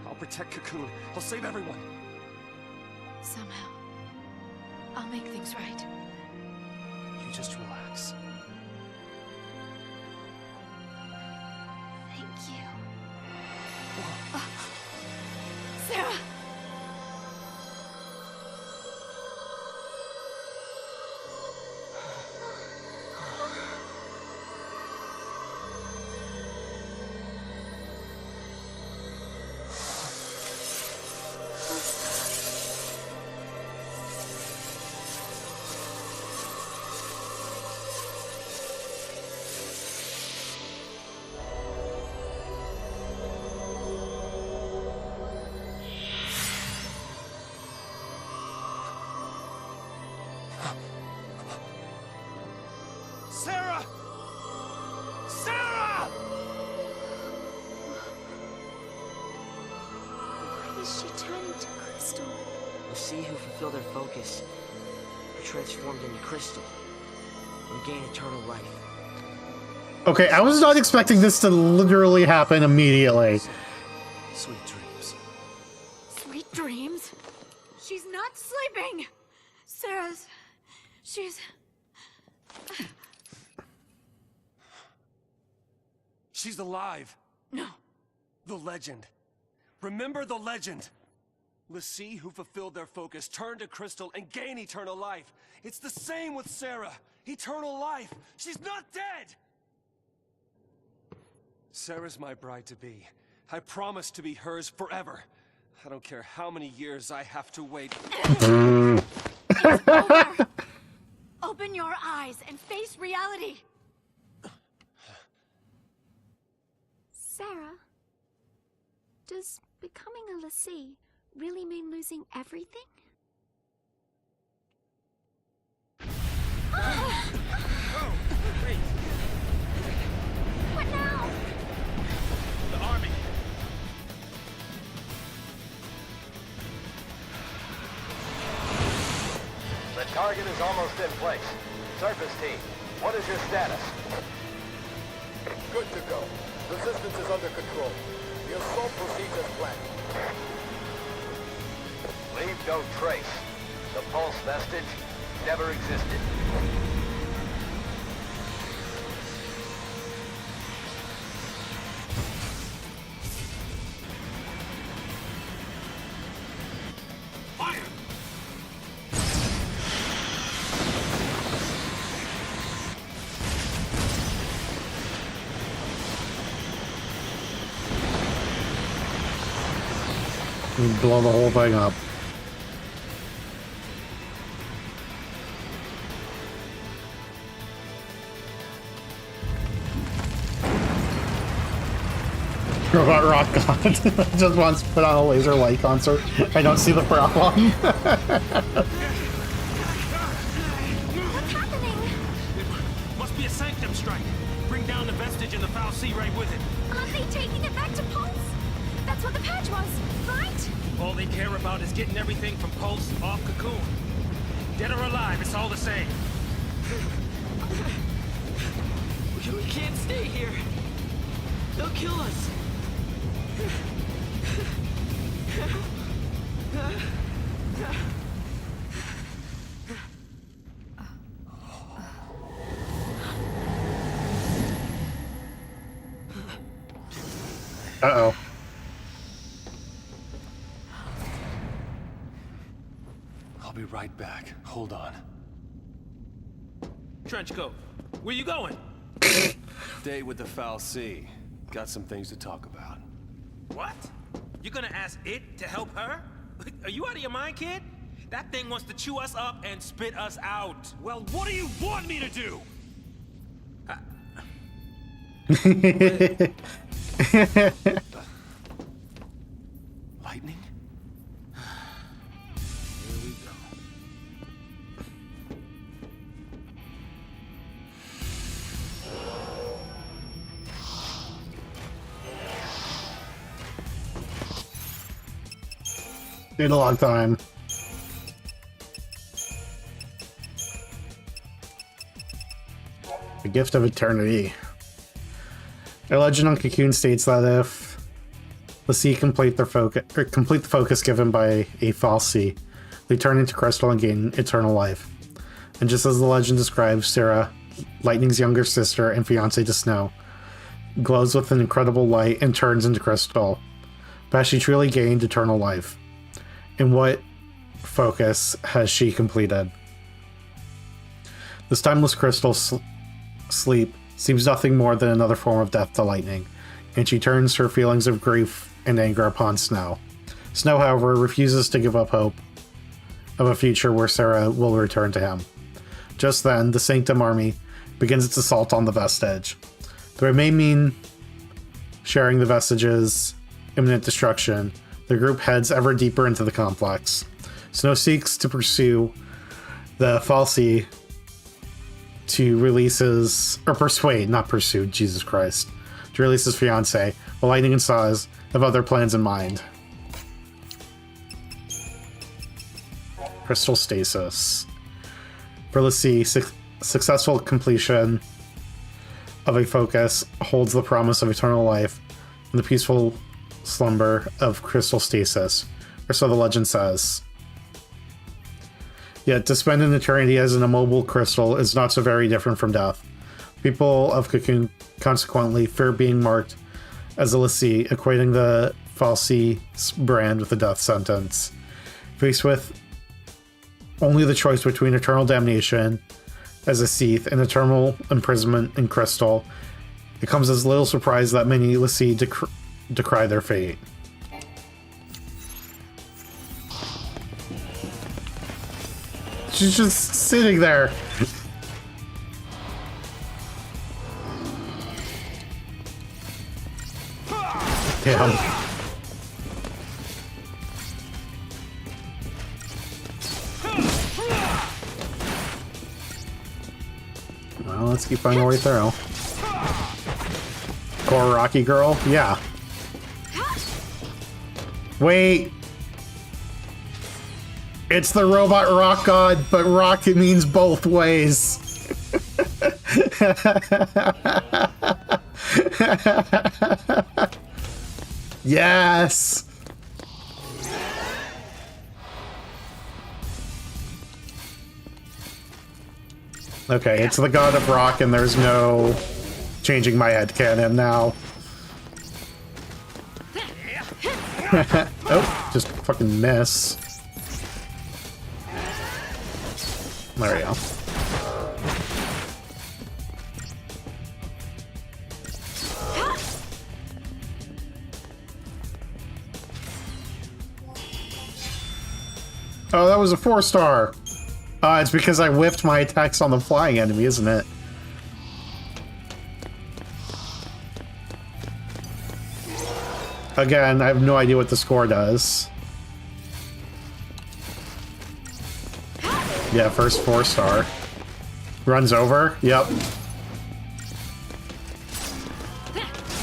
I'll protect Cocoon. I'll save everyone. Somehow, I'll make things right. You just relax. Thank you. Sarah! Sarah! Sarah! Why is she turning to crystal? The Sea who fulfill their focus are transformed into crystal and gain eternal life. Okay, I was not expecting this to literally happen immediately. Sweet dreams. Sweet dreams? She's not sleeping! She's... She's alive. No. The legend. Remember the legend. l'Cie, who fulfilled their focus, turned to Crystal and gained eternal life. It's the same with Sarah. Eternal life. She's not dead! Sarah's my bride-to-be. I promise to be hers forever. I don't care how many years I have to wait. It's over. Open your eyes and face reality. Sarah, does becoming a l'Cie really mean losing everything? Oh, wait. What now? The army. The target is almost in place. Surface team, what is your status? Good to go. Resistance is under control. The assault proceeds as planned. Leave no trace. The pulse vestige never existed. Fire! Blow the whole thing up. Robot Rock God just wants to put on a laser light concert. I don't see the problem. What's happening? Must be a sanctum strike. Bring down the vestige and the FFXIII right with it. Aren't they taking it back to Pulse? That's what the purge was, right? All they care about is getting everything from Pulse off Cocoon. Dead or alive, it's all the same. We can't stay here. They'll kill us. Uh-oh. I'll be right back. Hold on. Trenchcoat, where you going? Date with the FFXIII. Got some things to talk about. What? You're gonna ask it to help her? Are you out of your mind, kid? That thing wants to chew us up and spit us out. Well, what do you want me to do? Lightning? Here we go. Been a long time. The gift of eternity. A legend on Cocoon states that if l'Cie complete the focus given by a FFXIII, they turn into crystal and gain eternal life. And just as the legend describes, Sarah, Lightning's younger sister and fiancée to Snow, glows with an incredible light and turns into crystal. But has she truly gained eternal life? And what focus has she completed? This timeless crystal sleep seems nothing more than another form of death to Lightning, and she turns her feelings of grief and anger upon Snow. Snow, however, refuses to give up hope of a future where Sarah will return to him. Just then, the Sanctum army begins its assault on the vestige. Though it may mean sharing the vestige's imminent destruction, the group heads ever deeper into the complex. Snow seeks to pursue the FFXIII to release his, or persuade, not pursue, Jesus Christ, to release his fiancée, while Lightning and Saz have other plans in mind. Crystal Stasis. For l'Cie, successful completion of a focus holds the promise of eternal life and the peaceful slumber of crystal stasis, or so the legend says. Yet to spend an eternity as an immobile crystal is not so very different from death. People of Cocoon consequently fear being marked as a lessee, equating the FFXIII brand with a death sentence. Faced with only the choice between eternal damnation as a Seath and eternal imprisonment in crystal, it comes as little surprise that many lessee decry their fate. She's just sitting there. Damn. Well, let's keep finding our way through. Core Rocky girl? Yeah. Wait. It's the robot rock god, but rock it means both ways. Yes. Okay, it's the god of rock, and there's no changing my headcanon now. Oh, just fucking miss. There we go. Oh, that was a 4-star. It's because I whiffed my attacks on the flying enemy, isn't it? Again, I have no idea what the score does. Yeah, first 4-star. Runs over? Yep.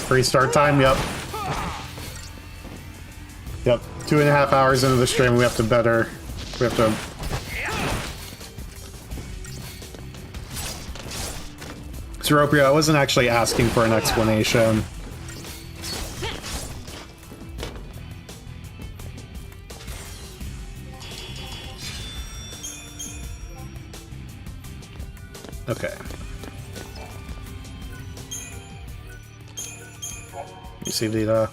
3-star time? Yep. Yep. 2.5 hours into the stream, we have to better... We have to... Zeropia, I wasn't actually asking for an explanation. Okay. You see the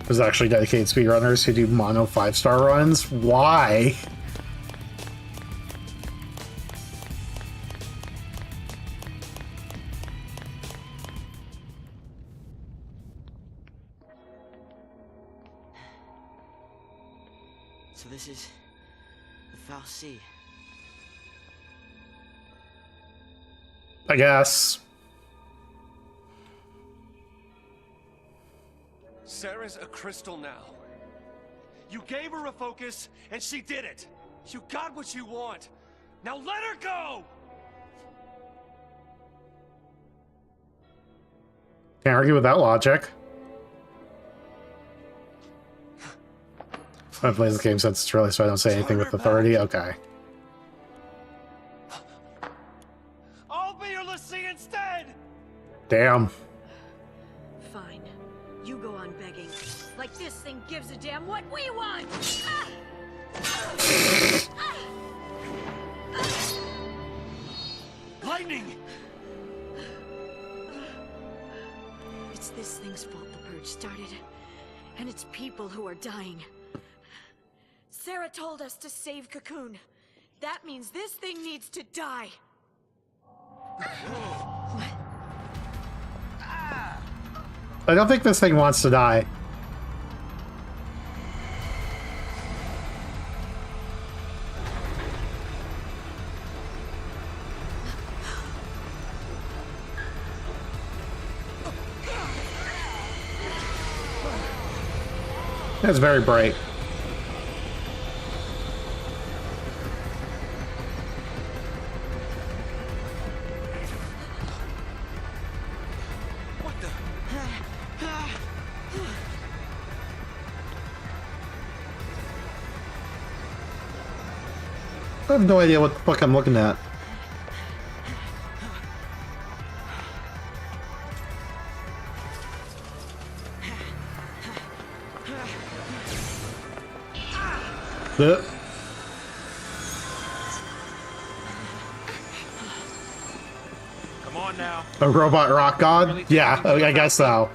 there's actually dedicated speedrunners who do mono 5-star runs. Why? So this is the FFXIII. I guess. Sarah's a crystal now. You gave her a focus, and she did it. You got what you want. Now let her go! Can't argue with that logic. I've played this game since it's early, so I don't say anything with authority. Okay. I'll be your lessee instead! Damn. Fine. You go on begging. Like this thing gives a damn what we want! Lightning! It's this thing's fault the purge started. And it's people who are dying. Sarah told us to save Cocoon. That means this thing needs to die. I don't think this thing wants to die. That's very bright. I have no idea what the fuck I'm looking at. Come on now. A robot rock god? Yeah, I guess so.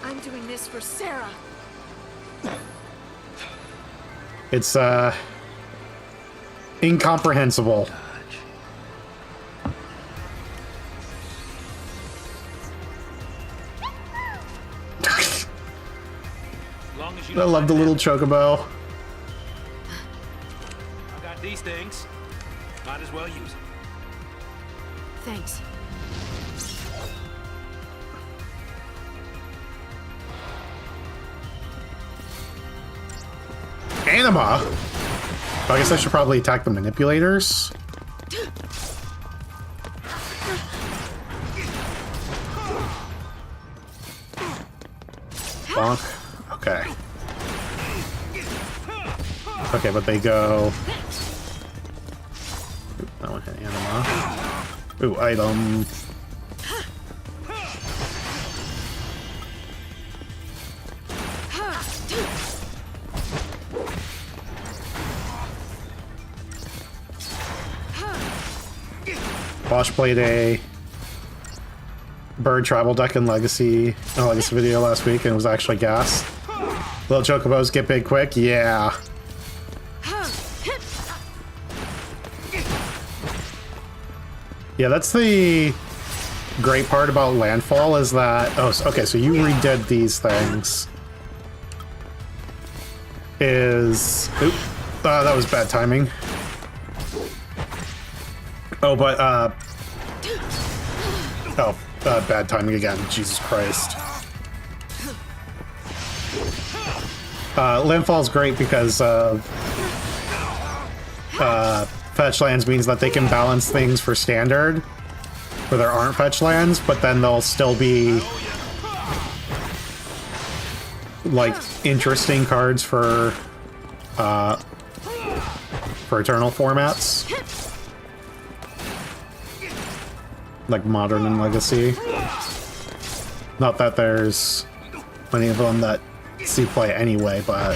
I'm doing this for Sarah. It's, incomprehensible. I love the little chocobo. I got these things. Might as well use them. Thanks. Anima? I guess I should probably attack the manipulators. Bonk. Okay. Okay, but they go... Oop, that one hit Anima. Ooh, item. Watch played a bird travel deck in Legacy video last week, and it was actually gas. Little chocobos get big quick, yeah. Yeah, that's the great part about Landfall is that... Oh, okay, so you redid these things. Oop, that was bad timing. Oh, but, bad timing again. Jesus Christ. Landfall's great because fetch lands means that they can balance things for standard, where there aren't fetch lands, but then they'll still be like interesting cards for eternal formats. Like Modern and Legacy. Not that there's many of them that see play anyway, but...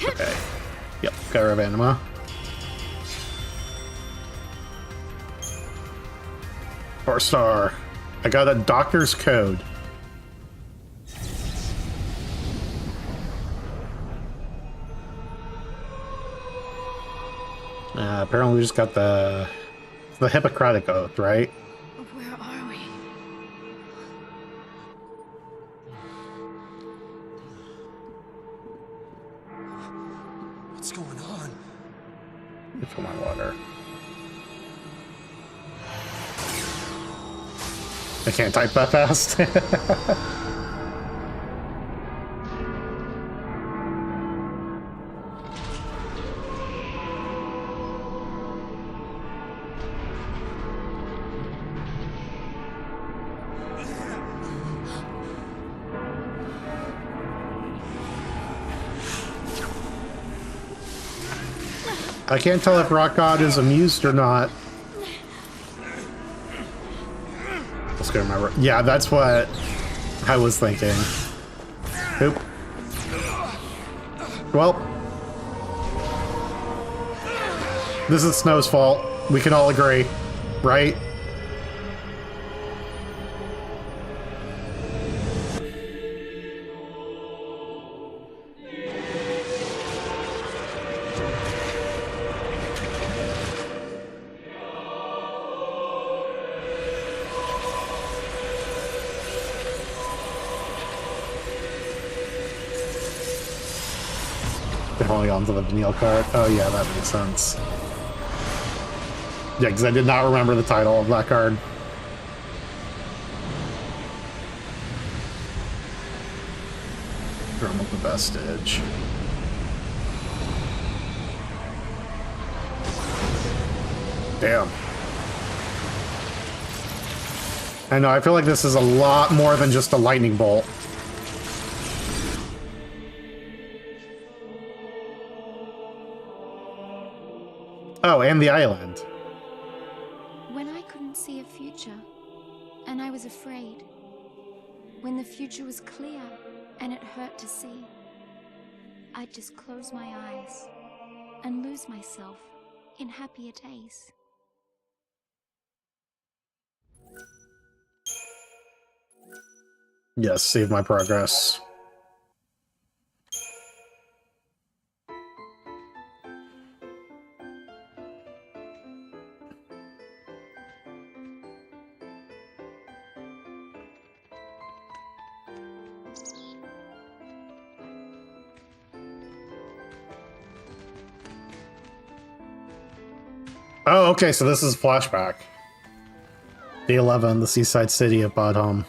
Okay. Yep, got rid of Anima. Four-star. I got a doctor's code. Apparently we just got the Hippocratic Oath, right? Where are we? What's going on? For my water. I can't type that fast. I can't tell if Rock God is amused or not. Let's go remember. Yeah, that's what I was thinking. Oop. Well, this is Snow's fault. We can all agree, right? Holding on to the Vanille card. Oh yeah, that makes sense. Yeah, because I did not remember the title of that card. Drum of the Vestige. Damn. I know, I feel like this is a lot more than just a lightning bolt. Oh, and the island. When I couldn't see a future, and I was afraid. When the future was clear, and it hurt to see. I'd just close my eyes, and lose myself in happier days. Yes, save my progress. Oh, okay, so this is flashback. Day 11, the seaside city of Badham.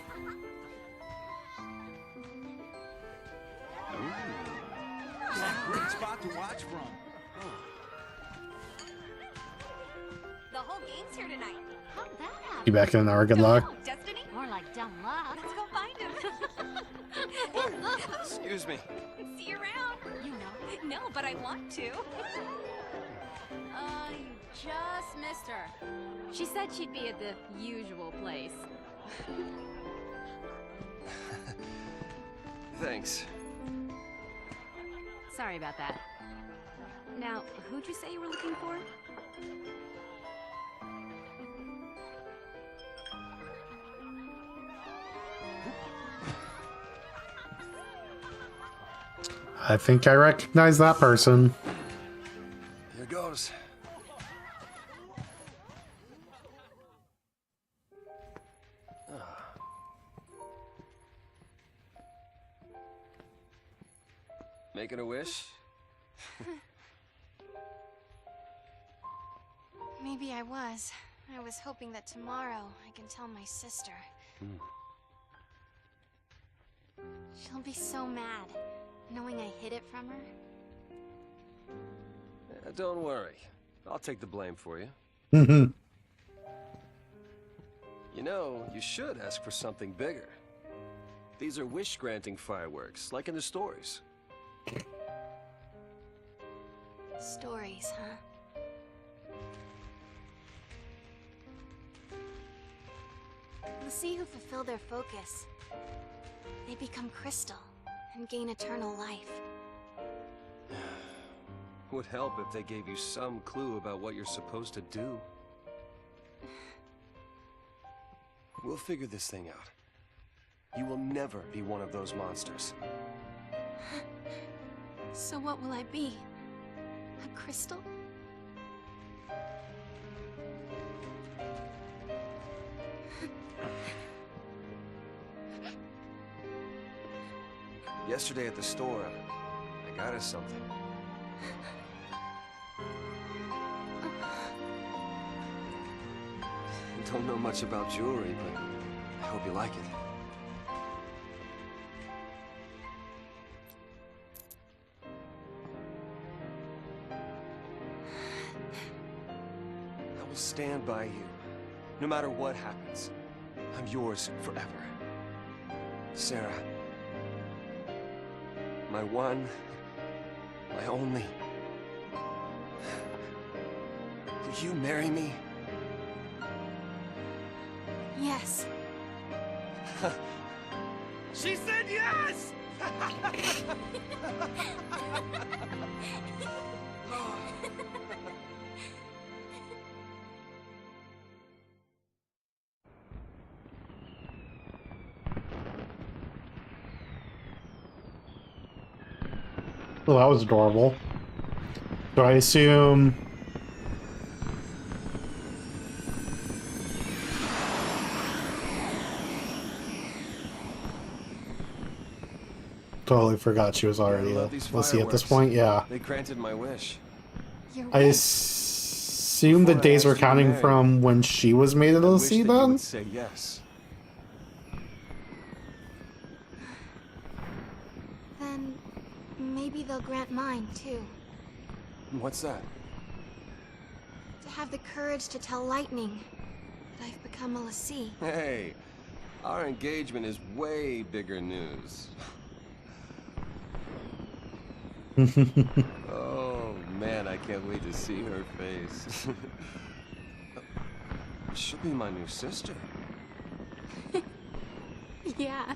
Great spot to watch from. The whole game's here tonight. How'd that happen? Be back in an hour, good luck. Destiny? More like dumb luck. Let's go find him. Excuse me. See you around. You know? No, but I want to. You just missed her. She said she'd be at the usual place. Thanks. Sorry about that. Now, who'd you say you were looking for? I think I recognize that person. Here goes. Making a wish? Maybe I was. I was hoping that tomorrow I can tell my sister. She'll be so mad, knowing I hid it from her. Don't worry. I'll take the blame for you. You know, you should ask for something bigger. These are wish-granting fireworks, like in the stories. Stories, huh? The sea who fulfill their focus. They become crystal and gain eternal life. Would help if they gave you some clue about what you're supposed to do. We'll figure this thing out. You will never be one of those monsters. So what will I be? A crystal? Yesterday at the store, I got us something. Don't know much about jewelry, but I hope you like it. I will stand by you, no matter what happens. I'm yours forever. Sarah. My one, my only. Will you marry me? Yes. She said yes! Well, that was adorable. So I assume... Totally forgot she was already a Lissy at this point, yeah. They granted my wish. I assume the days were counting from when she was made a Lissy then? Would say yes. Then maybe they'll grant mine too. What's that? To have the courage to tell Lightning that I've become a Lassie. Hey, our engagement is way bigger news. Oh man, I can't wait to see her face. She'll be my new sister. Yeah.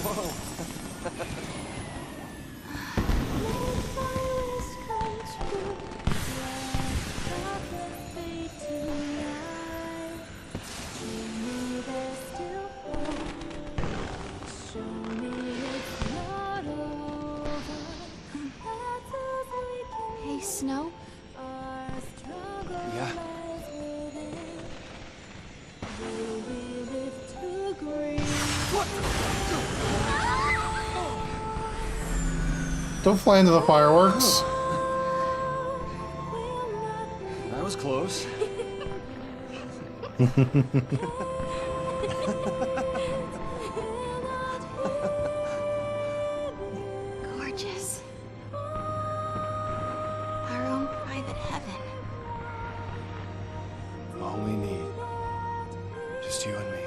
Whoa. Hey, Snow? Yeah. Don't fly into the fireworks. That was close. Gorgeous. Our own private heaven. All we need. Just you and me.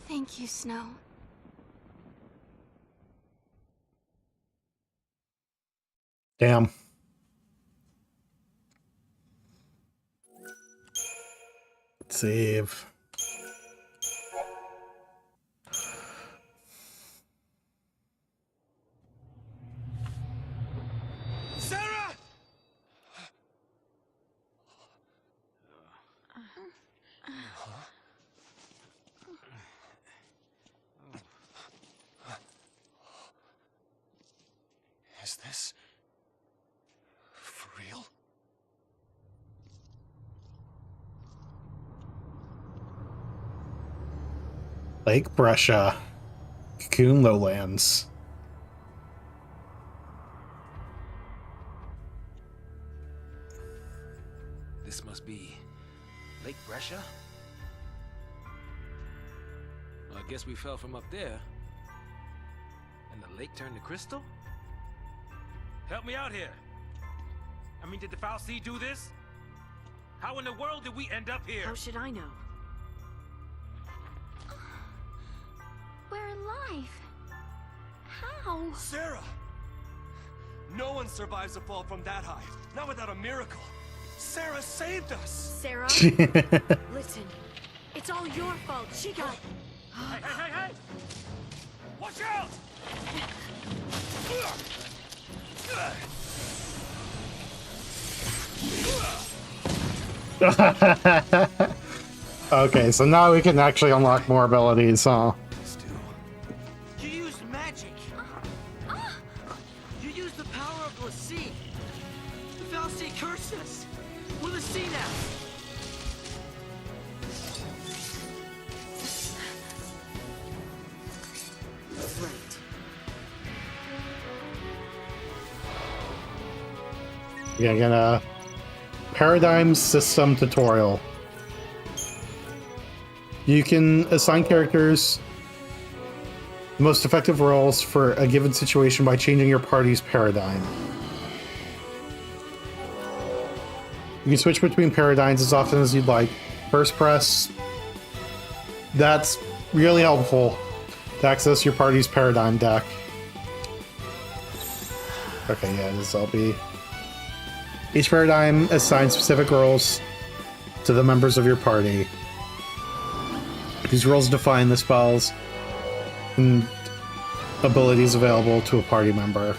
Thank you, Snow. Damn. Save. Sarah! Is this for real? Lake Brescia. Cocoon Lowlands. This must be Lake Brescia? Well, I guess we fell from up there. And the lake turned to crystal? Help me out here. I mean, did the FFXIII do this? How in the world did we end up here? How should I know? We're alive. How? Sarah! No one survives a fall from that high. Not without a miracle. Sarah saved us! Sarah? Listen, it's all your fault. She got... Hey, hey, hey, hey! Watch out! Okay, so now we can actually unlock more abilities, huh? You used magic. You used the power of Lassie. The FFXIII cursed us. We're Lassie now. Right. Yeah, get a paradigm system tutorial. You can assign characters the most effective roles for a given situation by changing your party's paradigm. You can switch between paradigms as often as you'd like. First press. That's really helpful to access your party's paradigm deck. Okay, yeah, this will be... Each paradigm assigns specific roles to the members of your party. These roles define the spells and abilities available to a party member,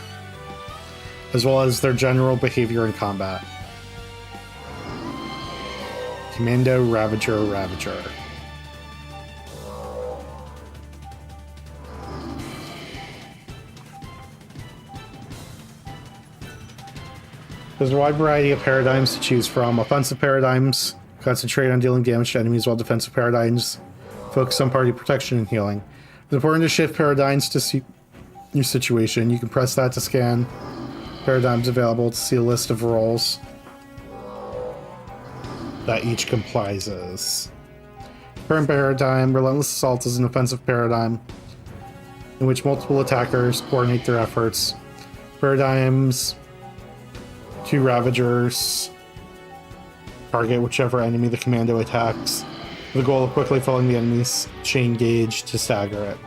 as well as their general behavior in combat. Commando, Ravager, Ravager. There's a wide variety of paradigms to choose from. Offensive paradigms concentrate on dealing damage to enemies, while defensive paradigms focus on party protection and healing. It's important to shift paradigms to suit your situation. You can press that to scan paradigms available to see a list of roles that each comprises. Current paradigm, Relentless Assault, is an offensive paradigm in which multiple attackers coordinate their efforts. Paradigms 2 Ravagers target whichever enemy the commando attacks, with the goal of quickly filling the enemy's chain gauge to stagger it.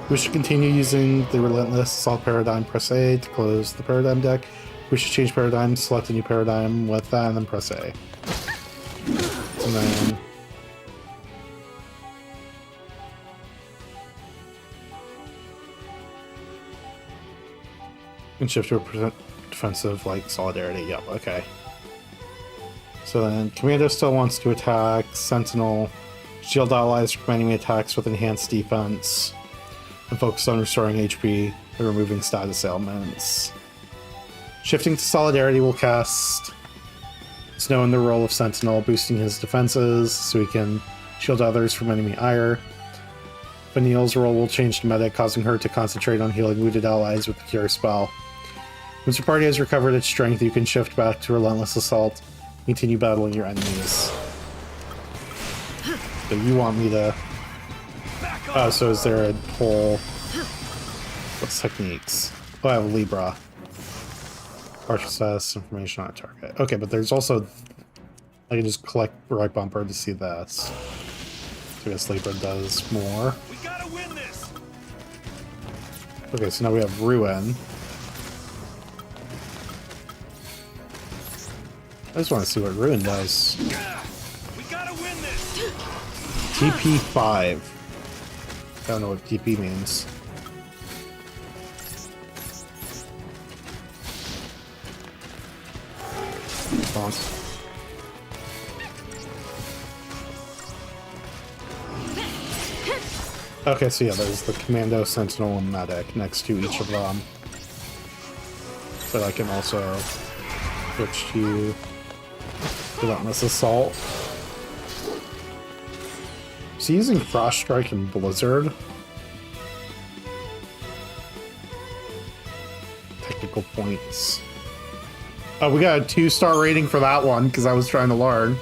Wish to continue using the Relentless Assault paradigm, press A to close the paradigm deck. Wish to change paradigm, select a new paradigm with that, and then press A. And then and shift to a defensive, like Solidarity. Yep, okay. So then Commando still wants to attack. Sentinel, shield allies from enemy attacks with enhanced defense, and focus on restoring HP and removing status ailments. Shifting to Solidarity will cast Snow in the role of Sentinel, boosting his defenses so he can shield others from enemy ire. Vanille's role will change to Medic, causing her to concentrate on healing wounded allies with the Cure spell. Once your party has recovered its strength, you can shift back to Relentless Assault and continue battling your enemies. So you want me to... Oh, so is there a whole... What's techniques? Oh, I have Libra. Partial status information on a target. Okay, but there's also... I can just collect right bumper to see this. So I guess Libra does more. We gotta win this. Okay, so now we have Ruin. I just want to see what Ruin does. We gotta win this. TP5. I don't know what TP means. Bonk. Okay, so yeah, there's the Commando, Sentinel, and Medic next to each of them. But I can also switch to Relentless Assault. Is he using Frost Strike and Blizzard? Technical points. Oh, we got a 2-star rating for that one because I was trying to learn.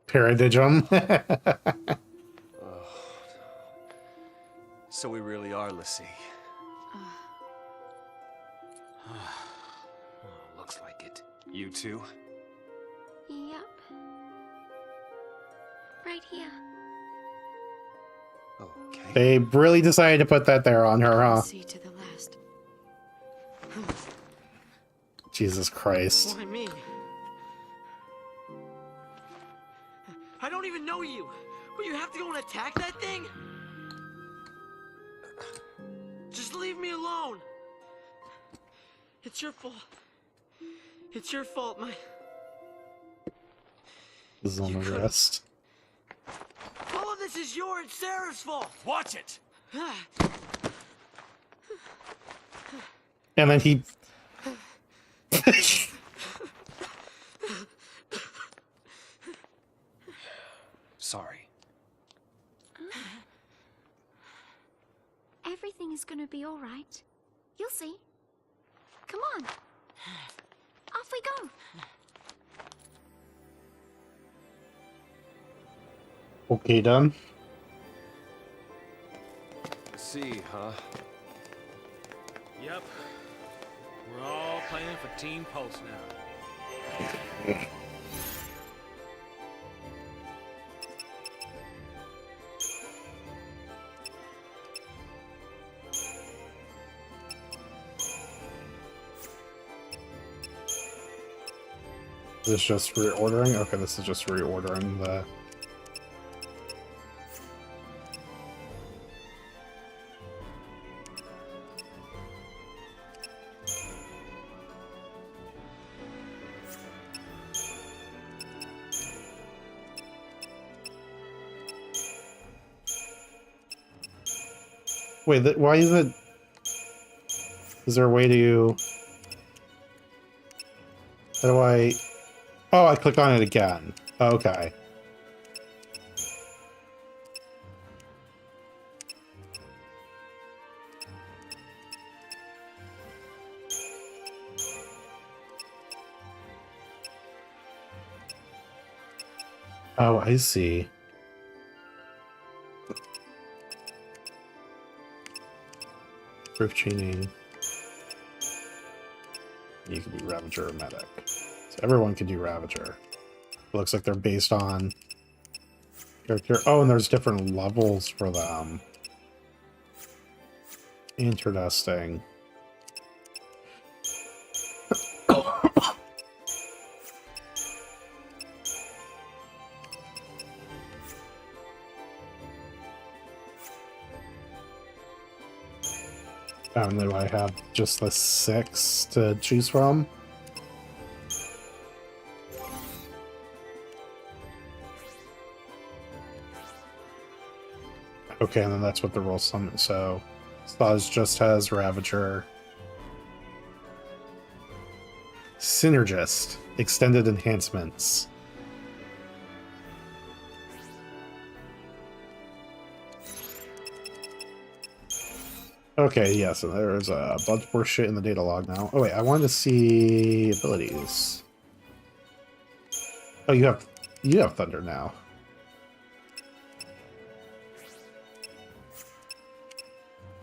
Paradigm. So we really are Lassie. Looks like it. You too? Yep. Right here. Okay. They really decided to put that there on her, huh? See to the last. Jesus Christ. Why me? I don't even know you. Will you have to go and attack that thing? Just leave me alone. It's your fault. It's your fault, my... This is on the wrist. All of this is your and Sarah's fault. Watch it. And then he... Sorry. Everything is gonna be all right. You'll see. Come on. Off we go. Okay, done. See, huh? Yep. We're all playing for Team Pulse now. Is this just reordering? Okay, this is just reordering the... Wait, why is it... Is there a way to... How do I... Oh, I clicked on it again. Okay. Oh, I see. Proof chaining. You can be Ravager or Medic. So everyone can do Ravager. It looks like they're based on character. Oh, and there's different levels for them. Interesting. And do I have just the 6 to choose from? Okay, and then that's what the role summon. So Staj just has Ravager. Synergist. Extended enhancements. Okay, yeah, so there's a bunch more shit in the data log now. Oh wait, I wanted to see abilities. Oh, you have Thunder now.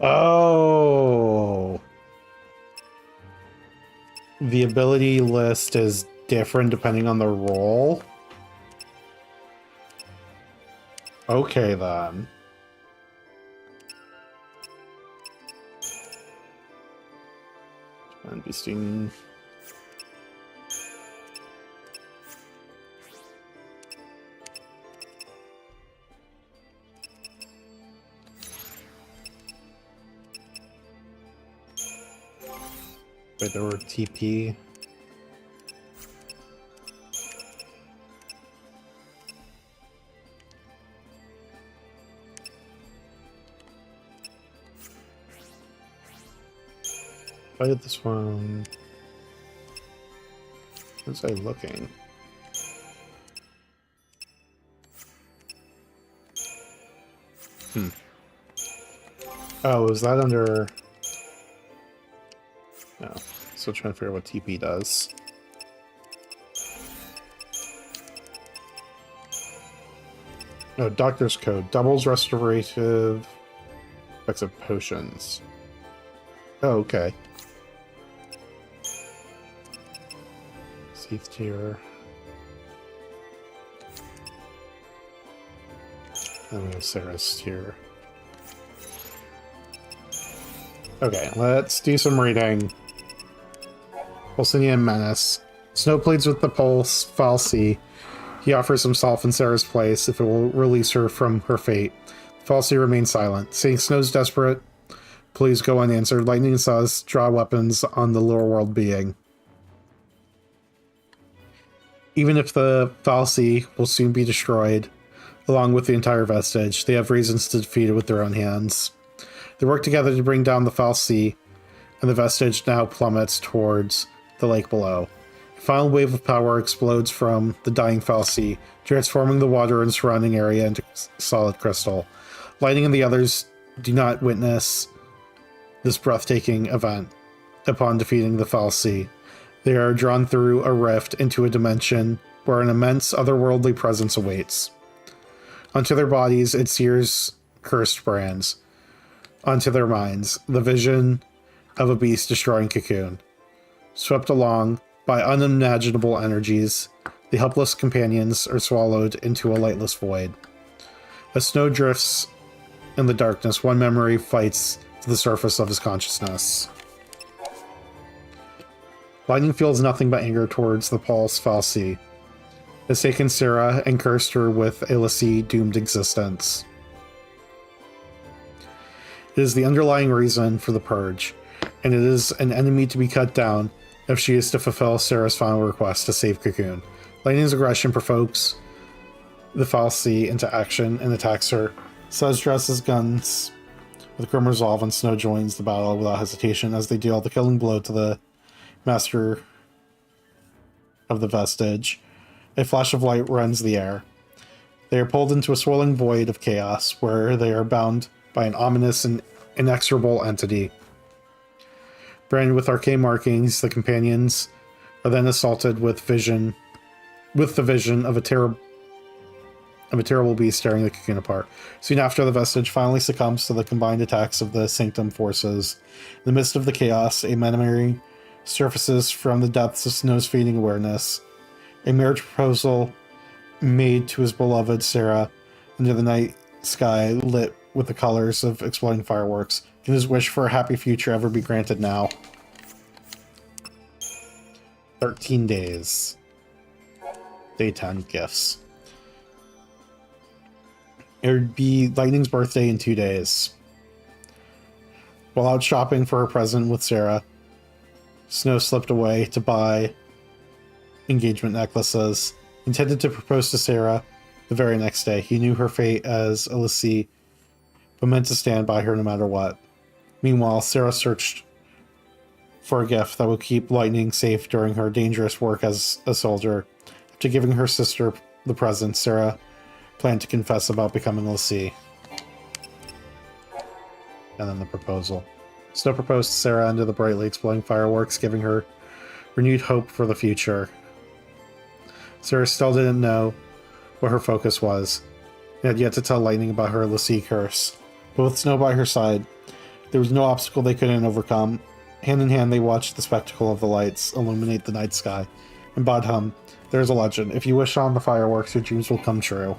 Oh. The ability list is different depending on the role. Okay then. Boosting. Wait, there were TP. I did this one. Where's I looking? Oh, is that under... No. Still trying to figure out what TP does. No, Doctor's Code. Doubles restorative effects of potions. Oh, okay. Seath tier. And we have Sarah's tier. Okay, let's do some reading. Pulsinian Menace. Snow pleads with the Pulse Falsi. He offers himself in Sarah's place if it will release her from her fate. Falsi remains silent. Seeing Snow's desperate please go unanswered, Lightning and Saws draw weapons on the lower world being. Even if the Falsi will soon be destroyed, along with the entire vestige, they have reasons to defeat it with their own hands. They work together to bring down the Falsi, and the vestige now plummets towards the lake below. A final wave of power explodes from the dying Falsi, transforming the water and surrounding area into solid crystal. Lightning and the others do not witness this breathtaking event. Upon defeating the Falsi, they are drawn through a rift into a dimension where an immense otherworldly presence awaits. Onto their bodies, it sears cursed brands. Onto their minds, the vision of a beast destroying Cocoon. Swept along by unimaginable energies, the helpless companions are swallowed into a lightless void. As Snow drifts in the darkness, one memory fights to the surface of his consciousness. Lightning feels nothing but anger towards the Pulse Falsi. Has taken Sarah and cursed her with a Lassie doomed existence. It is the underlying reason for the purge, and it is an enemy to be cut down if she is to fulfill Sarah's final request to save Cocoon. Lightning's aggression provokes the Falsi into action and attacks her. Saz dresses guns With grim resolve, and Snow joins the battle without hesitation as they deal the killing blow to the master of the vestige. A flash of light rends the air. They are pulled into a swirling void of chaos, where they are bound by an ominous and inexorable entity. Branded with arcane markings, the companions are then assaulted with the vision of a terrible beast tearing the cocoon apart. Soon after, the vestige finally succumbs to the combined attacks of the Sanctum forces. In the midst of the chaos, a memory surfaces from the depths of Snow's fading awareness. A marriage proposal made to his beloved Sarah under the night sky lit with the colors of exploding fireworks. Can his wish for a happy future ever be granted now? 13 days. Day 10 gifts. It would be Lightning's birthday in 2 days. While out shopping for her present with Sarah, Snow slipped away to buy engagement necklaces. Intended to propose to Sarah the very next day. He knew her fate as a l'Cie, but meant to stand by her no matter what. Meanwhile, Sarah searched for a gift that would keep Lightning safe during her dangerous work as a soldier. After giving her sister the present, Sarah planned to confess about becoming l'Cie. And then the proposal. Snow proposed to Sarah under the brightly exploding fireworks, giving her renewed hope for the future. Sarah still didn't know what her focus was, and had yet to tell Lightning about her l'Cie curse. But with Snow by her side, there was no obstacle they couldn't overcome. Hand in hand, they watched the spectacle of the lights illuminate the night sky. In Bodhum, there is a legend. If you wish on the fireworks, your dreams will come true.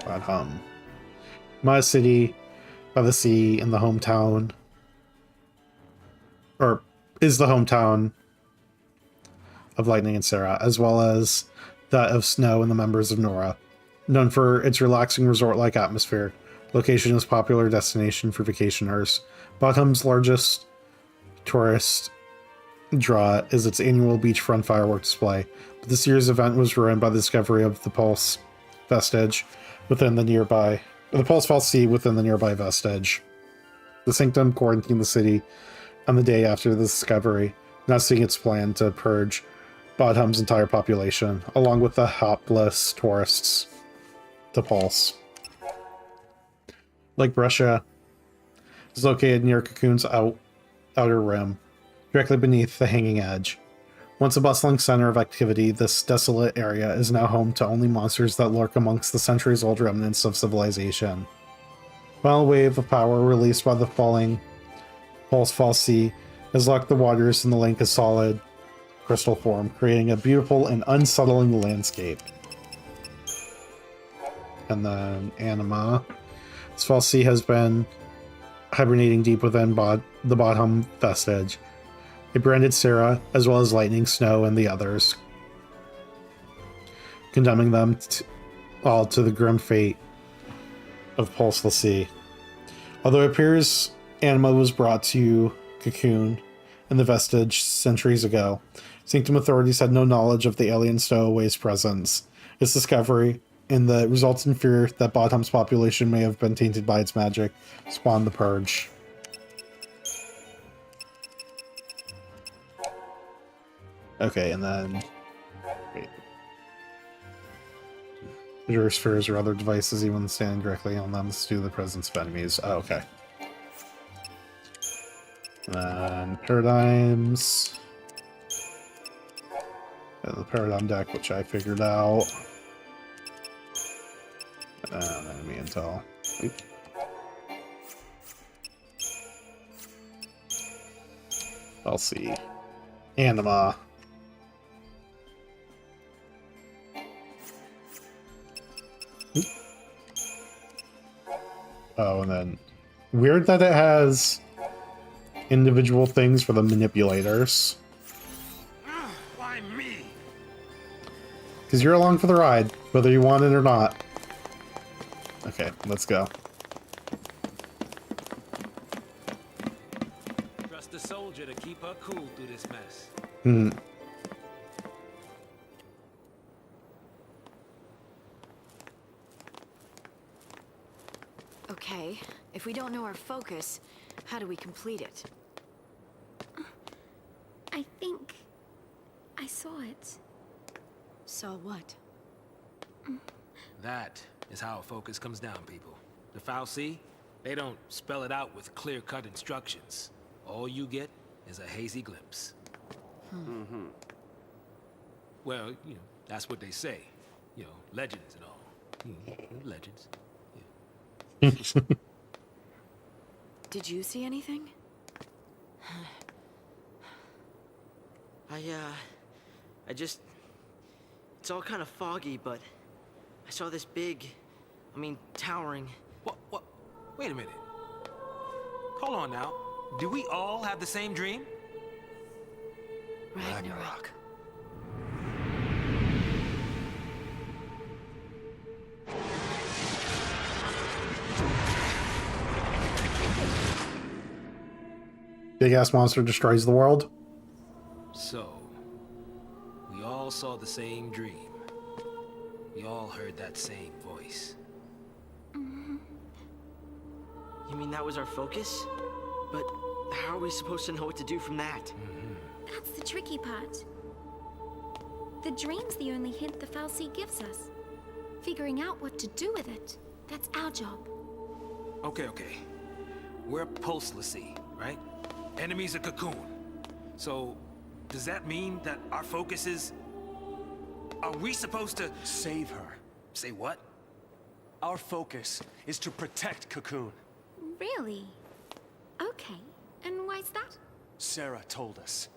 Bodhum. My city by the sea in the hometown, or is the hometown of Lightning and Sarah, as well as that of Snow and the members of Nora. Known for its relaxing resort-like atmosphere, location is a popular destination for vacationers. Bodhum's largest tourist draw is its annual beachfront firework display, but this year's event was ruined by the discovery of the Pulse vestige within the nearby Pulse within the nearby vestige. The Sanctum quarantined the city on the day after the discovery, not seeing its plan to purge Bodhum's entire population, along with the hapless tourists to Pulse. Lake Brescia is located near Cocoon's outer rim, directly beneath the hanging edge. Once a bustling center of activity, this desolate area is now home to only monsters that lurk amongst the centuries-old remnants of civilization. Final wave of power released by the falling Pulse Fal'Cie has locked the waters in the lake a solid crystal form, creating a beautiful and unsettling landscape. And then Anima. This Fal'Cie has been hibernating deep within the Bodhum vestige. It branded Sarah, as well as Lightning, Snow, and the others, condemning them all to the grim fate of Pulse l'Cie. Although it appears Anima was brought to Cocoon and the vestige centuries ago, Sanctum authorities had no knowledge of the alien stowaway's presence. Its discovery, and the resultant fear that Bodhum's population may have been tainted by its magic, spawned the Purge. Okay, and then... wait. Visual spheres or other devices, even when standing directly on them, to the presence of enemies. Oh, okay. And then Paradigms. The Paradigm deck, which I figured out. And enemy intel. Oop. I'll see. Anima. Oop. Oh, and then weird that it has individual things for the manipulators. Why me? Because you're along for the ride, whether you want it or not. Okay, let's go. Trust the soldier to keep her cool through this mess. Hmm. don't know our focus, how do we complete it? I think I saw it. Saw what? That is how a focus comes down, people. The FFXIII, they don't spell it out with clear-cut instructions. All you get is a hazy glimpse. Well, you know, that's what they say. You know, legends and all. Legends. Did you see anything? I just... It's all kind of foggy, but I saw this big, towering... What? Wait a minute. Hold on now. Do we all have the same dream? Ragnarok. Big ass monster destroys the world. So, we all saw the same dream. We all heard that same voice. You mean that was our focus? But how are we supposed to know what to do from that? That's the tricky part. The dream's the only hint the FFXIII gives us. Figuring out what to do with it, that's our job. Okay. We're post-Lassie, right? Enemies of Cocoon. So, does that mean that our focus is... Are we supposed to... Save her. Say what? Our focus is to protect Cocoon. Really? Okay. And why's that? Sarah told us.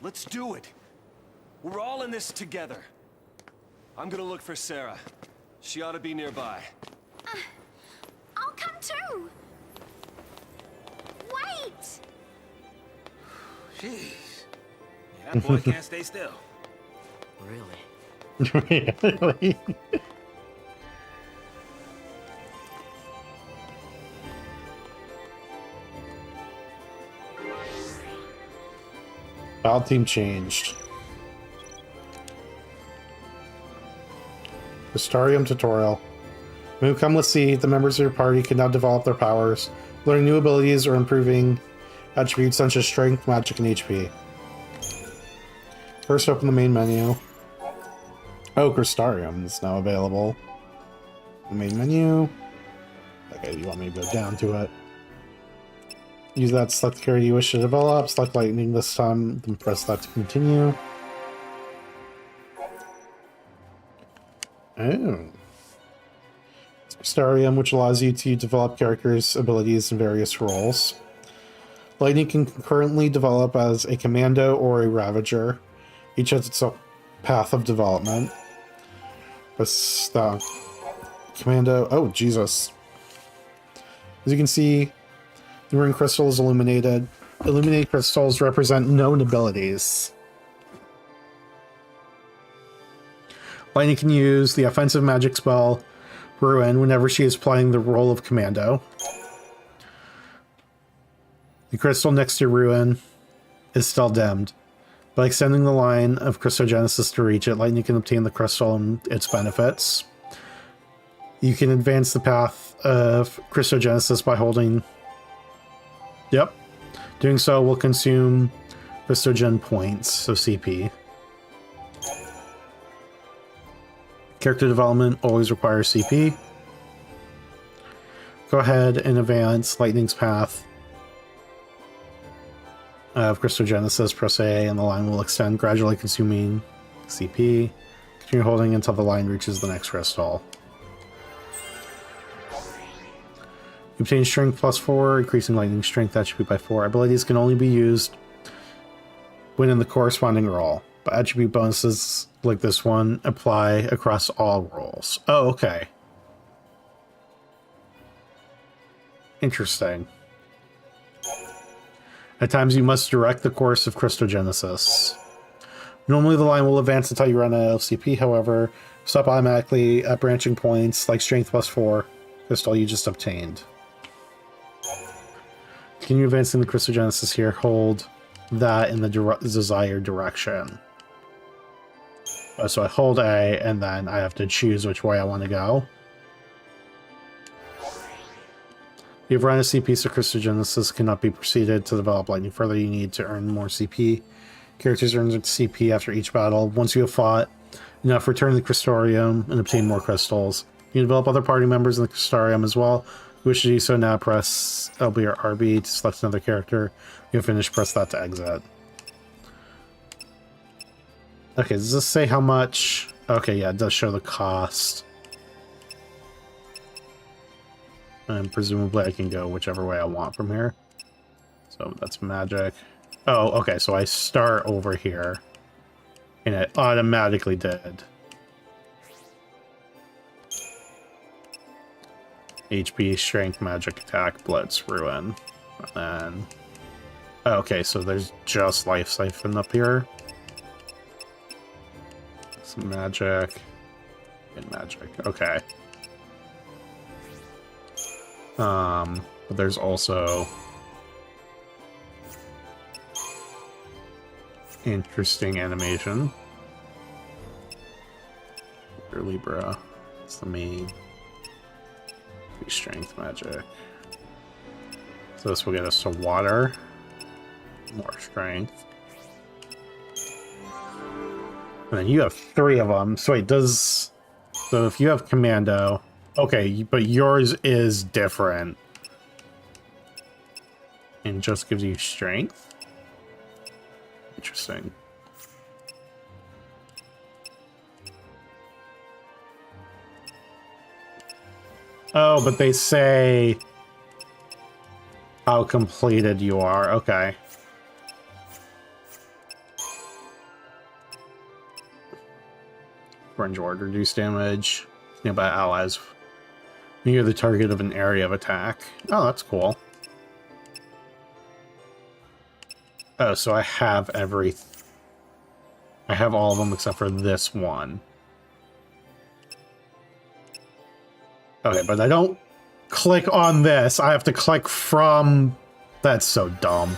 Let's do it. We're all in this together. I'm gonna look for Sarah. She ought to be nearby. I'll come too! Wait! Jeez. Yeah, that boy can't stay still. Really? Really? Battle team changed. Astarium tutorial. When you come with C, the members of your party can now develop their powers, learning new abilities or improving attributes such as strength, magic, and HP. First, open the main menu. Oh, Crystarium is now available. The main menu. Okay, you want me to go down to it? Use that to select the character you wish to develop. Select lightning this time, then press that to continue. Oh. Starium, which allows you to develop characters' abilities in various roles. Lightning can concurrently develop as a commando or a ravager. Each has its own path of development. Press the commando. Oh, Jesus. As you can see, the rune crystal is illuminated. Illuminated crystals represent known abilities. Lightning can use the offensive magic spell Ruin whenever she is playing the role of commando. The crystal next to Ruin is still dimmed. By extending the line of Crystalgenesis to reach it, Lightning can obtain the crystal and its benefits. You can advance the path of Crystalgenesis by holding... Yep. Doing so will consume Crystalgen points, so CP. Character development always requires CP. Go ahead and advance Lightning's path of Crystalgenesis, press A, and the line will extend, gradually consuming CP. Continue holding until the line reaches the next crystal. You obtain strength +4, increasing lightning strength attribute by 4. Abilities can only be used when in the corresponding role, but attribute bonuses like this one apply across all roles. Oh, okay. Interesting. At times you must direct the course of Crystalgenesis. Normally the line will advance until you run out of CP, however, stop automatically at branching points like strength +4 crystal you just obtained. Continue advancing the Crystalgenesis here, hold that in the desired direction. So I hold A, and then I have to choose which way I want to go. You've run a CP, so Christogenesis cannot be proceeded to develop lightning further. You need to earn more CP. Characters earn CP after each battle. Once you have fought enough, return to the Crystarium and obtain more crystals. You can develop other party members in the Crystarium as well. If you wish to do so now, press LB or RB to select another character. When you finish, press that to exit. Okay, does this say how much? Okay, yeah, it does show the cost. And presumably I can go whichever way I want from here. So that's magic. Oh, okay, so I start over here. And it automatically did. HP, strength, magic, attack, blitz, ruin. And then... Okay, so there's just life siphon up here. Some magic. And magic. Okay. But there's also interesting animation. Your Libra. It's the main. Strength magic. So this will get us to water. More strength. And then you have 3 of them. So wait, does... So if you have commando... Okay, but yours is different. And just gives you strength? Interesting. Oh, but they say how completed you are. Okay. Range ward, reduce damage. Nearby allies near the target of an area of attack. Oh, that's cool. Oh, so I have I have all of them except for this one. Okay, but I don't click on this. I have to click from... That's so dumb.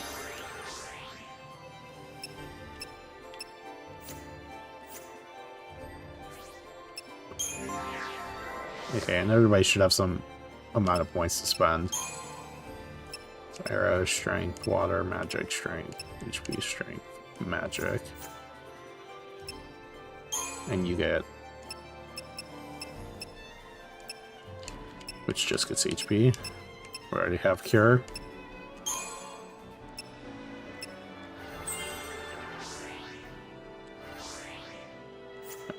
Okay, and everybody should have some amount of points to spend. So arrow, strength, water, magic, strength, HP, strength, magic. And you get... Which just gets HP. We already have cure.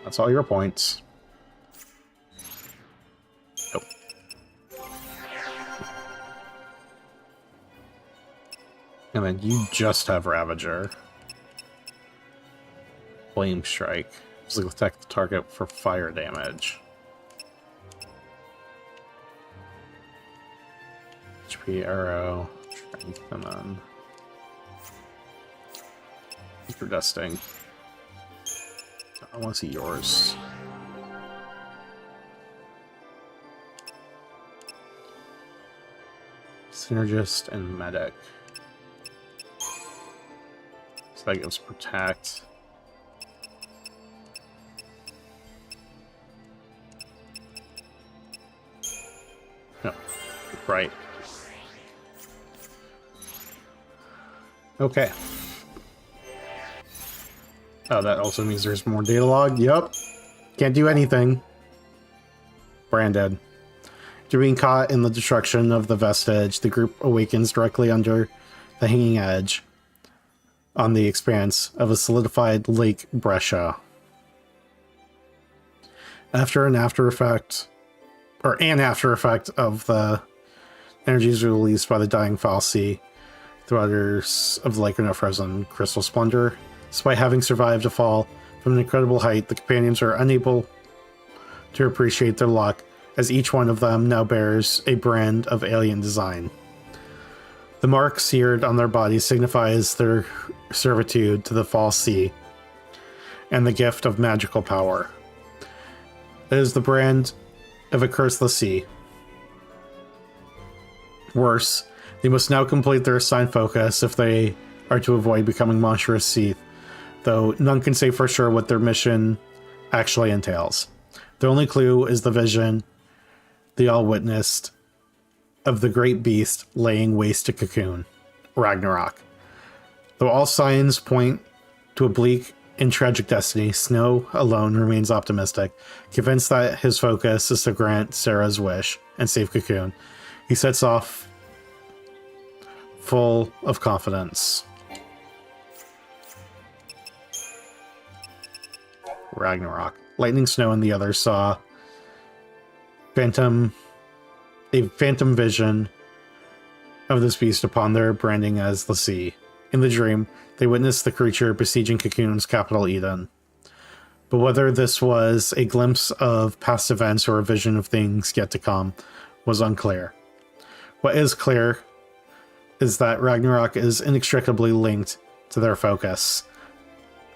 That's all your points. Nope. And then you just have Ravager. Flame Strike. Physical attack the target for fire damage. HP, arrow, strength, and then for dusting. I want to see yours. Synergist and medic. So that gives protect. No, right. Okay. Oh, that also means there's more data log. Yep. Can't do anything. Branded. After being caught in the destruction of the vestige, the group awakens directly under the hanging edge on the expanse of a solidified Lake Brescia. After an after effect of the energies released by the dying fal'Cie, the waters of the lake are now frozen crystal splendor. Despite having survived a fall from an incredible height, the companions are unable to appreciate their luck, as each one of them now bears a brand of alien design. The mark seared on their bodies signifies their servitude to the fal'Cie and the gift of magical power. It is the brand of a curseless sea. Worse, they must now complete their assigned focus if they are to avoid becoming monstrous Seath, though none can say for sure what their mission actually entails. The only clue is the vision they all witnessed of the great beast laying waste to Cocoon, Ragnarok. Though all signs point to a bleak and tragic destiny, Snow alone remains optimistic, convinced that his focus is to grant Sarah's wish and save Cocoon. He sets off full of confidence. Ragnarok. Lightning, Snow, and the others saw a phantom vision of this beast upon their branding as the sea. In the dream, they witnessed the creature besieging Cocoon's capital, Eden. But whether this was a glimpse of past events or a vision of things yet to come was unclear. What is clear is that Ragnarok is inextricably linked to their focus.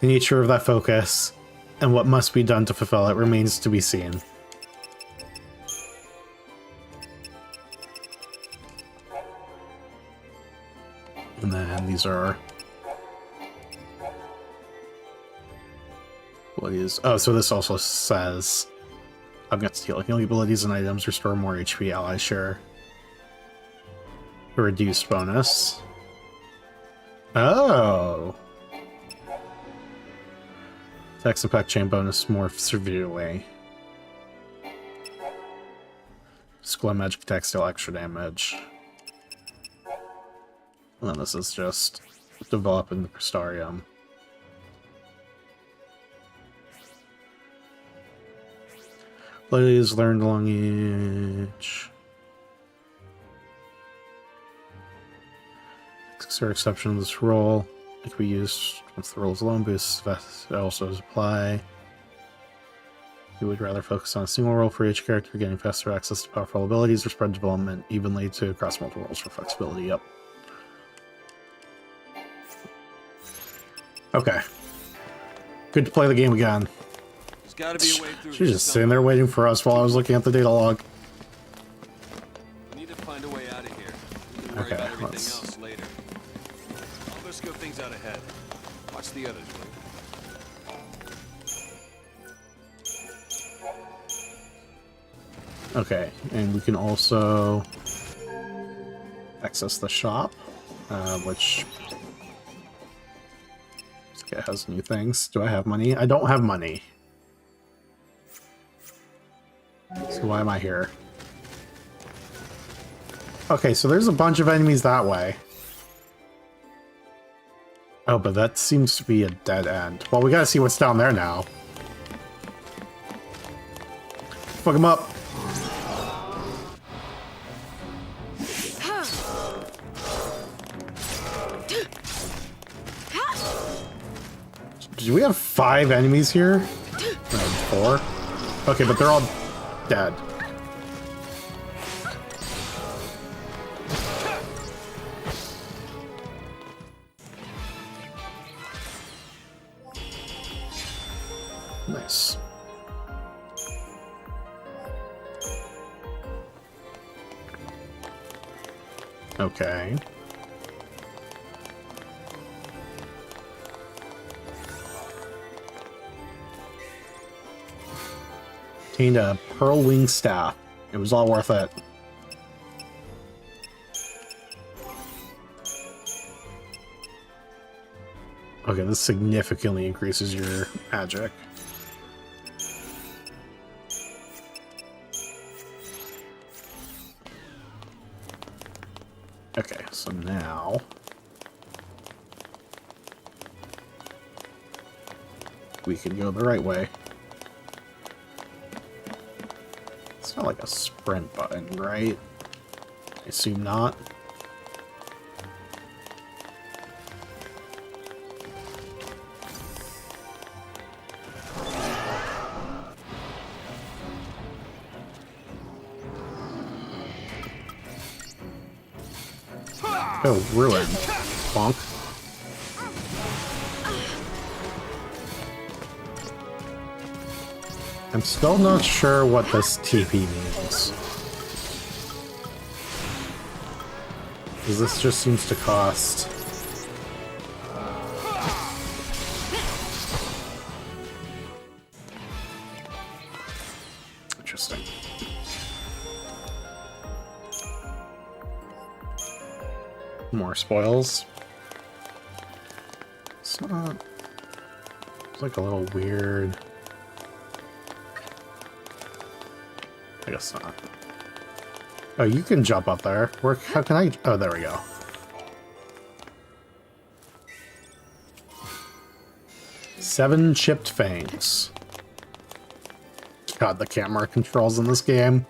The nature of that focus and what must be done to fulfill it remains to be seen. And then these are... what is... oh, so this also says... I've got steal. Healing abilities and items restore more HP. Allies share a reduced bonus. Oh! Attacks impact chain bonus more severely. Squad magic attacks deal extra damage. And then this is just developing the Crystarium. Abilities learned along each. Or exception to this roll. It can be used once the roll is alone boosts. That also does apply. You would rather focus on a single roll for each character, getting faster access to powerful abilities, or spread development evenly to across multiple rolls for flexibility. Yep. Okay. Good to play the game again. There's gotta be a way through. She's just sitting there waiting for us while I was looking at the data log. We need to find a way out of here. We can worry Okay, about everything let's... else later. I'll go scope things out ahead. Watch the others, will you? Okay, and we can also access the shop, which it has new things. Do I have money? I don't have money. So why am I here? Okay, so there's a bunch of enemies that way. Oh, but that seems to be a dead end. Well, we gotta see what's down there now. Fuck him up. Do we have 5 enemies here? No, 4? Okay, but they're all dead. Nice. Okay. Obtained a pearl wing staff. It was all worth it. Okay, this significantly increases your magic. Okay, so now we can go the right way. It's not like a sprint button, right? I assume not. Oh, ruin. Bonk. I'm still not sure what this TP means. Because this just seems to cost... Interesting. more spoils. It's not... It's like a little weird... I guess not. Oh, you can jump up there. Where? How can I... Oh, there we go. Seven chipped fangs. God, the camera controls in this game.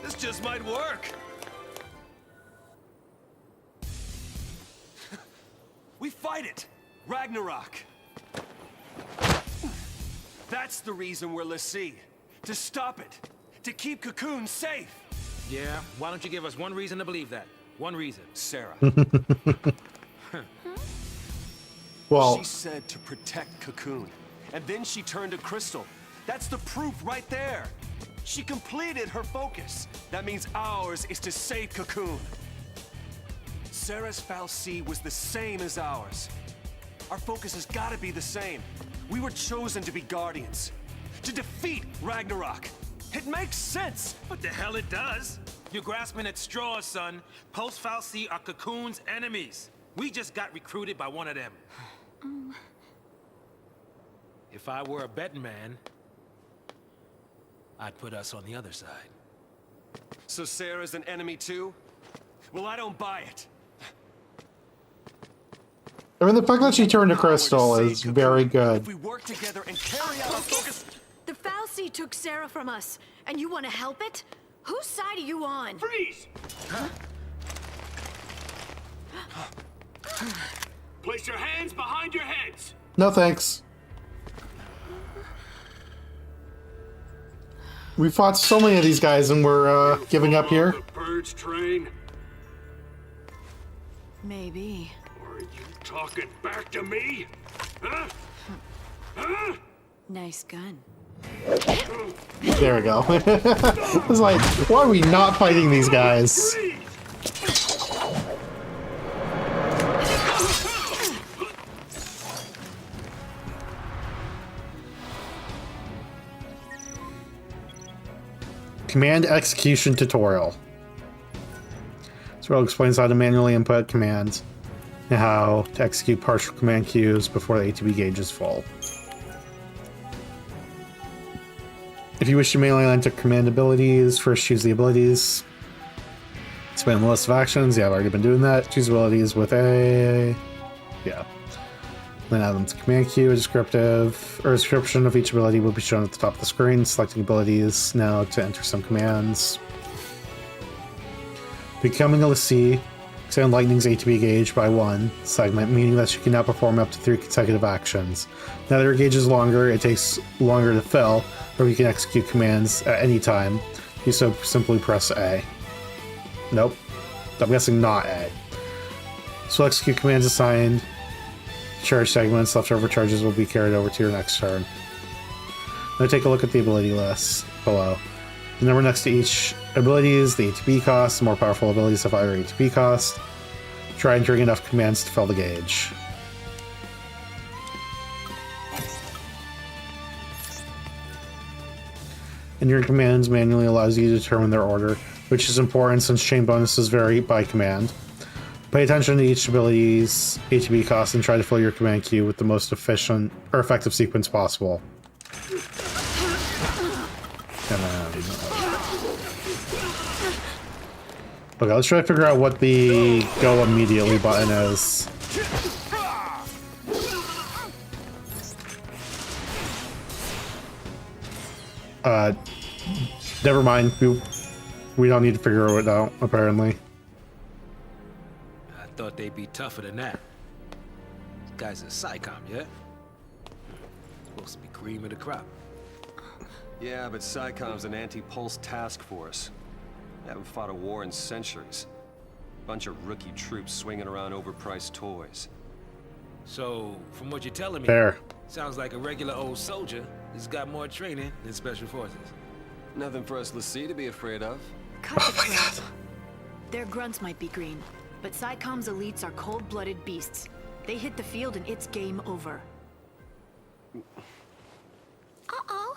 This just might work. We fight it! Ragnarok! That's the reason we're l'Cie. To stop it. To keep Cocoon safe. Yeah, why don't you give us one reason to believe that? One reason. Sarah. Well... She said to protect Cocoon. And then she turned to Crystal. That's the proof right there. She completed her focus. That means ours is to save Cocoon. Sarah's FFXIII was the same as ours. Our focus has got to be the same. We were chosen to be guardians. To defeat Ragnarok. It makes sense. What the hell it does? You're grasping at straws, son. Post-FFXIII are Cocoon's enemies. We just got recruited by one of them. If I were a betting man, I'd put us on the other side. So Sarah's an enemy too? Well, I don't buy it. I mean, the fact that she turned to Crystal is very good. If we work together and carry out our focus... The FFXIII took Sarah from us, and you want to help it? Whose side are you on? Freeze! Place your hands behind your heads. No thanks. We fought so many of these guys and we're giving up here. The purge train? Maybe. Or are you talking back to me? Huh? Huh? Nice gun. There we go. I was like, why are we not fighting these guys? Command execution tutorial. This tutorial explains how to manually input commands and how to execute partial command queues before the ATB gauge is full. If you wish to manually enter command abilities, first choose the abilities. Expand the list of actions. Yeah, I've already been doing that. Choose abilities with a... Yeah. Then add them to command queue. A description of each ability will be shown at the top of the screen. Selecting abilities now to enter some commands. Becoming a l'Cie. Extend Lightning's ATB gauge by 1 segment, meaning that she can now perform up to 3 consecutive actions. Now that her gauge is longer, it takes longer to fill, or you can execute commands at any time. You simply press A. Nope. I'm guessing not A. So execute commands assigned. Charge segments, leftover charges will be carried over to your next turn. Now take a look at the ability list below. The number next to each ability is the ATB cost. The more powerful abilities have higher ATB cost. Try entering enough commands to fill the gauge. Entering commands manually allows you to determine their order, which is important since chain bonuses vary by command. Pay attention to each ability's ATB cost and try to fill your command queue with the most efficient or effective sequence possible. Okay, let's try to figure out what the go immediately button is. Never mind. We don't need to figure it out, apparently. I thought they'd be tougher than that. This guy's a psychom, yeah? Supposed to be cream of the crop. Yeah, but PSICOM's an anti-pulse task force. They haven't fought a war in centuries. Bunch of rookie troops swinging around overpriced toys. So, from what you're telling me, Fair. Sounds like a regular old soldier who's got more training than special forces. Nothing for us l'Cie to be afraid of. Cut the crap. Their grunts might be green, but PSICOM's elites are cold-blooded beasts. They hit the field and it's game over. Uh-oh.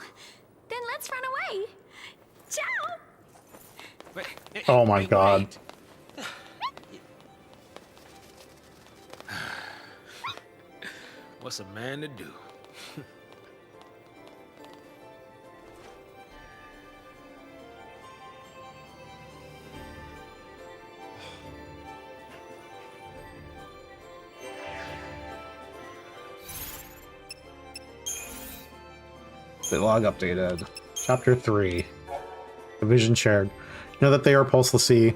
Then let's run away. Ciao! Wait, hey, Oh my wait, god. wait. What's a man to do? The log updated. Chapter 3. The vision shared. Know that they are pulseless.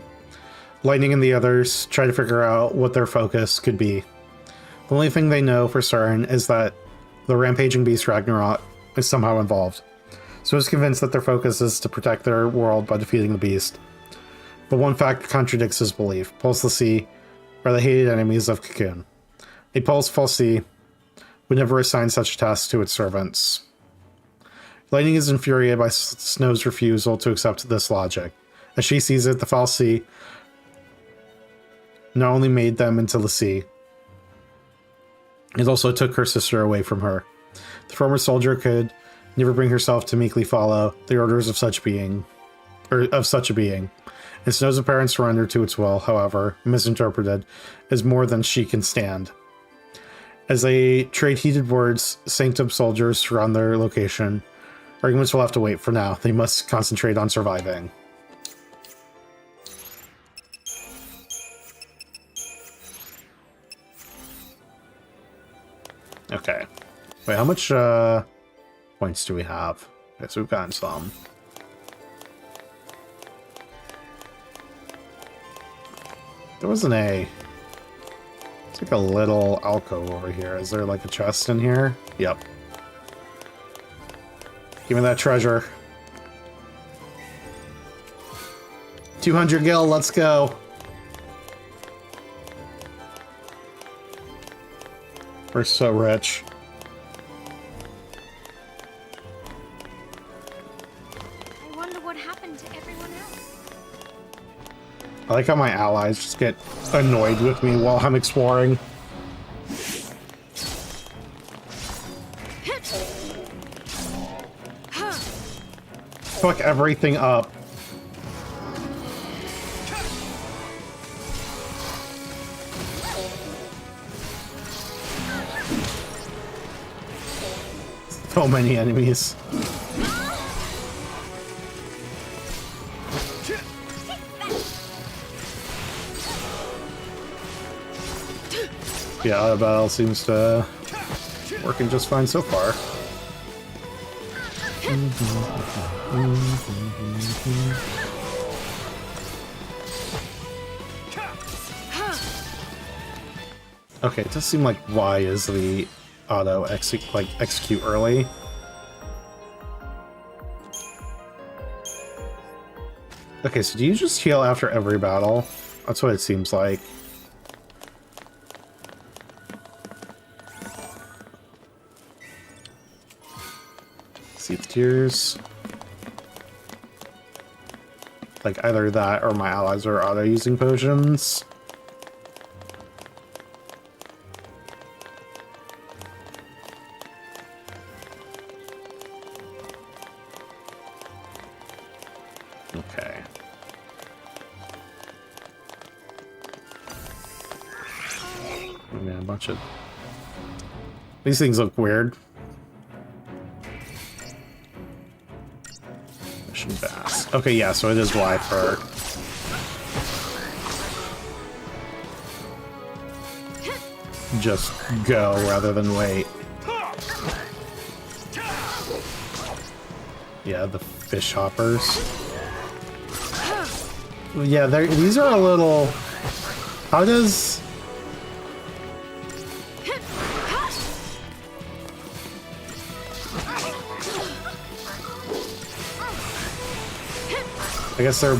Lightning and the others try to figure out what their focus could be. The only thing they know for certain is that the rampaging beast Ragnarok is somehow involved. So is convinced that their focus is to protect their world by defeating the beast. But one fact contradicts his belief. Pulseless are the hated enemies of Cocoon. A pulseful sea would never assign such a task to its servants. Lightning is infuriated by Snow's refusal to accept this logic. As she sees it, the Foul Sea not only made them into the sea, it also took her sister away from her. The former soldier could never bring herself to meekly follow the orders of such a being, and Snow's apparent surrender to its will, however, misinterpreted, is more than she can stand. As they trade heated words, Sanctum soldiers surround their location. Arguments will have to wait for now. They must concentrate on surviving. Okay. Wait, how much points do we have? Okay, so we've gotten some. There was an A. It's like a little alcove over here. Is there like a chest in here? Yep. Give me that treasure. 200 gil, let's go. We're so rich. I wonder what happened to everyone else. I like how my allies just get annoyed with me while I'm exploring. Fuck everything up. So many enemies. Yeah, the battle seems to working just fine so far. Okay, it does seem like Y is the auto execute early. Okay, so do you just heal after every battle? That's what it seems like. See the tears. Like either that or my allies are auto using potions. Okay. Yeah, a bunch of these things look weird. Mission bass. Okay, yeah, so it is Y for just go rather than wait. Yeah, the fish hoppers. Yeah, these are a little... How does... I guess they're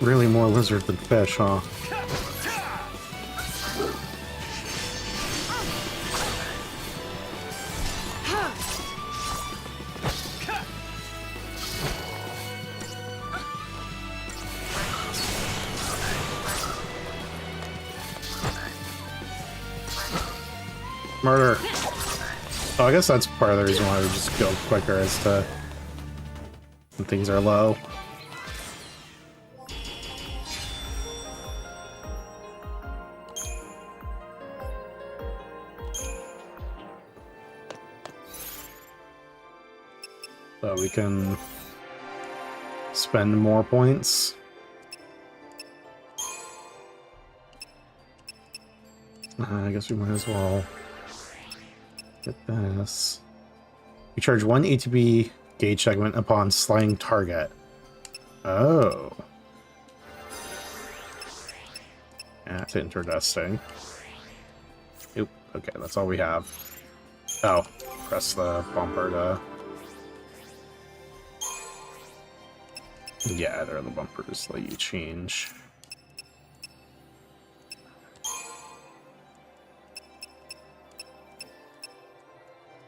really more lizard than fish, huh? Murder. Oh, I guess that's part of the reason why we just go quicker is to when things are low. So we can spend more points. I guess we might as well get this. We charge 1 ATB gauge segment upon sliding target. Oh. That's interesting. Oop. Okay, that's all we have. Oh, press the bumper to... Yeah, there are the bumpers let you change.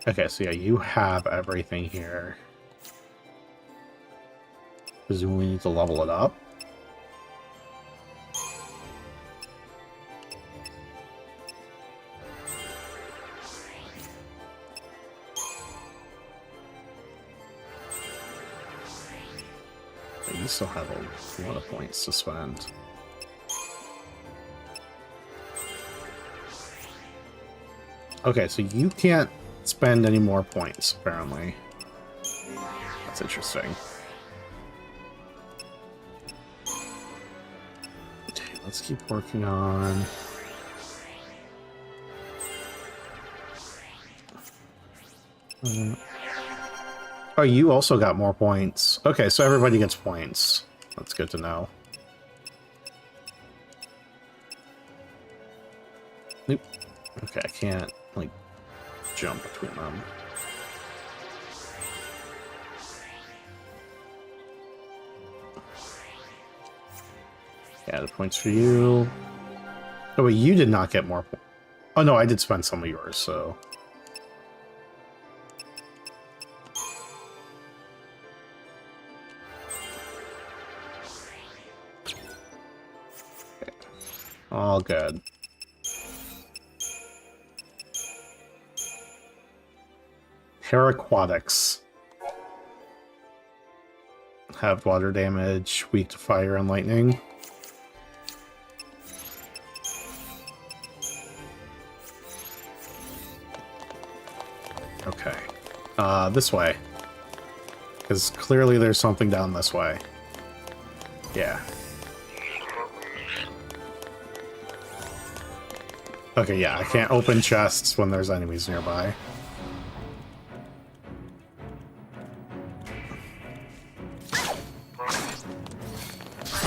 Okay, so yeah, you have everything here. Presumably we need to level it up. You still have a lot of points to spend. Okay, so you can't spend any more points, apparently. That's interesting. Okay, let's keep working on... Oh, you also got more points. Okay, so everybody gets points. That's good to know. Nope. Okay, I can't, like, jump between them. Yeah, the points for you. Oh, wait, you did not get more points. Oh, no, I did spend some of yours, so... All good. Paraquatics. Have water damage, weak to fire and lightning. Okay. This way. Because clearly there's something down this way. Yeah. Okay, yeah, I can't open chests when there's enemies nearby.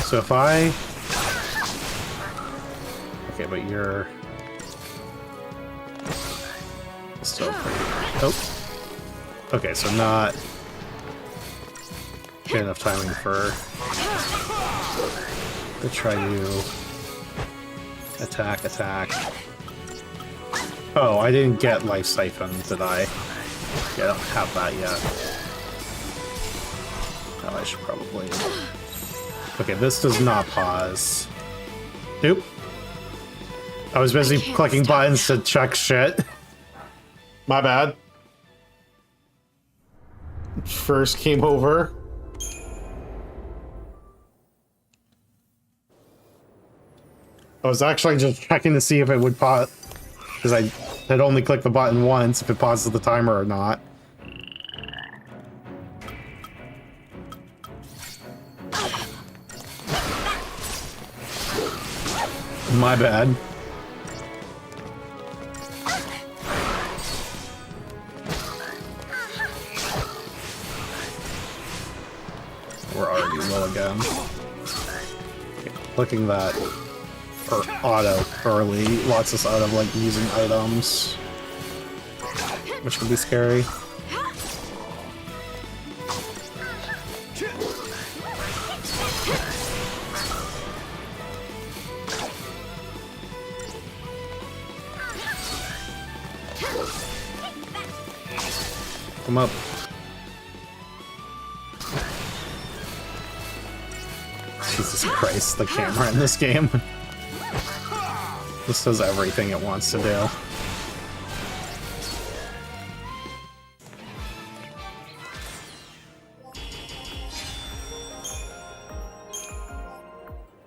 So if I... Okay, but you're... Still pretty... Oh. Okay, so not... Good enough timing for... To try to... Attack. Oh, I didn't get Life Siphon, did I? Yeah, I don't have that yet. Oh, I should probably... Okay, this does not pause. Nope. I was busy clicking buttons to check shit. My bad. First came over. I was actually just checking to see if it would pause, because I had only clicked the button once, if it pauses the timer or not. My bad. We're already low again. Okay, clicking that or auto early locks us out of like using items, which can be scary. Come up. Jesus Christ, the camera in this game. This does everything it wants to do.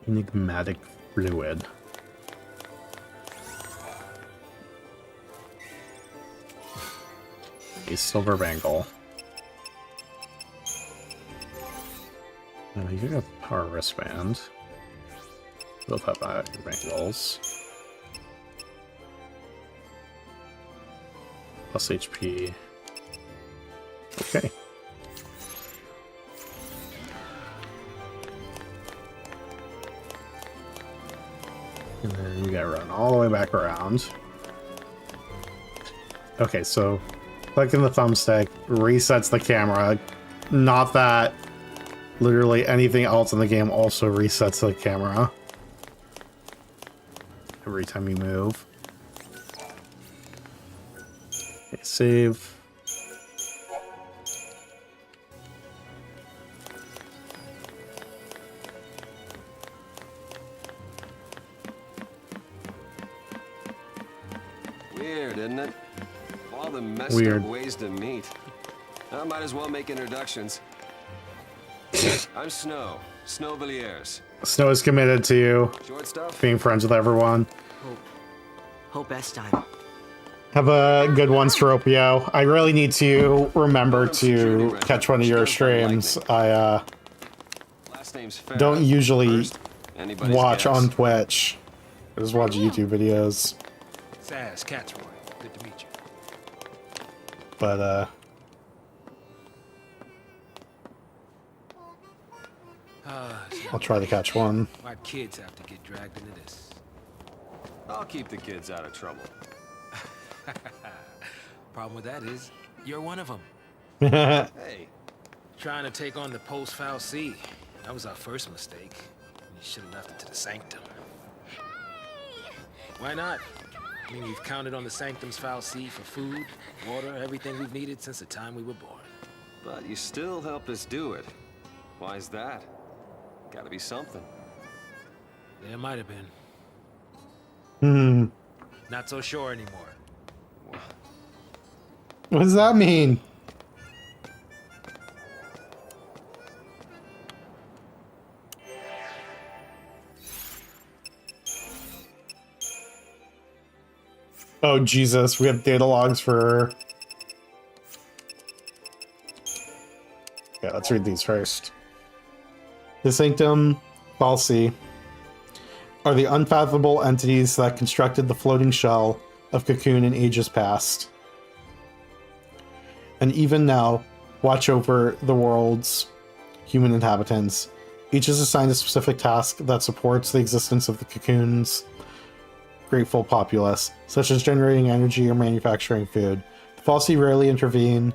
Enigmatic fluid. A silver bangle. You can get a power wristband. Both have bangles. Plus HP. Okay. And then you gotta run all the way back around. Okay, so clicking the thumbstick resets the camera. Not that literally anything else in the game also resets the camera every time you move. Okay, save. Weird, isn't it? All the messed Weird. up ways to meet. I might as well make introductions. I'm Snow. Snow Villiers. Snow is committed to Short stuff? being friends with everyone. Hope best time. Have a good one, Stropio. I really need to remember to catch one of your streams. I Last name's Farrah. don't usually First, anybody's watch guess. on Twitch. I just watch YouTube videos. Saz, Catsroy. Good to meet you. But I'll try to catch one. Why kids have to get dragged into this? I'll keep the kids out of trouble. Problem with that is, you're one of them. Hey, Trying to take on the post-foul C. That was our first mistake. You should have left it to the Sanctum. Why not? I mean, we've counted on the Sanctum's foul C for food, water, everything we've needed since the time we were born. but you still helped us do it. Why's that? Gotta be something. There might have been. Hmm. Not so sure anymore. What does that mean? Oh, Jesus. We have data logs for... Yeah, let's read these first. The Sanctum Falsi are the unfathomable entities that constructed the floating shell of Cocoon in ages past. And even now, watch over the world's human inhabitants. Each is assigned a specific task that supports the existence of the Cocoon's grateful populace, such as generating energy or manufacturing food. The Falsi rarely intervene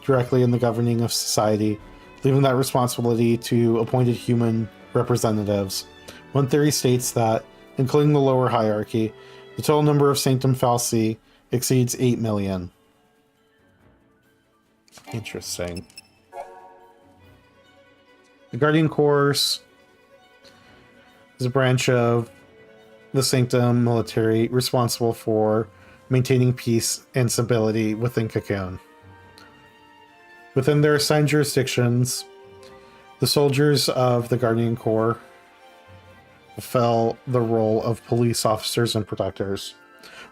directly in the governing of society, leaving that responsibility to appointed human representatives. One theory states that, including the lower hierarchy, the total number of Sanctum Falsi exceeds 8 million. Interesting. The Guardian Corps is a branch of the Sanctum military responsible for maintaining peace and stability within Cocoon. Within their assigned jurisdictions, the soldiers of the Guardian Corps fulfill the role of police officers and protectors,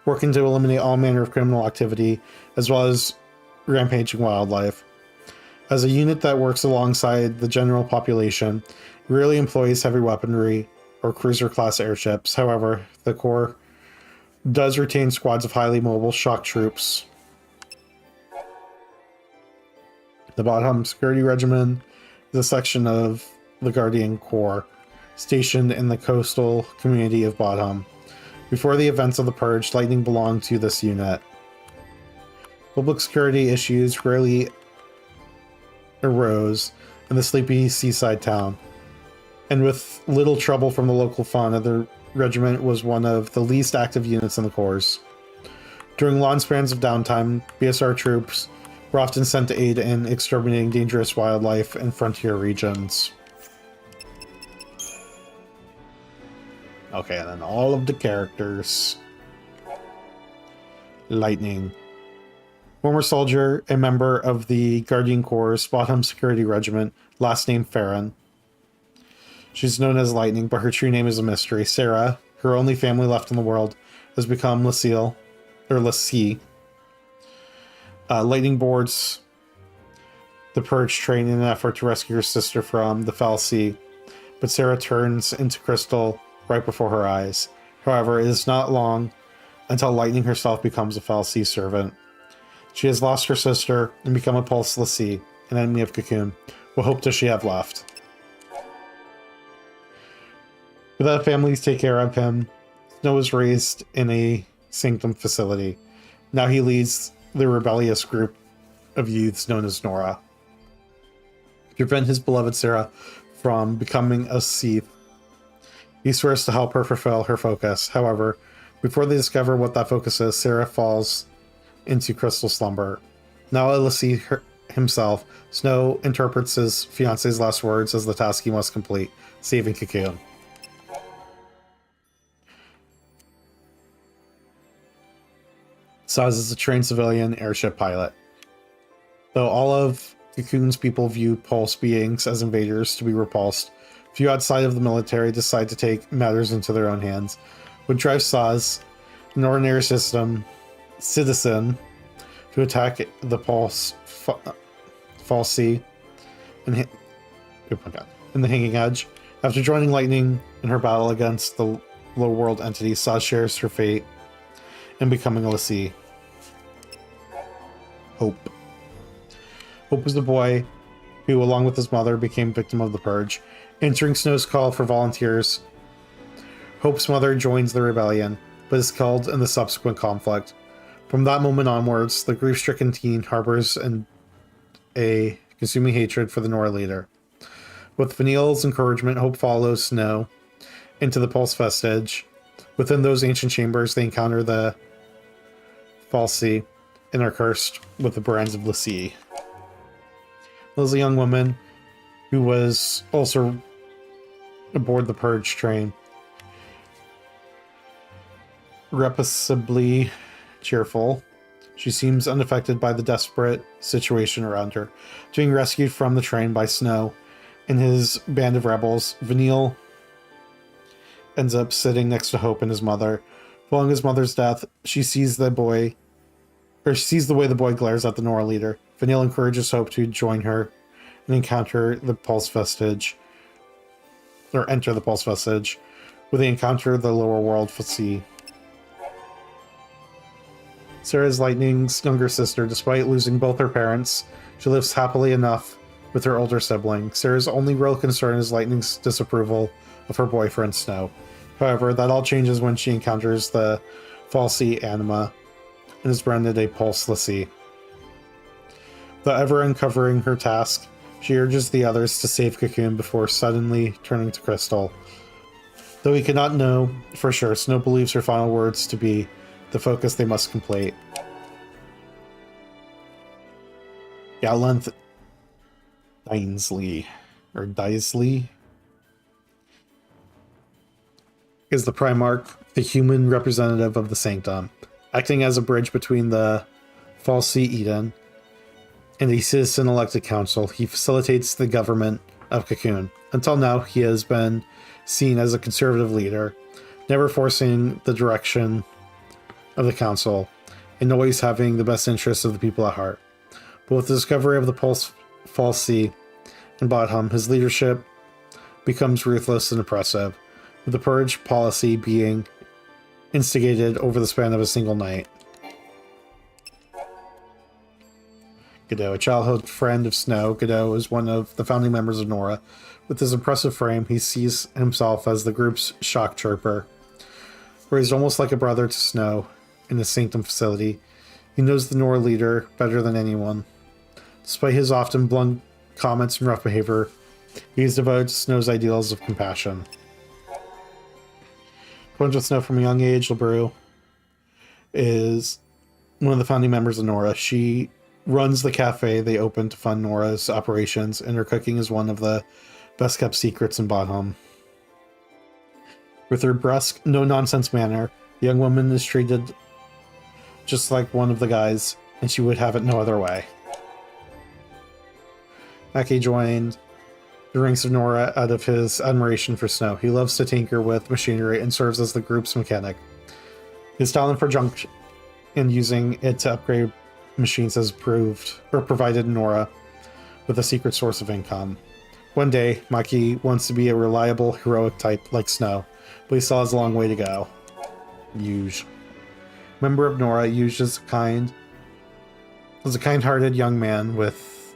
working to eliminate all manner of criminal activity, as well as rampaging wildlife. As a unit that works alongside the general population, it rarely employs heavy weaponry or cruiser-class airships. However, the Corps does retain squads of highly mobile shock troops. The Bottom Security Regiment is a section of the Guardian Corps, stationed in the coastal community of Bottom. Before the events of the Purge, Lightning belonged to this unit. Public security issues rarely arose in the sleepy seaside town, and with little trouble from the local fauna, the regiment was one of the least active units in the Corps. During long spans of downtime, BSR troops were often sent to aid in exterminating dangerous wildlife in frontier regions. Okay, and then all of the characters. Lightning. Former soldier, a member of the Guardian Corps' Bottom Security Regiment, last name Farron. She's known as Lightning, but her true name is a mystery. Sarah, her only family left in the world, has become Lassie. Lightning boards the Purge train in an effort to rescue her sister from the FFXIII, but Sarah turns into crystal right before her eyes. However, it is not long until Lightning herself becomes a FFXIII servant. She has lost her sister and become a Pulse Lassie, an enemy of Cocoon. What hope does she have left? Without a family to take care of him, Snow was raised in a sanctum facility. Now he leads the rebellious group of youths known as Nora. To prevent his beloved Sarah from becoming a Sith, he swears to help her fulfill her focus. However, before they discover what that focus is, Sarah falls into crystal slumber. Now a Lassie himself, Snow interprets his fiance's last words as the task he must complete, saving Cocoon. Saz is a trained civilian airship pilot. Though all of Cocoon's people view Pulse beings as invaders to be repulsed, few outside of the military decide to take matters into their own hands. What drives Saz, an ordinary citizen, to attack the Pulse FFXIII in the Hanging Edge. After joining Lightning in her battle against the low world entity, Saz shares her fate in becoming a Lassie. Hope. Hope was the boy who, along with his mother, became victim of the Purge. Answering Snow's call for volunteers, Hope's mother joins the rebellion, but is killed in the subsequent conflict. From that moment onwards, the grief-stricken teen harbors a consuming hatred for the Nora leader. With Vanille's encouragement, Hope follows Snow into the Pulse Vestige. Within those ancient chambers, they encounter the FFXIII and are cursed with the brands of Lassie. There's a young woman who was also aboard the Purge train. Repressibly cheerful, she seems unaffected by the desperate situation around her. Being rescued from the train by Snow and his band of rebels, Vanille ends up sitting next to Hope and his mother. Following his mother's death, she sees the way the boy glares at the Nora leader. Vanille encourages Hope to join her and enter the Pulse Vestige, where they encounter the lower world FFXIII. Sarah is Lightning's younger sister. Despite losing both her parents, she lives happily enough with her older sibling. Sarah's only real concern is Lightning's disapproval of her boyfriend Snow. However, that all changes when she encounters the FFXIII anima and is branded a Pulse Lassie. Without ever uncovering her task, she urges the others to save Cocoon before suddenly turning to crystal. Though he cannot know for sure, Snow believes her final words to be the focus they must complete. Gallant Daisley is the Primarch, the human representative of the Sanctum. Acting as a bridge between the FFXIII Eden and the citizen-elected council, he facilitates the government of Cocoon. Until now, he has been seen as a conservative leader, never forcing the direction of the council, and always having the best interests of the people at heart. But with the discovery of the Pulse FFXIII and Bodham, his leadership becomes ruthless and oppressive, with the Purge policy being instigated over the span of a single night. Godot, a childhood friend of Snow, Godot is one of the founding members of Nora. With his impressive frame, he sees himself as the group's shock trooper. Raised almost like a brother to Snow in the Sanctum facility, he knows the Nora leader better than anyone. Despite his often blunt comments and rough behavior, he is devoted to Snow's ideals of compassion. Friends with Snow from a young age, LeBrew is one of the founding members of Nora. She runs the cafe they opened to fund Nora's operations, and her cooking is one of the best kept secrets in Bodham. With her brusque, no-nonsense manner, the young woman is treated just like one of the guys, and she would have it no other way. Aki joined the ranks of Nora out of his admiration for Snow. He loves to tinker with machinery and serves as the group's mechanic. His talent for junk and using it to upgrade machines has provided Nora with a secret source of income. One day, Maki wants to be a reliable, heroic type like Snow, but he still has a long way to go. Yuge. Member of Nora, Yuge was a kind-hearted young man with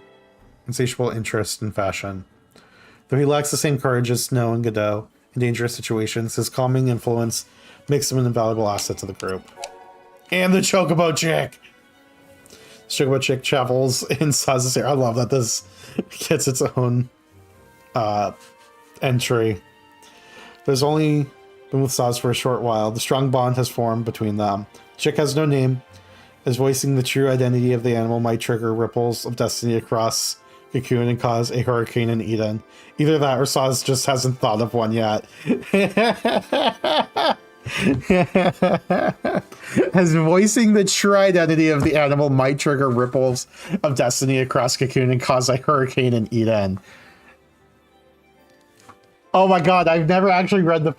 insatiable interest in fashion. Though he lacks the same courage as Snow and Godot in dangerous situations, his calming influence makes him an invaluable asset to the group. And the Chocobo Chick! Chocobo Chick travels in Saz's area. I love that this gets its own entry. There's only been with Saz for a short while. The strong bond has formed between them. Chick has no name, as voicing the true identity of the animal might trigger ripples of destiny across Cocoon and cause a hurricane in Eden. Either that or Saz just hasn't thought of one yet. As voicing the true identity of the animal might trigger ripples of destiny across Cocoon and cause a hurricane in Eden. Oh my god, I've never actually read the...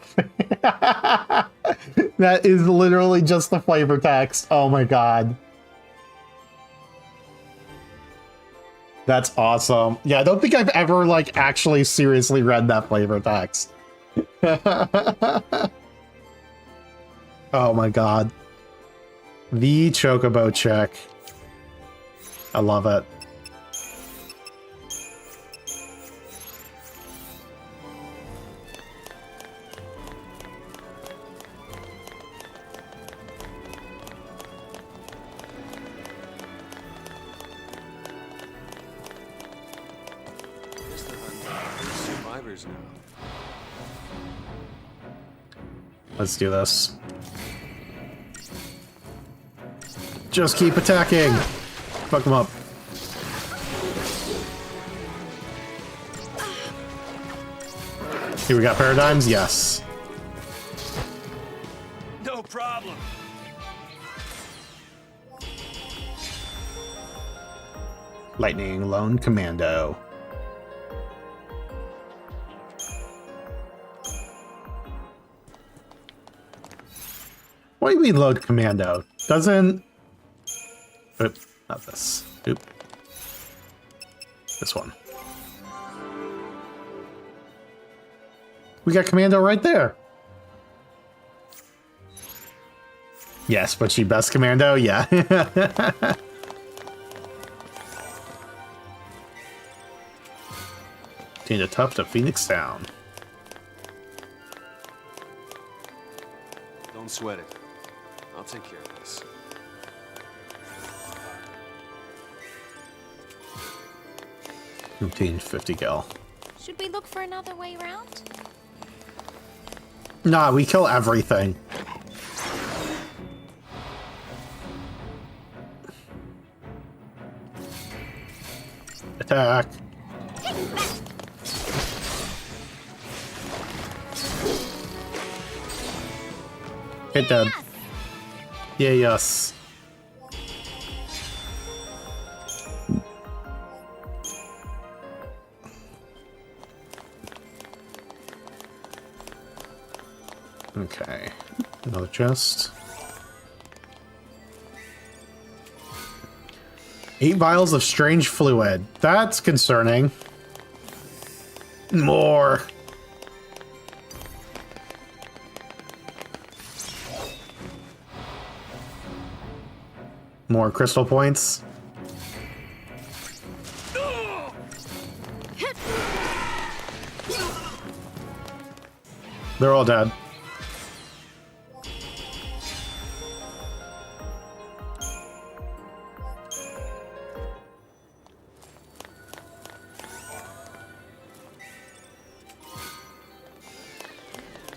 That is literally just the flavor text. Oh my god. That's awesome. Yeah, I don't think I've ever, like, actually seriously read that flavor text. Oh my god. The Chocobo Chick. I love it. Survivors now. Let's do this. Just keep attacking. Fuck them up. Here we got paradigms. Yes. No problem. Lightning Lone Commando. What do you mean load commando? Doesn't... Oop, not this. Oop. This one. We got commando right there. Yes, but she best commando? Yeah. Gained a tough to Phoenix Town. Don't sweat it. I'll take care of this. Obtained 50 gal. Should we look for another way around? Nah, we kill everything. Attack. Hit them. Yeah, yes. Okay. Another chest. 8 vials of strange fluid. That's concerning. More. More crystal points. They're all dead.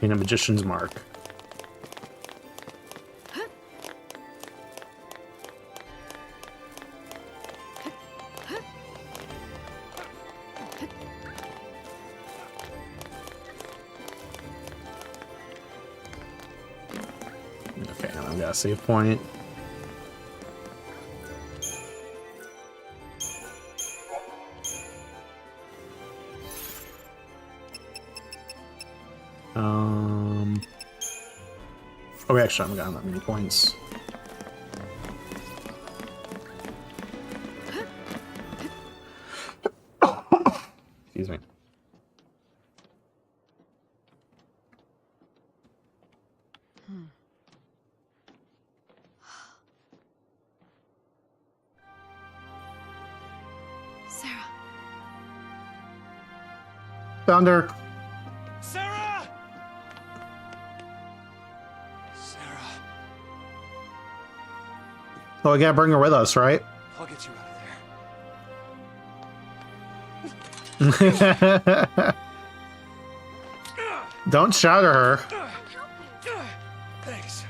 In a magician's mark. Okay, now I've got a save point. Oh, we actually haven't gotten that many points. Excuse me. Sarah. Found her. Sarah! Sarah. Oh, we gotta bring her with us, right? I'll get you out of Don't shout at her. there. Thanks.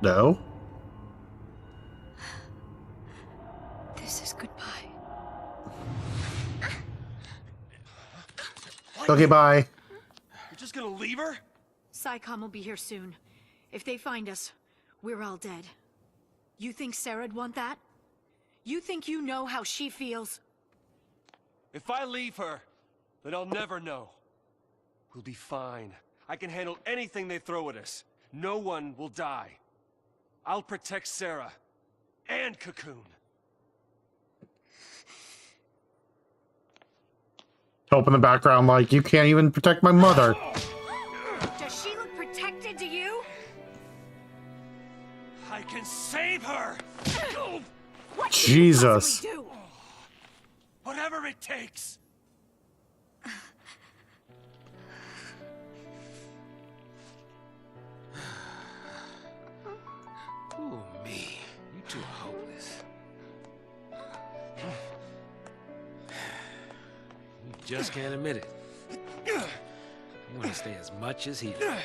No. This is goodbye. Okay, bye. You're just gonna leave her? SciComm will be here soon. If they find us, we're all dead. You think Sarah'd want that? You think you know how she feels? If I leave her, then I'll never know. We'll be fine. I can handle anything they throw at us. No one will die. I'll protect Sarah. And Cocoon. Help in the background like, you can't even protect my mother. Does she look protected to you? I can save her! What Jesus. can you possibly do? Whatever it takes! Ooh, me. You two are hopeless. You just can't admit it. You want to stay as much as he does.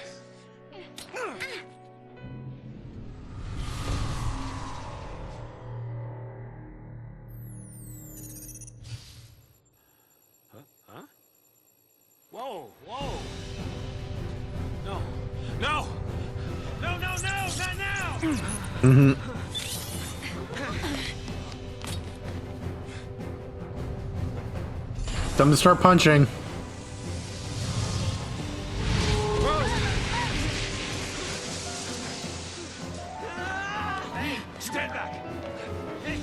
Huh? Whoa, whoa! No, no! No, no, no! Not now! Mm-hmm. Time to start punching. Hey, stand back! Hey.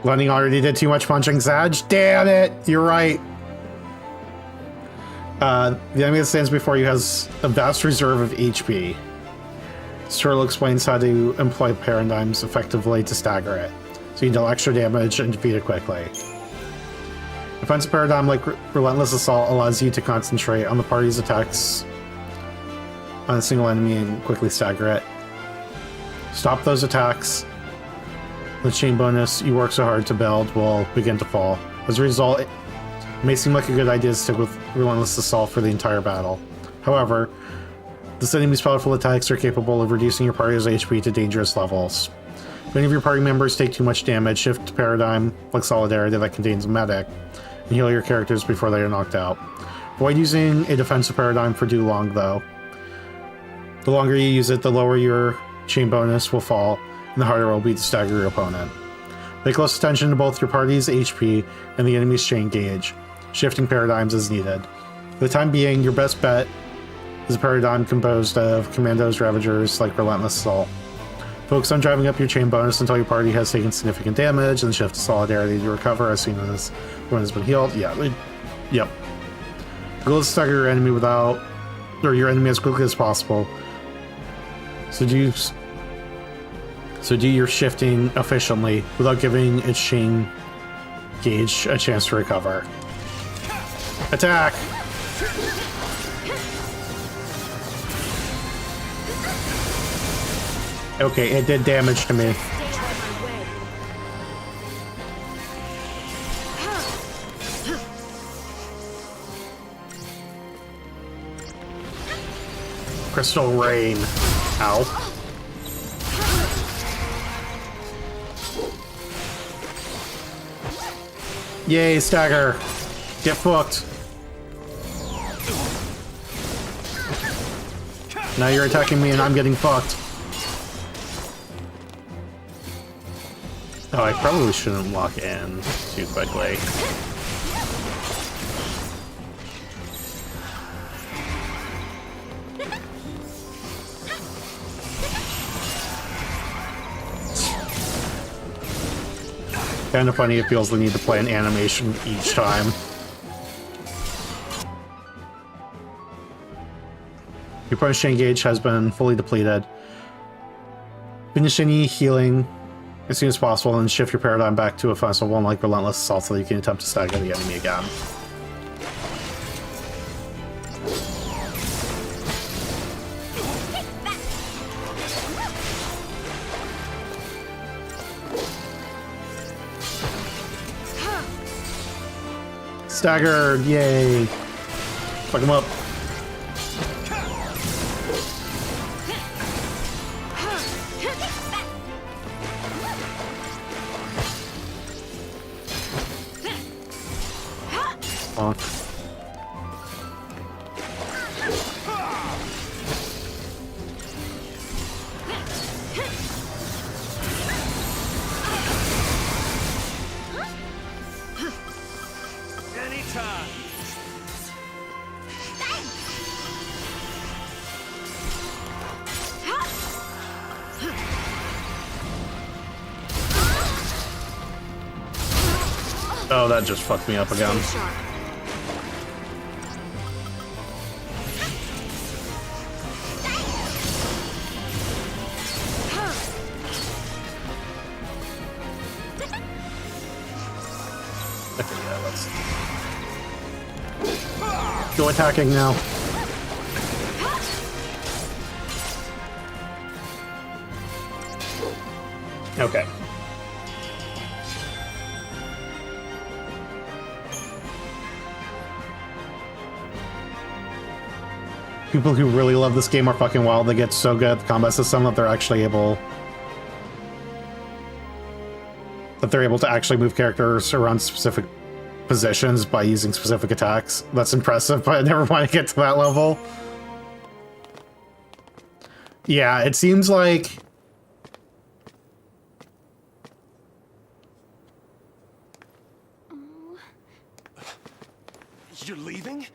Lenny already did too much punching, Sag. Damn it! You're right. The enemy that stands before you has a vast reserve of HP. Sturl explains how to employ paradigms effectively to stagger it, so you deal extra damage and defeat it quickly. Defensive paradigm like Relentless Assault allows you to concentrate on the party's attacks on a single enemy and quickly stagger it. Stop those attacks. The chain bonus you work so hard to build will begin to fall. As a result, it may seem like a good idea to stick with Relentless Assault for the entire battle. However, this enemy's powerful attacks are capable of reducing your party's HP to dangerous levels. If any of your party members take too much damage, shift to paradigm like Solidarity that contains a medic, and heal your characters before they are knocked out. Avoid using a defensive paradigm for too long, though. The longer you use it, the lower your chain bonus will fall, and the harder it will be to stagger your opponent. Pay close attention to both your party's HP and the enemy's chain gauge, shifting paradigms as needed. For the time being, your best bet is a paradigm composed of Commandos, Ravagers like Relentless Assault. Focus on driving up your chain bonus until your party has taken significant damage, and shift to Solidarity to recover as soon as one has been healed. Yep. Goal is to stagger your enemy your enemy as quickly as possible. So do your shifting efficiently without giving its chain gauge a chance to recover. Attack! Okay, it did damage to me. Crystal Rain. Ow. Yay, Stagger. Get fucked. Now you're attacking me and I'm getting fucked. Oh, I probably shouldn't lock in too quickly. Kind of funny, it feels the need to play an animation each time. Your opponent's chain gauge has been fully depleted. Finish any healing as soon as possible and shift your paradigm back to a fast one like relentless assault so that you can attempt to stagger the enemy again. Staggered, yay! Fuck him up. Fuck. Anytime. Oh, that just fucked me up again. Okay, yeah, let's go attacking now. Okay. People who really love this game are fucking wild. They get so good at the combat system that they're actually able... they're able to actually move characters around specific positions by using specific attacks. That's impressive, but I never want to get to that level. Yeah, it seems like... You're leaving?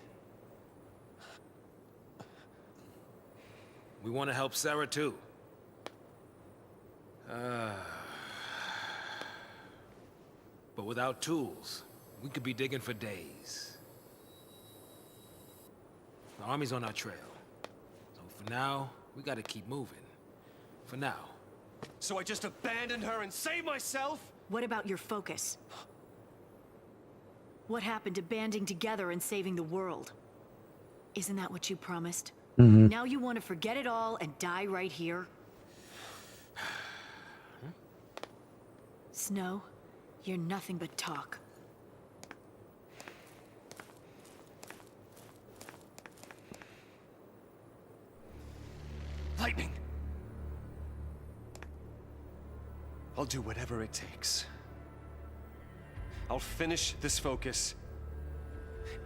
We want to help Sarah too. But without tools, we could be digging for days. The army's on our trail. So for now, we gotta keep moving. For now. So I just abandoned her and saved myself? What about your focus? What happened to banding together and saving the world? Isn't that what you promised? Mm-hmm. Now you want to forget it all and die right here? Snow, you're nothing but talk. Lightning! I'll do whatever it takes. I'll finish this focus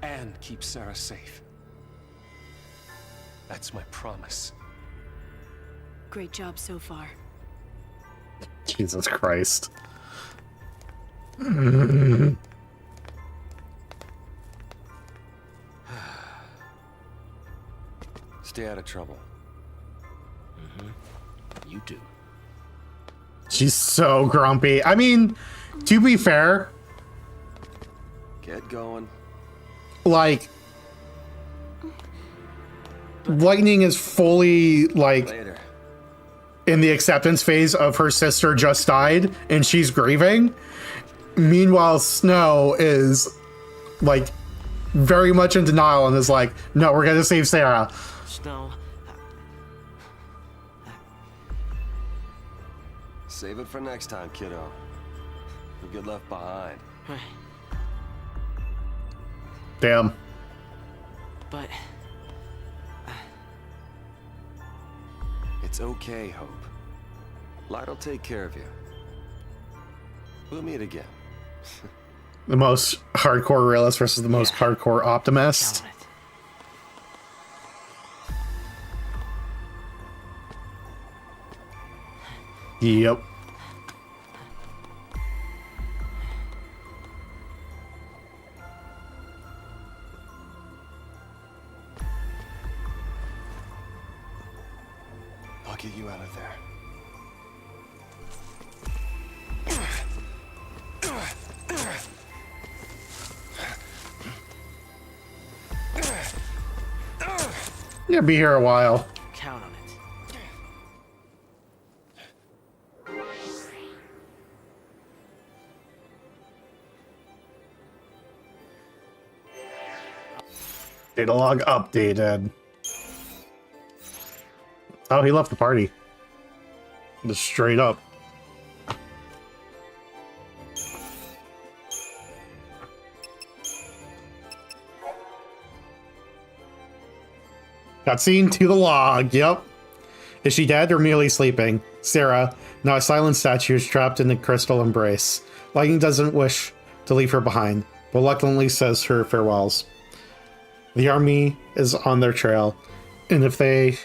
and keep Sarah safe. That's my promise. Great job so far. Jesus Christ. Stay out of trouble. You too. She's so grumpy. I mean, to be fair, Get going. like, Lightning is fully, like, Later. in the acceptance phase of her sister just died, and she's grieving. Meanwhile, Snow is, like, very much in denial and is like, no, we're gonna save Sarah. Snow. Save it for next time, kiddo. You'll get left behind. Damn. But... It's okay, Hope. Light'll take care of you. We'll meet again. The most hardcore realist versus the most hardcore optimist. Yep. I'll get you out of there. You'll be here a while. Count on it. Data log updated. Oh, he left the party. Just straight up. Cutscene to the log, yep. Is she dead or merely sleeping? Sarah, now a silent statue, is trapped in the crystal embrace. Lightning doesn't wish to leave her behind, but reluctantly says her farewells. The army is on their trail, and if they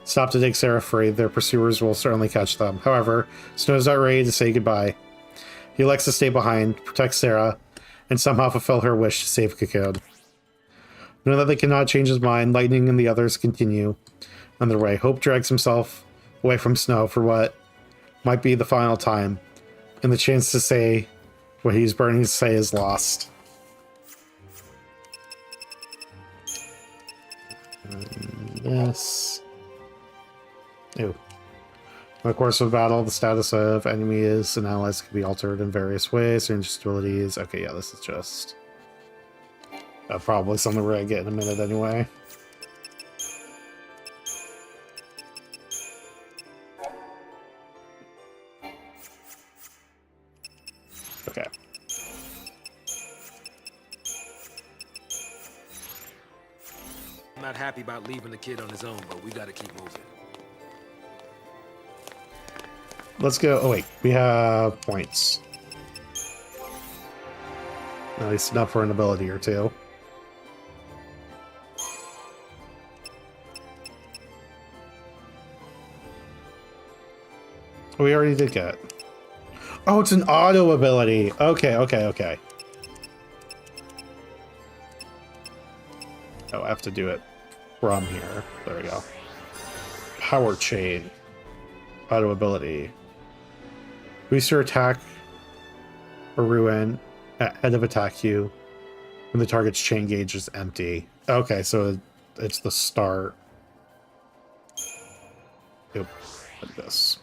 stop to take Sarah free, their pursuers will certainly catch them. However, Snow's not ready to say goodbye. He elects to stay behind, protect Sarah, and somehow fulfill her wish to save Cocoon. Know that they cannot change his mind. Lightning and the others continue on their way. Hope drags himself away from Snow for what might be the final time, and the chance to say what he's burning to say is lost. Yes. Ew. In the course of battle, the status of enemies and allies can be altered in various ways. Range abilities. Okay, yeah, this is just probably something we're gonna get in a minute anyway. Okay. I'm not happy about leaving the kid on his own, but we gotta keep moving. Let's go. Oh wait, we have points. At least enough for an ability or two. We already did get. Oh, it's an auto ability. Okay, okay, okay. Oh, I have to do it from here. There we go. Power chain. Auto ability. Boost your attack or ruin ahead of attack you when the target's chain gauge is empty. Okay, so it's the start. Yep, like this.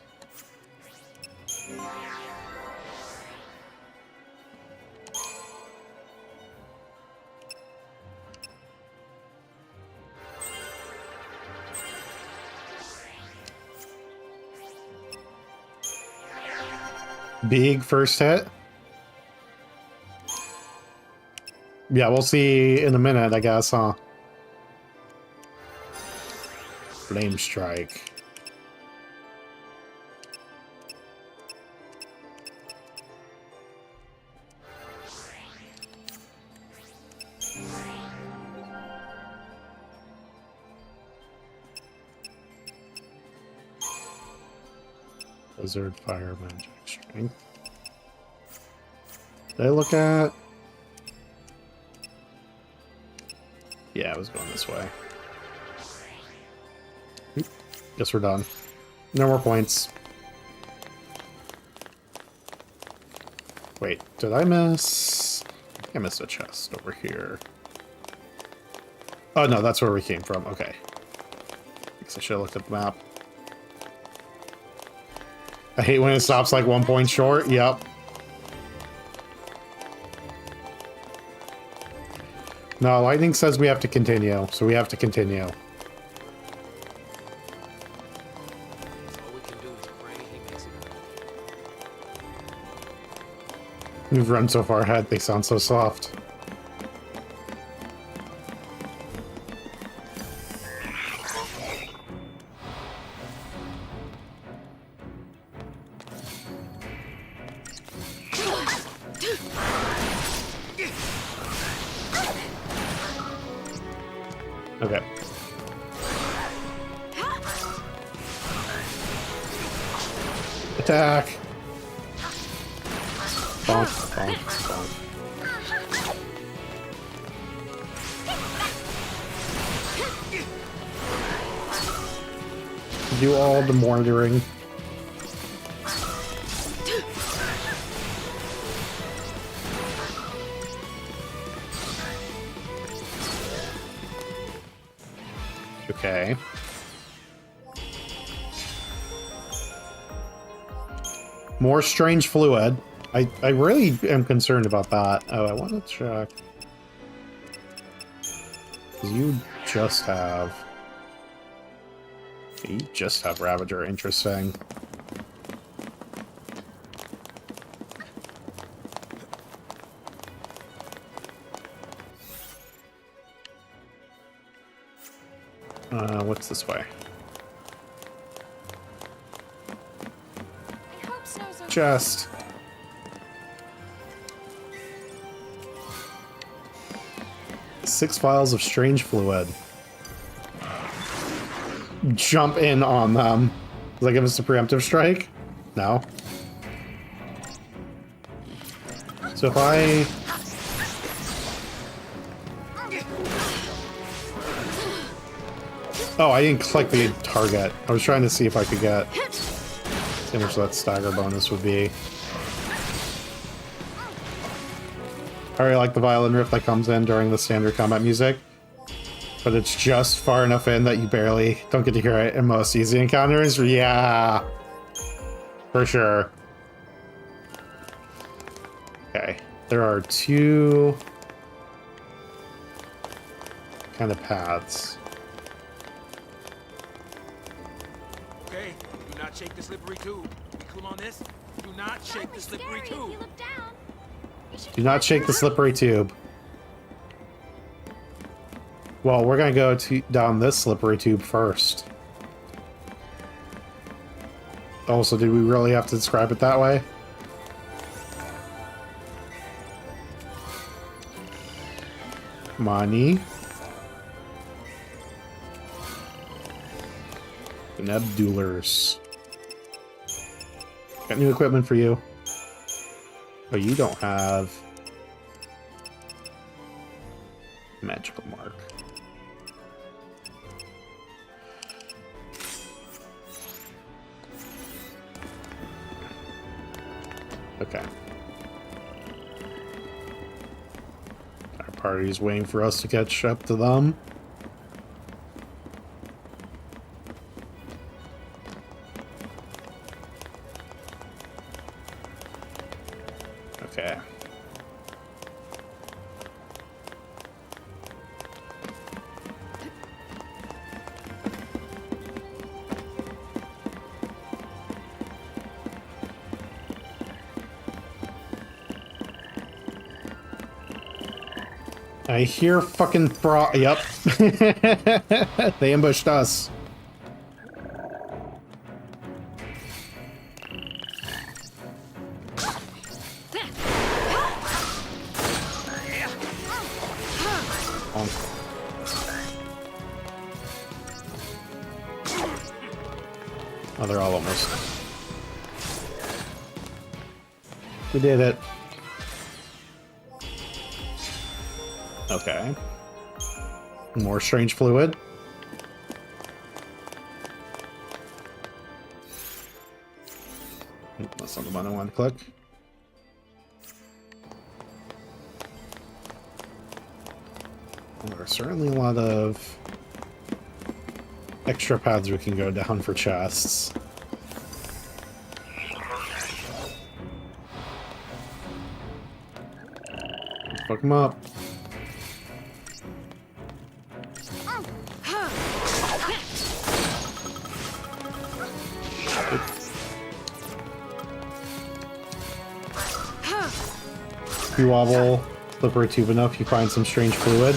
Big first hit. Yeah, we'll see in a minute, I guess, huh? Flame strike. Blizzard, fire, magic, strength. Did I look at? Yeah, I was going this way. Oop. Guess we're done. No more points. Wait, did I miss? I think I missed a chest over here. Oh no, that's where we came from. Okay. I guess I should have looked at the map. I hate when it stops like 1 point short. Yep. No, lightning says we have to continue, so we have to continue. We've run so far ahead, they sound so soft. Okay. Attack! Bonk, bonk, bonk. Do all the monitoring. Okay. More strange fluid. I really am concerned about that. Oh, I want to check. 'Cause you just have Ravager. Interesting. What's this way? Chest. Six vials of strange fluid. Jump in on them. Does that give us a preemptive strike? No. So if I... Oh, I didn't click the target. I was trying to see if I could get how much that stagger bonus would be. I really like the violin riff that comes in during the standard combat music, but it's just far enough in that you barely don't get to hear it in most easy encounters. Yeah, for sure. Okay, there are two kind of paths. Okay, do not shake the slippery tube. You cool on this? Do not shake the slippery tube. Do not shake the slippery tube. Well, we're gonna go down this slippery tube first. Also, did we really have to describe it that way? Money. Nebdulers. Got new equipment for you. Oh, you don't have magical mark. Okay. Our party's waiting for us to catch up to them. Okay. I hear fucking Yep. They ambushed us. Oh, they're all almost. We did it. Okay. More strange fluid. That's not the one I want to click. There are certainly a lot of extra paths we can go down for chests. Let's fuck them up. If you wobble slippery tube enough, you find some strange fluid.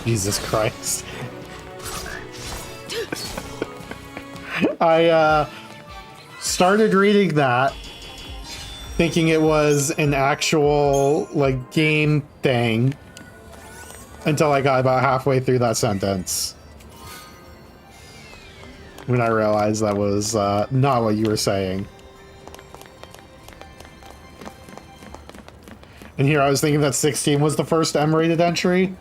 Jesus Christ. I started reading that thinking it was an actual like game thing, until I got about halfway through that sentence. When I realized that was not what you were saying. And here I was thinking that 16 was the first M-rated entry.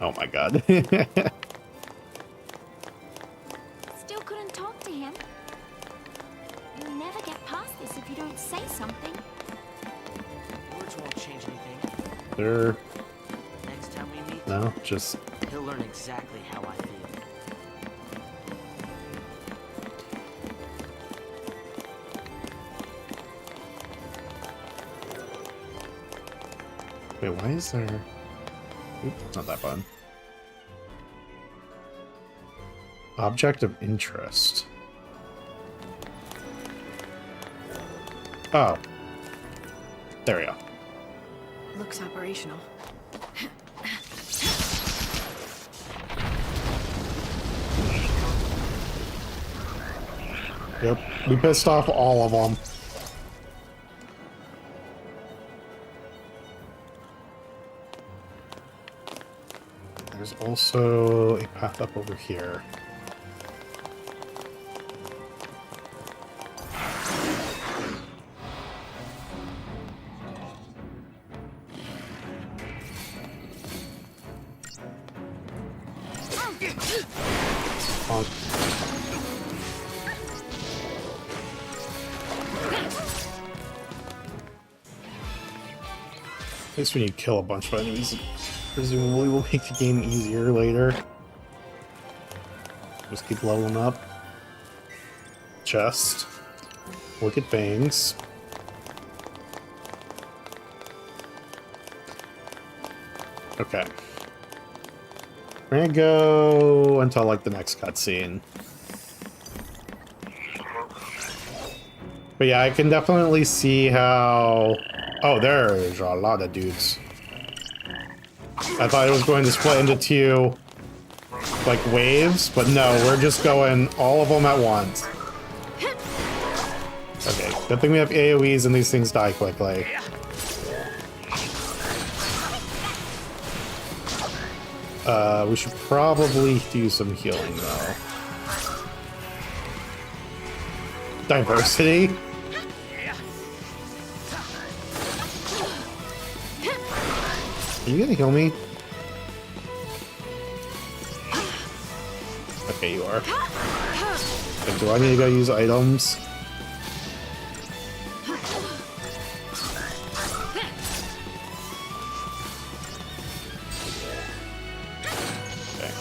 Oh my god. Still couldn't talk to him. You'll never get past this if you don't say something. Words won't change anything. There. Next time we meet, No, just. he'll learn exactly how I feel. Wait, why is there. Oops, not that fun. Object of interest. Oh. There we go. Looks operational. Yep, we pissed off all of them. There's also a path up over here. At least when you kill a bunch of enemies, presumably will make the game easier later. Just keep leveling up. Chest. Look at bangs. Okay. We're gonna go until like the next cutscene. But yeah, I can definitely see how... Oh, there's a lot of dudes. I thought it was going to split into two, like, waves, but no, we're just going all of them at once. Okay, good thing we have AoEs and these things die quickly. We should probably do some healing, though. Diversity? Are you gonna heal me? Okay, you are. Okay, do I need to go use items? Okay.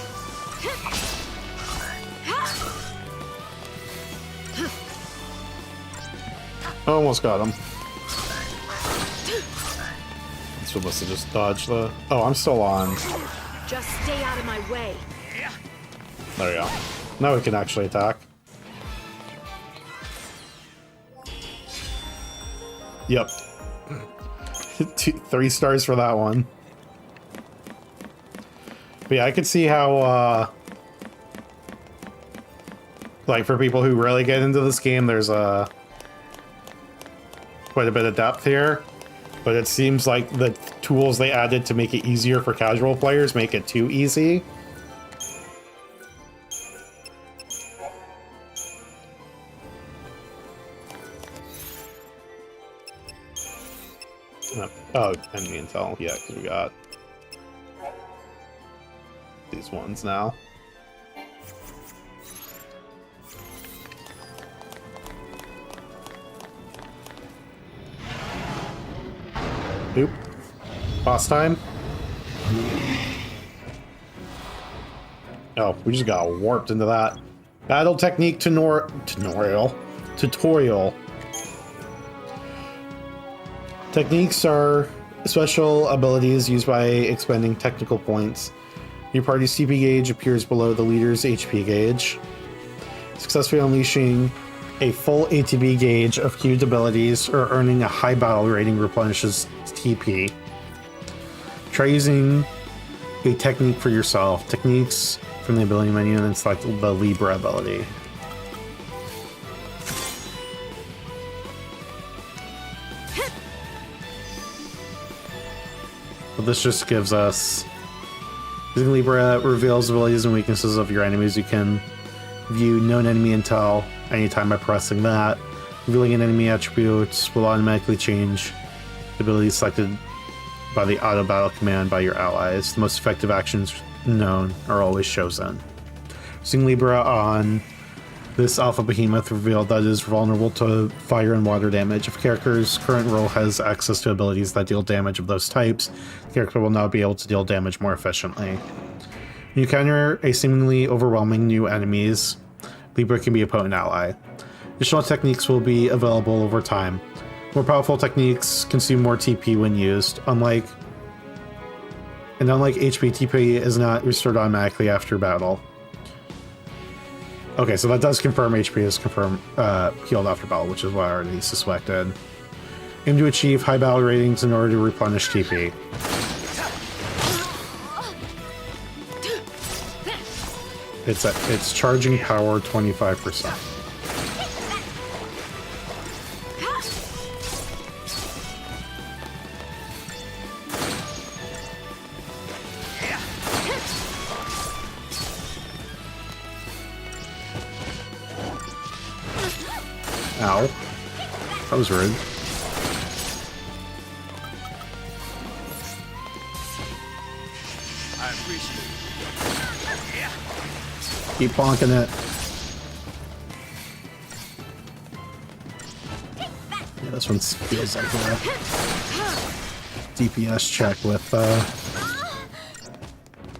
Almost got him. So must have just dodged the... Oh, I'm still on. Just stay out of my way. There we go. Now we can actually attack. Yep. 3 stars for that one. But yeah, I could see how, like, for people who really get into this game, there's quite a bit of depth here. But it seems like the tools they added to make it easier for casual players make it too easy. Oh, enemy intel. Yeah, because we got these ones now. Oop. Boss time. Oh, we just got warped into that. Battle technique tutorial. Techniques are special abilities used by expending technical points. Your party's CP gauge appears below the leader's HP gauge. Successfully unleashing a full ATB gauge of queued abilities or earning a high battle rating replenishes TP. Try using a technique for yourself. Techniques from the ability menu and then select the Libra ability. this just gives us... Using Libra reveals abilities and weaknesses of your enemies. You can view known enemy intel anytime by pressing that. Revealing an enemy attributes will automatically change the abilities selected by the auto battle command by your allies. The most effective actions known are always chosen. Using Libra on this alpha behemoth revealed that it is vulnerable to fire and water damage. If a character's current role has access to abilities that deal damage of those types, the character will now be able to deal damage more efficiently. When you encounter a seemingly overwhelming new enemies, Libra can be a potent ally. Additional techniques will be available over time. More powerful techniques consume more TP when used. Unlike HP, TP is not restored automatically after battle. Okay, so that does confirm HP is confirmed healed after battle, which is what I already suspected. Aim to achieve high battle ratings in order to replenish TP. It's charging power 25%. Ow. That was rude. I appreciate it. Keep bonking it. Yeah, this one feels like a DPS check with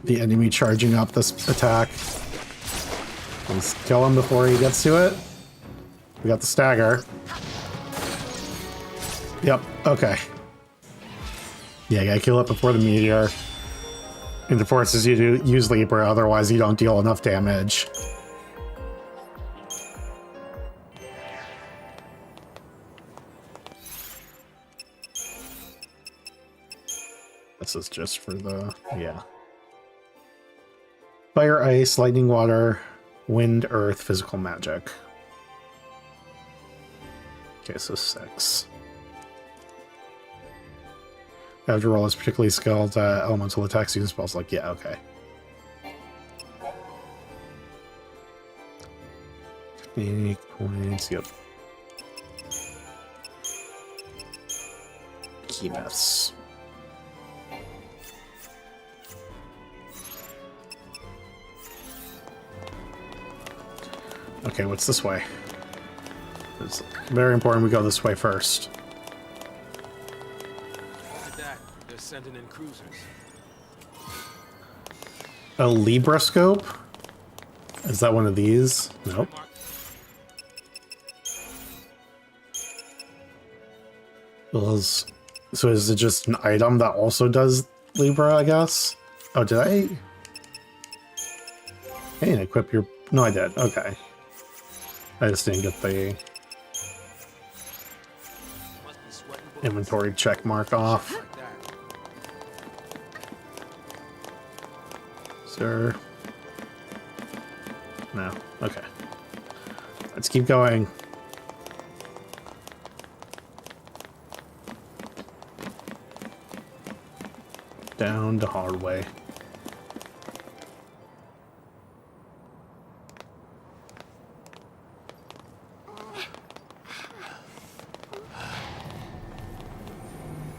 the enemy charging up this attack. Let's kill him before he gets to it. We got the stagger. Yep, okay. Yeah, you gotta kill it before the meteor. It forces you to use Libra, otherwise you don't deal enough damage. This is just for the... yeah. Fire, ice, lightning, water, wind, earth, physical magic. Okay, so 6. After roll is particularly skilled elemental attacks using spells like, yeah, okay. Technique points, yep. Key myths. Okay, what's this way? It's very important we go this way first. Look at that. They're sending in cruisers. A Libra scope? Is that one of these? Nope. So is it just an item that also does Libra, I guess? Oh, did I? Hey, and equip your... No, I did. Okay. I just didn't get the inventory check mark off. Sir. No. Okay. Let's keep going. Down the hallway.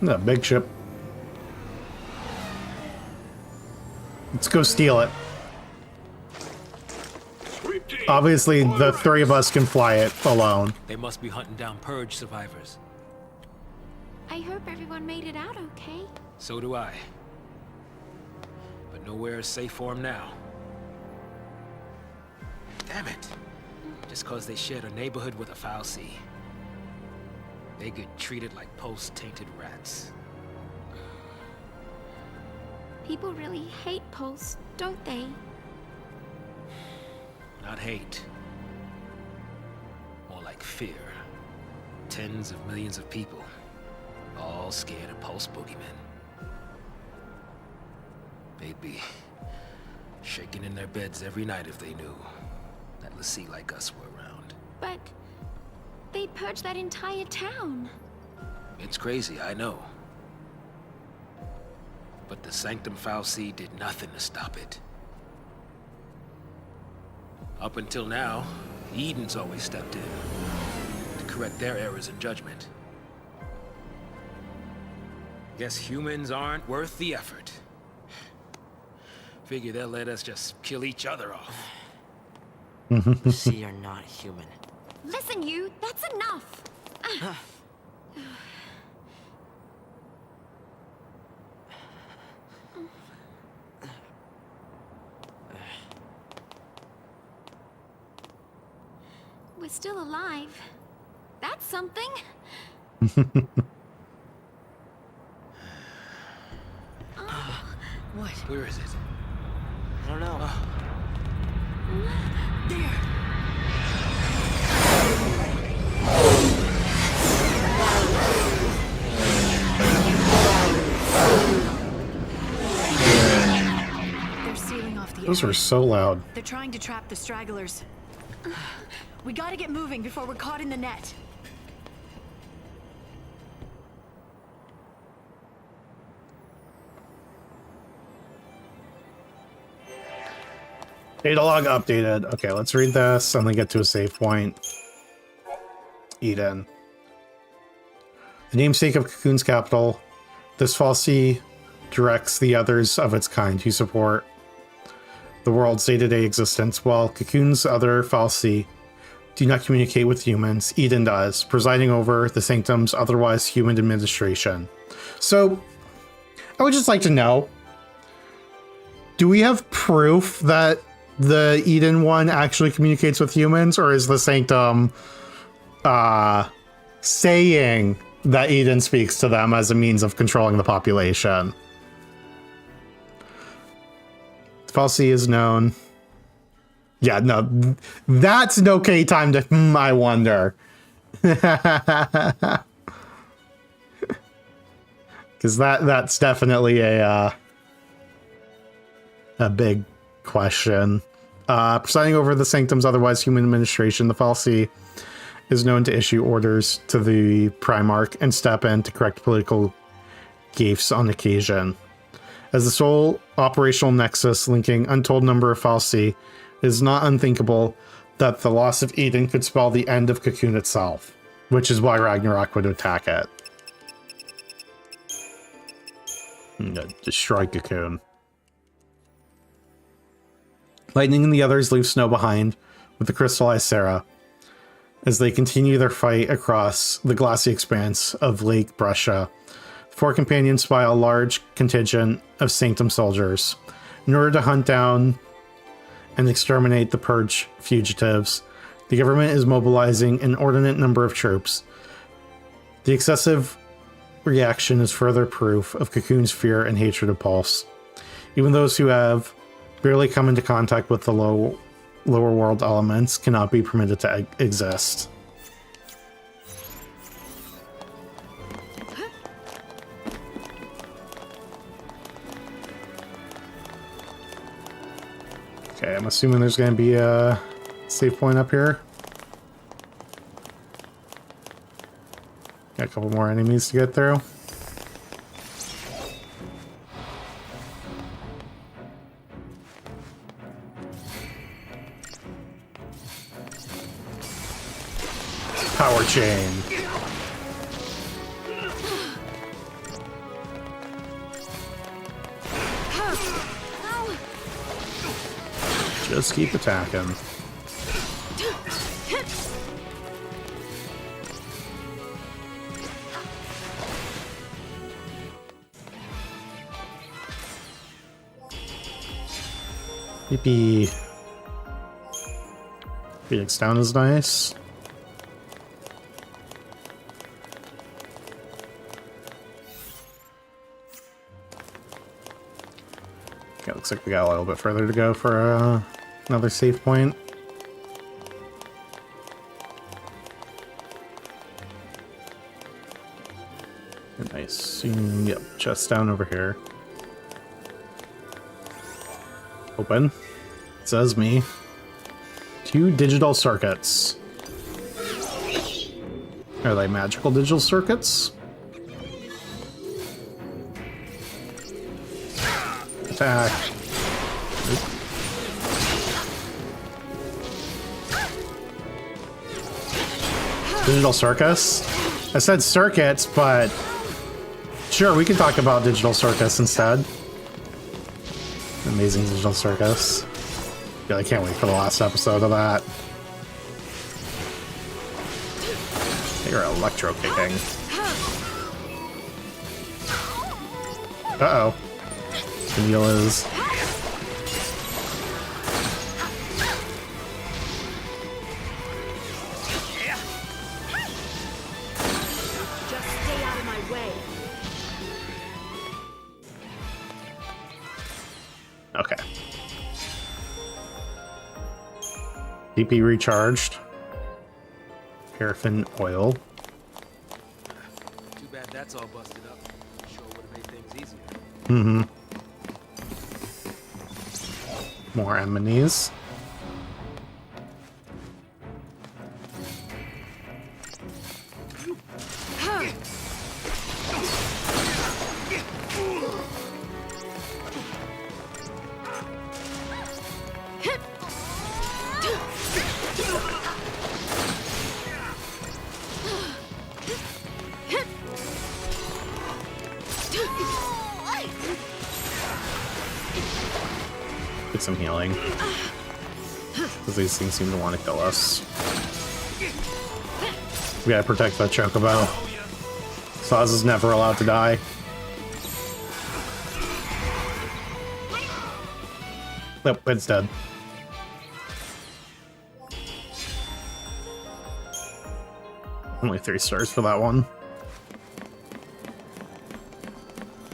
No, big ship. Let's go steal it. Obviously, the three of us can fly it alone. They must be hunting down Purge survivors. I hope everyone made it out okay. So do I. But nowhere is safe for them now. Damn it. Just cause they shared a neighborhood with a foul sea. They get treated like post-tainted rats. People really hate Pulse, don't they? Not hate. More like fear. Tens of millions of people, all scared of Pulse boogeymen. They'd be shaking in their beds every night if they knew that Lassie like us were around. But they purged that entire town. It's crazy, I know. But the Sanctum FFXIII did nothing to stop it. Up until now, Eden's always stepped in to correct their errors in judgment. Guess humans aren't worth the effort. Figure they'll let us just kill each other off. See, you're not human. Listen, you, that's enough. We're still alive. That's something. What? Where is it? I don't know. They're sealing off the Those area. are so loud. They're trying to trap the stragglers. We gotta get moving before we're caught in the net. Data log updated. Okay, let's read this and then get to a save point. Eden. The namesake of Cocoon's capital, this FFXIII directs the others of its kind who support the world's day-to-day existence, while Cocoon's other FFXIII do not communicate with humans. Eden does, presiding over the Sanctum's otherwise human administration. So, I would just like to know, do we have proof that the Eden one actually communicates with humans, or is the Sanctum saying that Eden speaks to them as a means of controlling the population? FFXIII is known. Yeah, no, that's an okay time to, I wonder. Because that's definitely a big question. Presiding over the Sanctum's otherwise human administration, the FFXIII is known to issue orders to the Primarch and step in to correct political gaffes on occasion. As the sole operational nexus linking untold number of FFXIII, it is not unthinkable that the loss of Eden could spell the end of Cocoon itself, which is why Ragnarok would attack it. Destroy Cocoon. Lightning and the others leave Snow behind with the crystallized Sarah as they continue their fight across the glassy expanse of Lake Brescia. The four companions spy a large contingent of Sanctum soldiers. In order to hunt down and exterminate the Purge fugitives, the government is mobilizing an inordinate number of troops. The excessive reaction is further proof of Cocoon's fear and hatred of Pulse. Even those who have barely come into contact with the lower world elements cannot be permitted to exist. Okay, I'm assuming there's going to be a save point up here. Got a couple more enemies to get through. Power chain. Just keep attacking. Yippee. Phoenix down is nice. Okay, looks like we got a little bit further to go for another save point. Nice. Yep, chest down over here. Open. It says me. 2 digital circuits. Are they magical digital circuits? attack. Digital Circus? I said circuits, but sure, we can talk about Digital Circus instead. Amazing Digital Circus. Yeah, I can't wait for the last episode of that. You're electro kicking. Uh-oh. The deal is... Just stay out of my way. Okay. DP recharged. Paraffin oil. Too bad that's all busted up. Sure would have made things easier. Mm-hmm. More enemies. Get some healing. Because these things seem to want to kill us. We gotta protect that Chocobo. Saz is never allowed to die. Nope, it's dead. Only 3 stars for that one.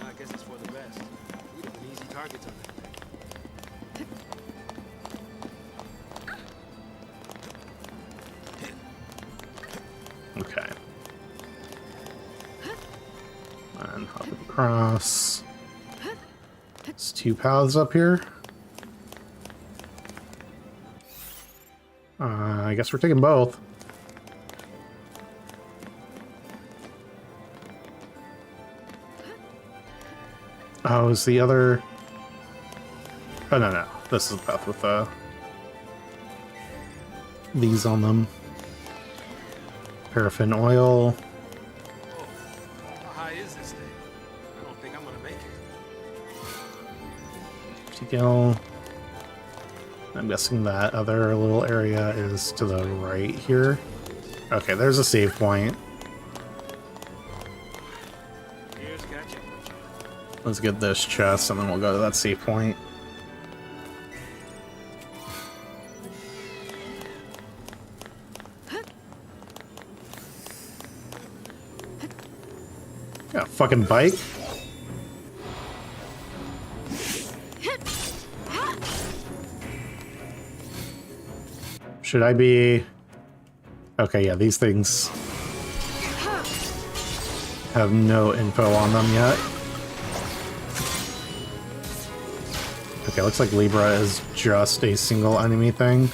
I guess it's for the best. We'd have been easy targets on that thing. Okay. And hop across. There's 2 paths up here. I guess we're taking both. Oh, is the other... Oh, no. This is the path with these on them. Paraffin oil. How high is this thing? I don't think I'm gonna make it. Go. I'm guessing that other little area is to the right here. Okay, there's a save point. Here's gotcha. Let's get this chest and then we'll go to that save point. Got a fucking bike. Should I be... Okay, yeah, these things have no info on them yet. Okay, looks like Libra is just a single enemy thing.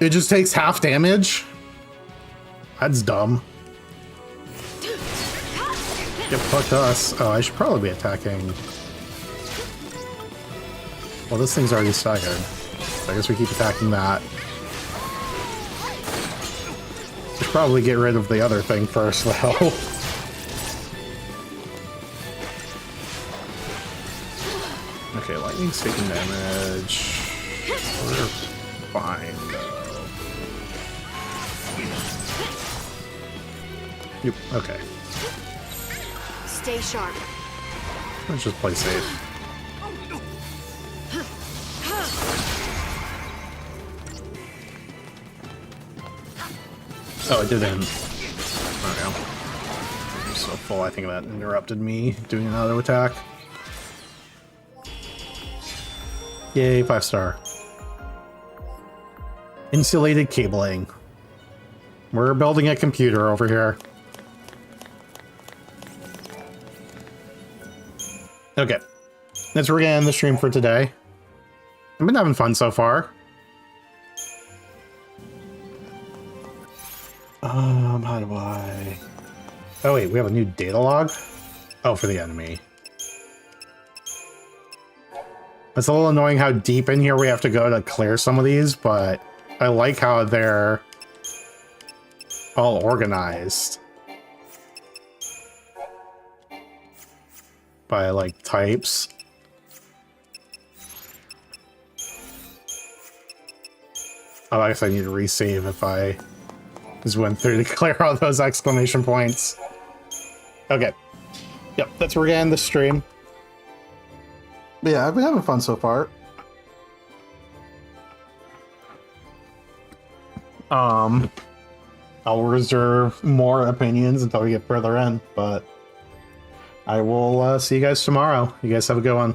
It just takes half damage? That's dumb. Get fucked us. Oh, I should probably be attacking. Well, this thing's already staggered. So I guess we keep attacking that. We should probably get rid of the other thing first, though. Okay, lightning's taking damage. We're fine, though. Yep, okay. Stay sharp. Let's just play safe. Oh, it didn't. Okay. I'm so full, I think that interrupted me doing an auto attack. Yay, 5-star. Insulated cabling. We're building a computer over here. Okay. That's where we're gonna end the stream for today. I've been having fun so far. How do I... Oh wait, we have a new data log? Oh, for the enemy. It's a little annoying how deep in here we have to go to clear some of these, but I like how they're all organized by, like, types. Oh, I guess I need to resave if I just went through to clear all those exclamation points. Okay. Yep, that's where we're getting the stream. But yeah, I've been having fun so far. I'll reserve more opinions until we get further in, but I will see you guys tomorrow. You guys have a good one.